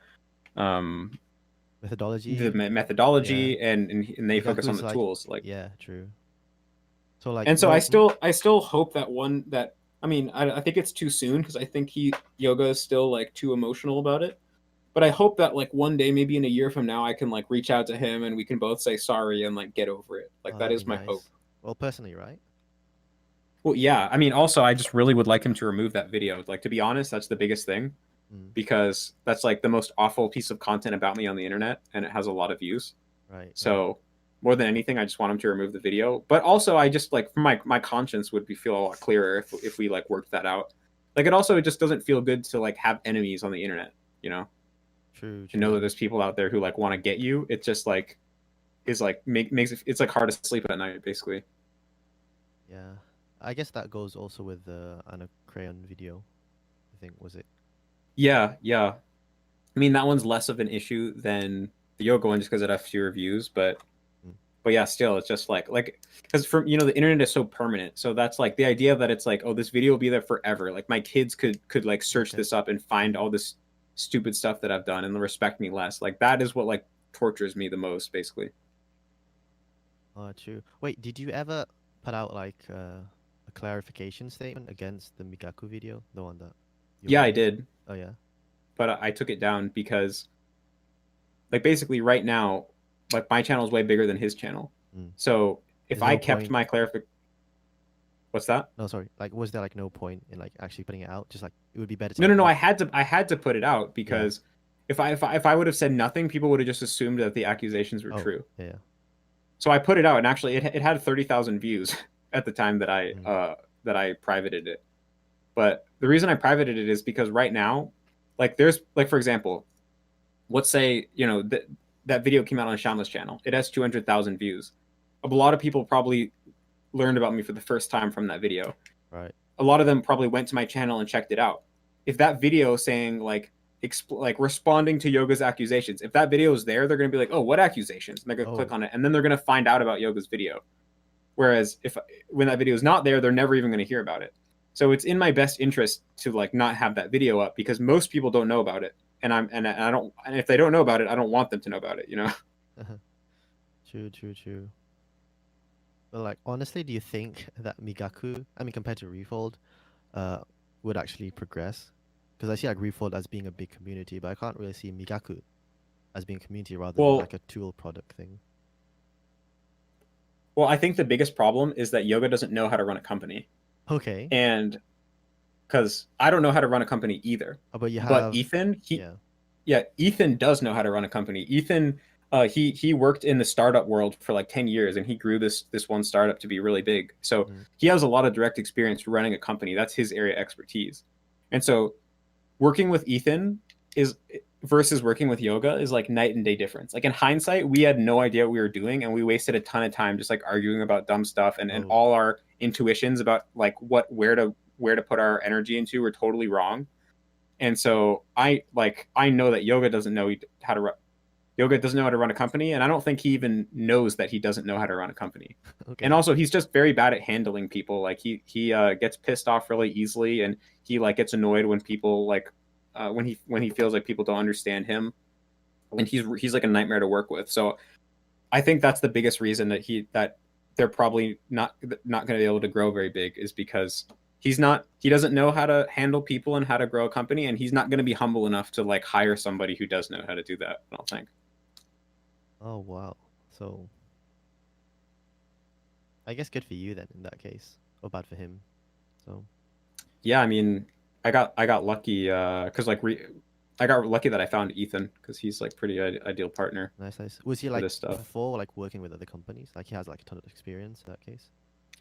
Methodology. the methodology, and they focus on the like, tools. Like yeah, true. So like, and so I still hope that I mean, I think it's too soon because I think Yoga is still like too emotional about it. But I hope that like one day, maybe in a year from now, I can like reach out to him and we can both say sorry and like get over it. Like that is my hope. Well, personally, right? Well, yeah. I mean, also, I just really would like him to remove that video. Like, to be honest, that's the biggest thing, because that's like the most awful piece of content about me on the internet, and it has a lot of views. Right. So more than anything, I just want him to remove the video. But also, I just like my conscience would feel a lot clearer if we like worked that out. Like, it just doesn't feel good to like have enemies on the internet. True. To know that there's people out there who like want to get you. It's just like makes it's like hard to sleep at night, basically. Yeah, I guess that goes also with the Anna Crayon video. I think, was it? Yeah. I mean, that one's less of an issue than the Yoga one, just because it has fewer views. But yeah, still, it's just like because from the internet is so permanent. So that's like the idea that it's like, oh, this video will be there forever. Like my kids could like search this up and find all this stupid stuff that I've done and respect me less. Like that is what like tortures me the most, basically. Oh, true. Wait, did you ever put out like a clarification statement against the Migaku video, the one that you Yeah, I released? did, Oh yeah. but I took it down because like basically right now, like my channel is way bigger than his channel. Mm. So if There's I no kept point. my clarification, what's that? No, sorry. Like, was there like no point in like actually putting it out? Just like it would be better to No, like no, no. not. I had to put it out Yeah. because if I would have said nothing, people would have just assumed that the accusations were Oh, true. yeah. Yeah. So I put it out, and actually, it had 30,000 views at the time Mm. that I privated it. But the reason I privated it is because right now, like there's like for example, let's say that video came out on Shamla's channel. It has 200,000 views. A lot of people probably learned about me for the first time from that video. Right. A lot of them probably went to my channel and checked it out. If that video saying like responding to Yoga's accusations, if that video is there, they're gonna be like, oh, what accusations? And they're gonna click Oh. on it, and then they're gonna find out about Yoga's video. Whereas if when that video is not there, they're never even gonna hear about it. So it's in my best interest to like not have that video up because most people don't know about it, and I don't, and if they don't know about it, I don't want them to know about it. You know? True. True. True. But like, honestly, do you think that Migaku, I mean, compared to Refold, uh, would actually progress? Because I see like Refold as being a big community, but I can't really see Migaku as being a community rather than Well, like a tool product thing. well, I think the biggest problem is that Yoga doesn't know how to run a company, Okay. and because I don't know how to run a company either. But you But have, Ethan, yeah. yeah, Ethan does know how to run a company. Ethan, he worked in the startup world for like 10 years, and he grew this one startup to be really big. So Mm. he has a lot of direct experience running a company. That's his area of expertise. And so working with Ethan is versus working with Yoga is like night and day difference. Like in hindsight, we had no idea what we were doing, and we wasted a ton of time just like arguing about dumb stuff, and Oh. all our intuitions about like where to put our energy into were totally wrong. And so I know that Yoga doesn't know how to run a company, and I don't think he even knows that he doesn't know how to run a company. And Okay. also, he's just very bad at handling people. Like he gets pissed off really easily, and he like gets annoyed when people like when he feels like people don't understand him, and he's like a nightmare to work with. So I think that's the biggest reason that they're probably not going to be able to grow very big is because he doesn't know how to handle people and how to grow a company, and he's not going to be humble enough to like hire somebody who does know how to do that. I don't think. Oh wow. So I guess good for you then in that case, or bad for him. So Yeah, I mean, I got lucky because I got lucky that I found Ethan because he's like pretty ideal partner nice, nice. Was he for like this stuff. before like working with other companies? Like he has like a ton of experience in that case.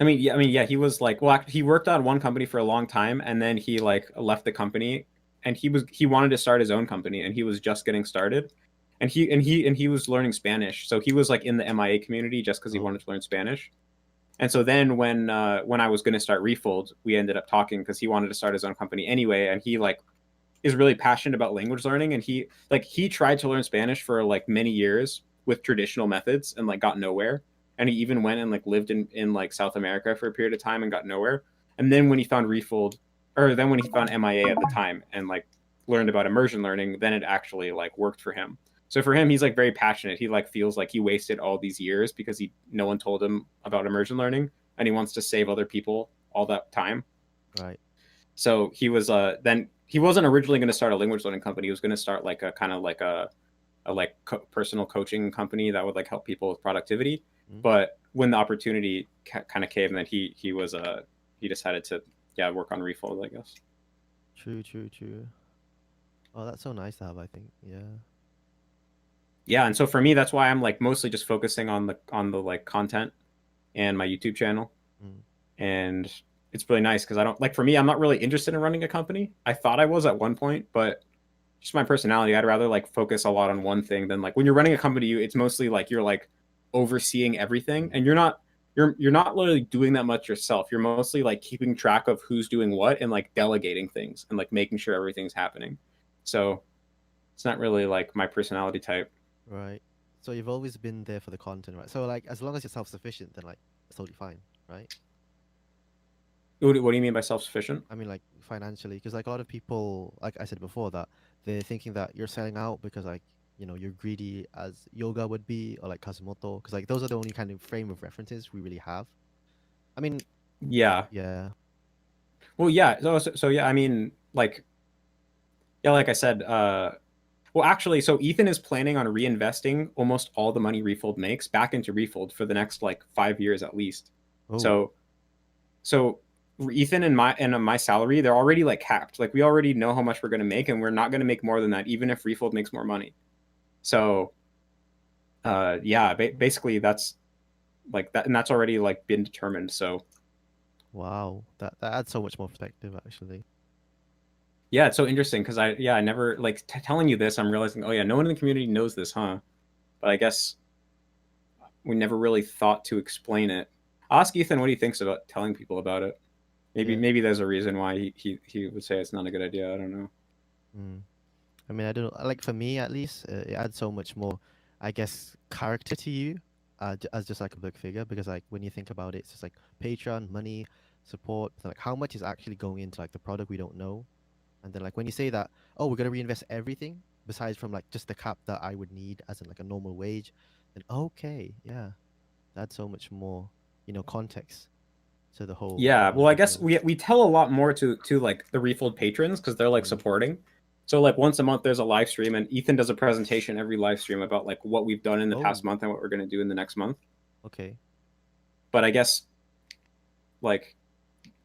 I mean, yeah, he was like, well, he worked on one company for a long time, and then he like left the company, and he wanted to start his own company, and he was just getting started, and he was learning Spanish, so he was like in the MIA community just because he Oh. wanted to learn Spanish. And so then when I was going to start Refold, we ended up talking because he wanted to start his own company anyway, and he like is really passionate about language learning, and he tried to learn Spanish for like many years with traditional methods and like got nowhere. And he even went and like lived in like South America for a period of time and got nowhere. And then when he found Refold, or then when he found MIA at the time and like learned about immersion learning, then it actually like worked for him. So for him, he's like very passionate. He like feels like he wasted all these years because no one told him about immersion learning, and he wants to save other people all that time. Right. So he was then he wasn't originally going to start a language learning company. He was going to start like a kind of like a like personal coaching company that would like help people with productivity. Mm. But when the opportunity kind of came, then he decided to work on Refold, I guess. True, true, true. Oh, that's so nice to have, I think. Yeah. Yeah, and so for me, that's why I'm like mostly just focusing on the like content and my YouTube channel, Mm. and it's really nice because I don't like for me, I'm not really interested in running a company. I thought I was at one point, but just my personality, I'd rather like focus a lot on one thing than like when you're running a company, it's mostly like you're like overseeing everything, and you're not really doing that much yourself. You're mostly like keeping track of who's doing what and like delegating things and like making sure everything's happening. So it's not really like my personality type. Right. So you've always been there for the content, right? So like as long as you're self-sufficient, then like it's totally fine, right? What do you mean by self-sufficient? I mean like financially, because like a lot of people, like I said before, that they're thinking that you're selling out because like you're greedy as Yoga would be, or like Kazumoto, because like those are the only kind of frame of references we really have. I mean, Yeah. yeah. Well, yeah. So yeah. I mean, like, yeah, like I said. Well, actually, so Ethan is planning on reinvesting almost all the money Refold makes back into Refold for the next like 5 years at least. Oh, So, so Ethan and my salary, they're already like capped. Like we already know how much we're going to make, and we're not going to make more than that, even if Refold makes more money. So, yeah, basically that's like that, and that's already like been determined. So, wow. That adds so much more perspective, actually. yeah, it's so interesting because I never like telling you this. I'm realizing, oh yeah, no one in the community knows this, huh? But I guess we never really thought to explain it. I'll ask Ethan what he thinks about telling people about it. Maybe Yeah. maybe there's a reason why he would say it's not a good idea. I don't know. Mm. I mean, I don't know. Like for me, at least, it adds so much more, I guess, character to you, as just like a big figure. Because like when you think about it, it's just like Patreon, money, support. Like how much is actually going into like the product we don't know. And then like when you say that, oh, we're gonna reinvest everything besides from like just the cap that I would need as in like a normal wage, then okay, yeah, that's so much more, context to the whole Yeah, well, I guess reveal. we tell a lot more to like the Refold patrons because they're like Mm. supporting. So like once a month there's a live stream and Ethan does a presentation every live stream about like what we've done in the past Oh, month and what we're gonna do in the next month. okay. But I guess like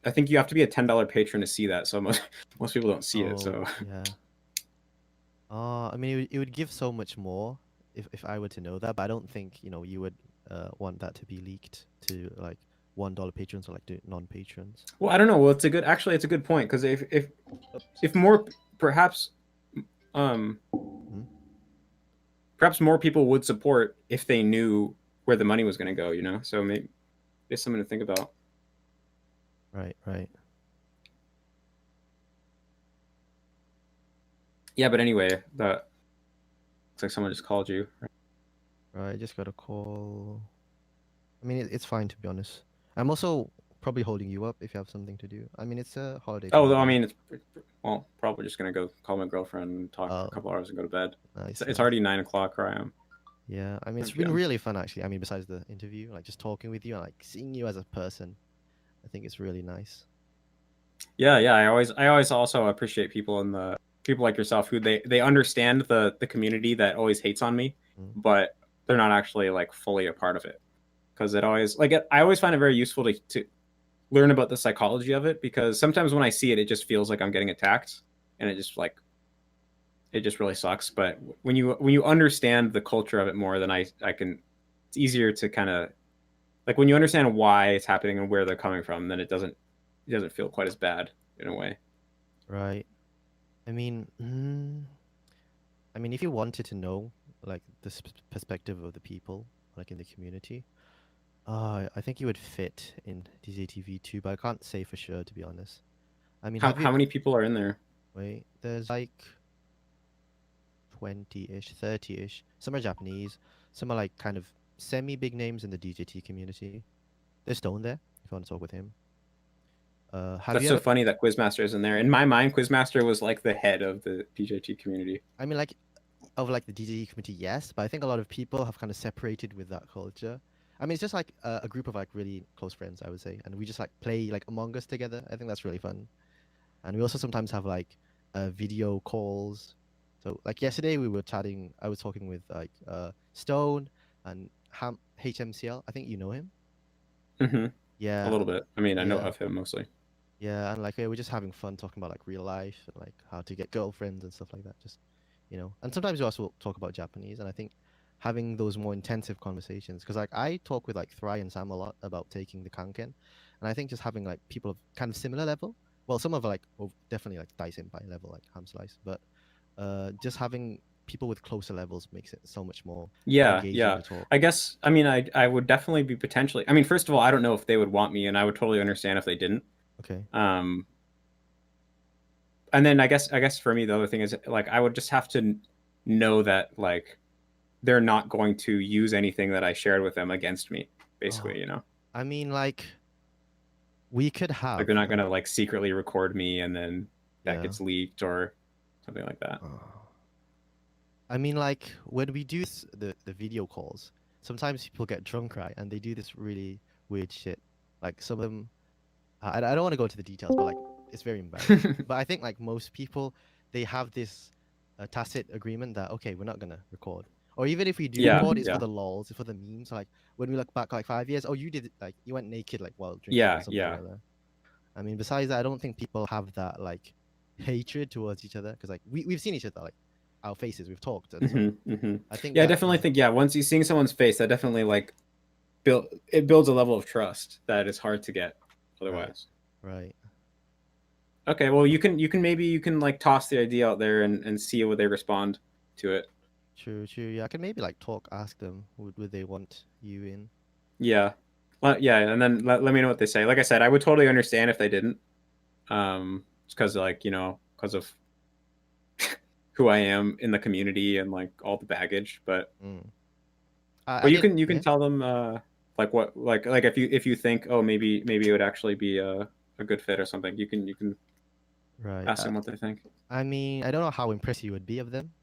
I think you have to be a $10 patron to see that. So most people don't see it. Oh, So yeah. I mean, it would give so much more if I were to know that, but I don't think, you would want that to be leaked to like $1 patrons or like the non-patrons. well, I don't know. Well, it's a good point because if more perhaps um Hmm. perhaps more people would support if they knew where the money was going to go. So maybe it's something to think about. Right, right. Yeah, but anyway, that looks like someone just called you. Right, just got a call. I mean, it's fine to be honest. I'm also probably holding you up if you have something to do. I mean, it's a holiday for Oh, me, I right? mean, it's well, probably just gonna go call my girlfriend and talk for a Oh, couple hours and go to bed. It's, nice, it's nice. already 9 o'clock where I am. Yeah, I mean, it's 9 been p.m. really fun actually. I mean, besides the interview, like just talking with you and like seeing you as a person, I think it's really nice. Yeah, yeah. I always also appreciate people like yourself who they understand the community that always hates on me, Mm. but they're not actually like fully a part of it. Because I always find it very useful to learn about the psychology of it because sometimes when I see it, it just feels like I'm getting attacked, and it just really sucks. But when you understand the culture of it more, then I can it's easier to kind of like when you understand why it's happening and where they're coming from, then it doesn't feel quite as bad in a way. Right. I mean, if you wanted to know like the perspective of the people, like in the community, I think you would fit in DJTV too, but I can't say for sure to be honest. I mean, How have you? how many people are in there? Wait, there's like 20-ish, 30-ish. Some are Japanese, some are like kind of semi-big names in the DJT community. There's Stone there, if you want to talk with him. Have That's you so ever? funny that Quizmaster is in there. In my mind, Quizmaster was like the head of the PJT community. I mean, like, of like the DJT community, yes, but I think a lot of people have kind of separated with that culture. I mean, it's just like a group of like really close friends, I would say, and we just like play like Among Us together. I think that's really fun. And we also sometimes have like video calls. So like yesterday we were chatting. I was talking with like Stone and HMCL. I think you know him. Hmm. A Yeah, little bit. I mean, I know yeah, of him mostly. yeah. And like we're just having fun talking about like real life and like how to get girlfriends and stuff like that. Just And sometimes we also talk about Japanese. And I think having those more intensive conversations, because like I talk with like Thry and Sam a lot about taking the kanken, and I think just having like people of kind of similar level. Well, some of like definitely like Dai Senpai level, like Ham Slice, but just having people with closer levels makes it so much more Yeah, engaging yeah. to talk. I guess I mean I would definitely be potentially. I mean, first of all, I don't know if they would want me, and I would totally understand if they didn't. Okay. Um, and then I guess for me the other thing is like I would just have to know that like they're not going to use anything that I shared with them against me, Oh, basically. I mean, like we could Like have they're not gonna like secretly record me and then that yeah. gets leaked or something like that. Oh. I mean, like when we do the video calls, sometimes people get drunk, right? And they do this really weird shit. Like some of them, I don't want to go into the details, but like it's very embarrassing. But I think like most people, they have this tacit agreement that okay, we're not gonna record, or even if we do Yeah, record, it's for yeah, the lols, it's for the memes. Like when we look back like 5 years, oh, you did like you went naked like while drinking or yeah, something yeah. like that. I mean, besides that, I don't think people have that like hatred towards each other because like we've seen each other like our faces, we've talked, and so I think Yeah, I that definitely is think yeah. Once you seeing someone's face, that definitely like builds a level of trust that is hard to get right, otherwise. right. Okay, well you can like toss the idea out there and see what they respond to it. True, true. Yeah, I can maybe like talk, ask them, would they want you in? Yeah. Well, yeah, and then let me know what they say. Like I said, I would totally understand if they didn't. It's because like, because of who I am in the community and like all the baggage. Mm. But I didn't. you can Yeah. tell them like what like if you think, oh, maybe it would actually be a good fit or something, you can Right. ask them what they think. I mean, I don't know how impressed you would be of them,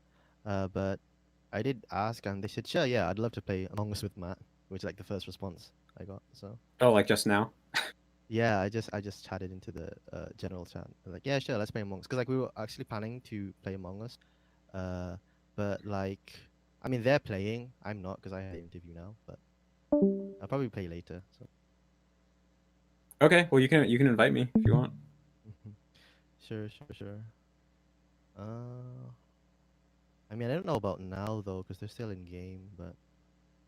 but I did ask, and they said, "Sure, yeah, I'd love to play Among Us with Matt," which is like the first response I got. So Oh, like just now? yeah, I just chatted into the general chat. Like, yeah, sure, let's play Among Us, because like we were actually planning to play Among Us, uh, but like, I mean, they're playing, I'm not, because I have an interview now, but I'll probably play later. So. Okay, well you can invite me if you want. Sure, sure, sure. Uh, I mean, I don't know about now though, because they're still in game. But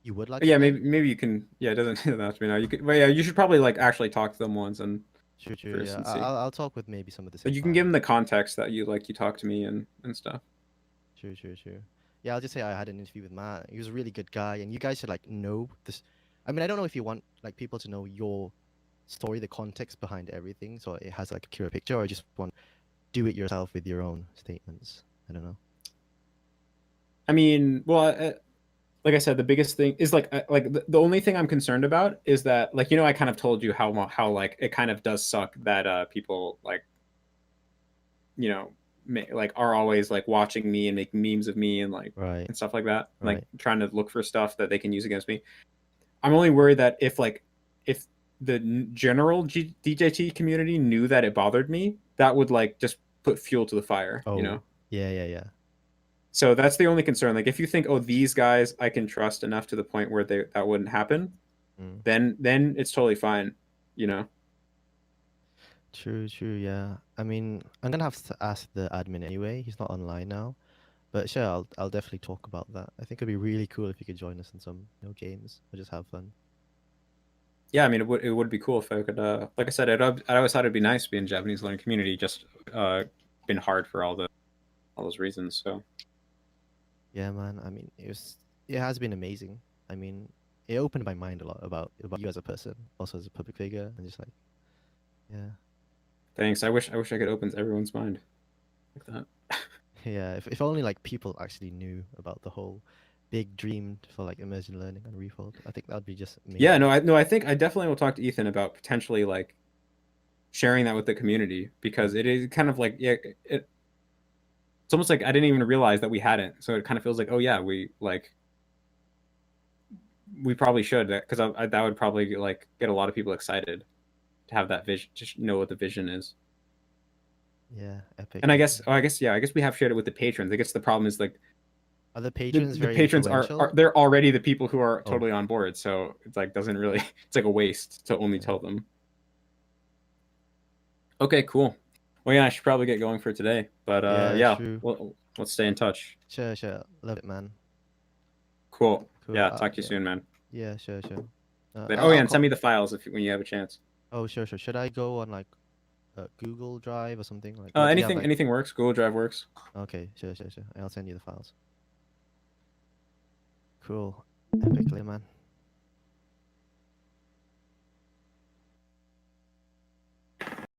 you would like to Yeah, play? maybe you can. Yeah, it doesn't, it doesn't have to be now. You could, but yeah, you should probably like actually talk to them once and Sure, sure. first Yeah, and see. I'll talk with maybe some of the Like you can give them suppliers. the context that you talk to me and stuff. Sure, sure, sure. Yeah, I'll just say I had an interview with Matt. He was a really good guy, and you guys should like know this. I mean, I don't know if you want like people to know your story, the context behind everything, so it has like a clearer picture, or just want do it yourself with your own statements. I don't know. I mean, well, like I said, the biggest thing is like the only thing I'm concerned about is that like I kind of told you how like it kind of does suck that people like you know like are always like watching me and making memes of me and like Right, and stuff like that, like right. trying to look for stuff that they can use against me. I'm only worried that if the general DJT community knew that it bothered me, that would like just put fuel to the fire, Oh, yeah, yeah, yeah. So that's the only concern. Like if you think, oh, these guys I can trust enough to the point where that wouldn't happen, Mm. then it's totally fine, you know. True, true, yeah. I mean, I'm gonna have to ask the admin anyway. He's not online now. But sure, I'll definitely talk about that. I think it'd be really cool if you could join us in some, games or just have fun. Yeah, I mean, it would be cool if I could. Like I said, I always thought it'd be nice to be in Japanese learning community. Just been hard for all those reasons. So Yeah, man. I mean, it has been amazing. I mean, it opened my mind a lot about you as a person, also as a public figure, and just like, yeah, thanks. I wish I could open everyone's mind like that. yeah. If only like people actually knew about the whole big dream for like immersion learning and Refold, I think that would be just Yeah, amazing. no, I think I definitely will talk to Ethan about potentially like sharing that with the community because Mm. it is kind of like it's almost like I didn't even realize that we hadn't. So it kind of feels like, oh yeah, we probably should because that would probably like get a lot of people excited to have that vision, just know what the vision is. Yeah, epic, And epic. I guess we have shared it with the patrons. I guess the problem is like Are the patrons the very patrons are influential? they're already the people who are Oh, totally on board. So it's like doesn't really it's like a waste to only yeah. tell them. Okay, cool. Well, yeah, I should probably get going for today. But Yeah, yeah, true. well, let's stay in touch. Sure, sure. Love it, man. Cool. Cool. Yeah, talk to you Yeah. soon, man. Yeah, sure, sure. But, oh I'll yeah, I'll and send call. me the files when you have a chance. Oh, sure, sure. Should I go on like Google Drive or something like? Or do you have like? Anything works. Google Drive works. Okay, sure, sure, sure. I'll send you the files. Cool. Epic, man.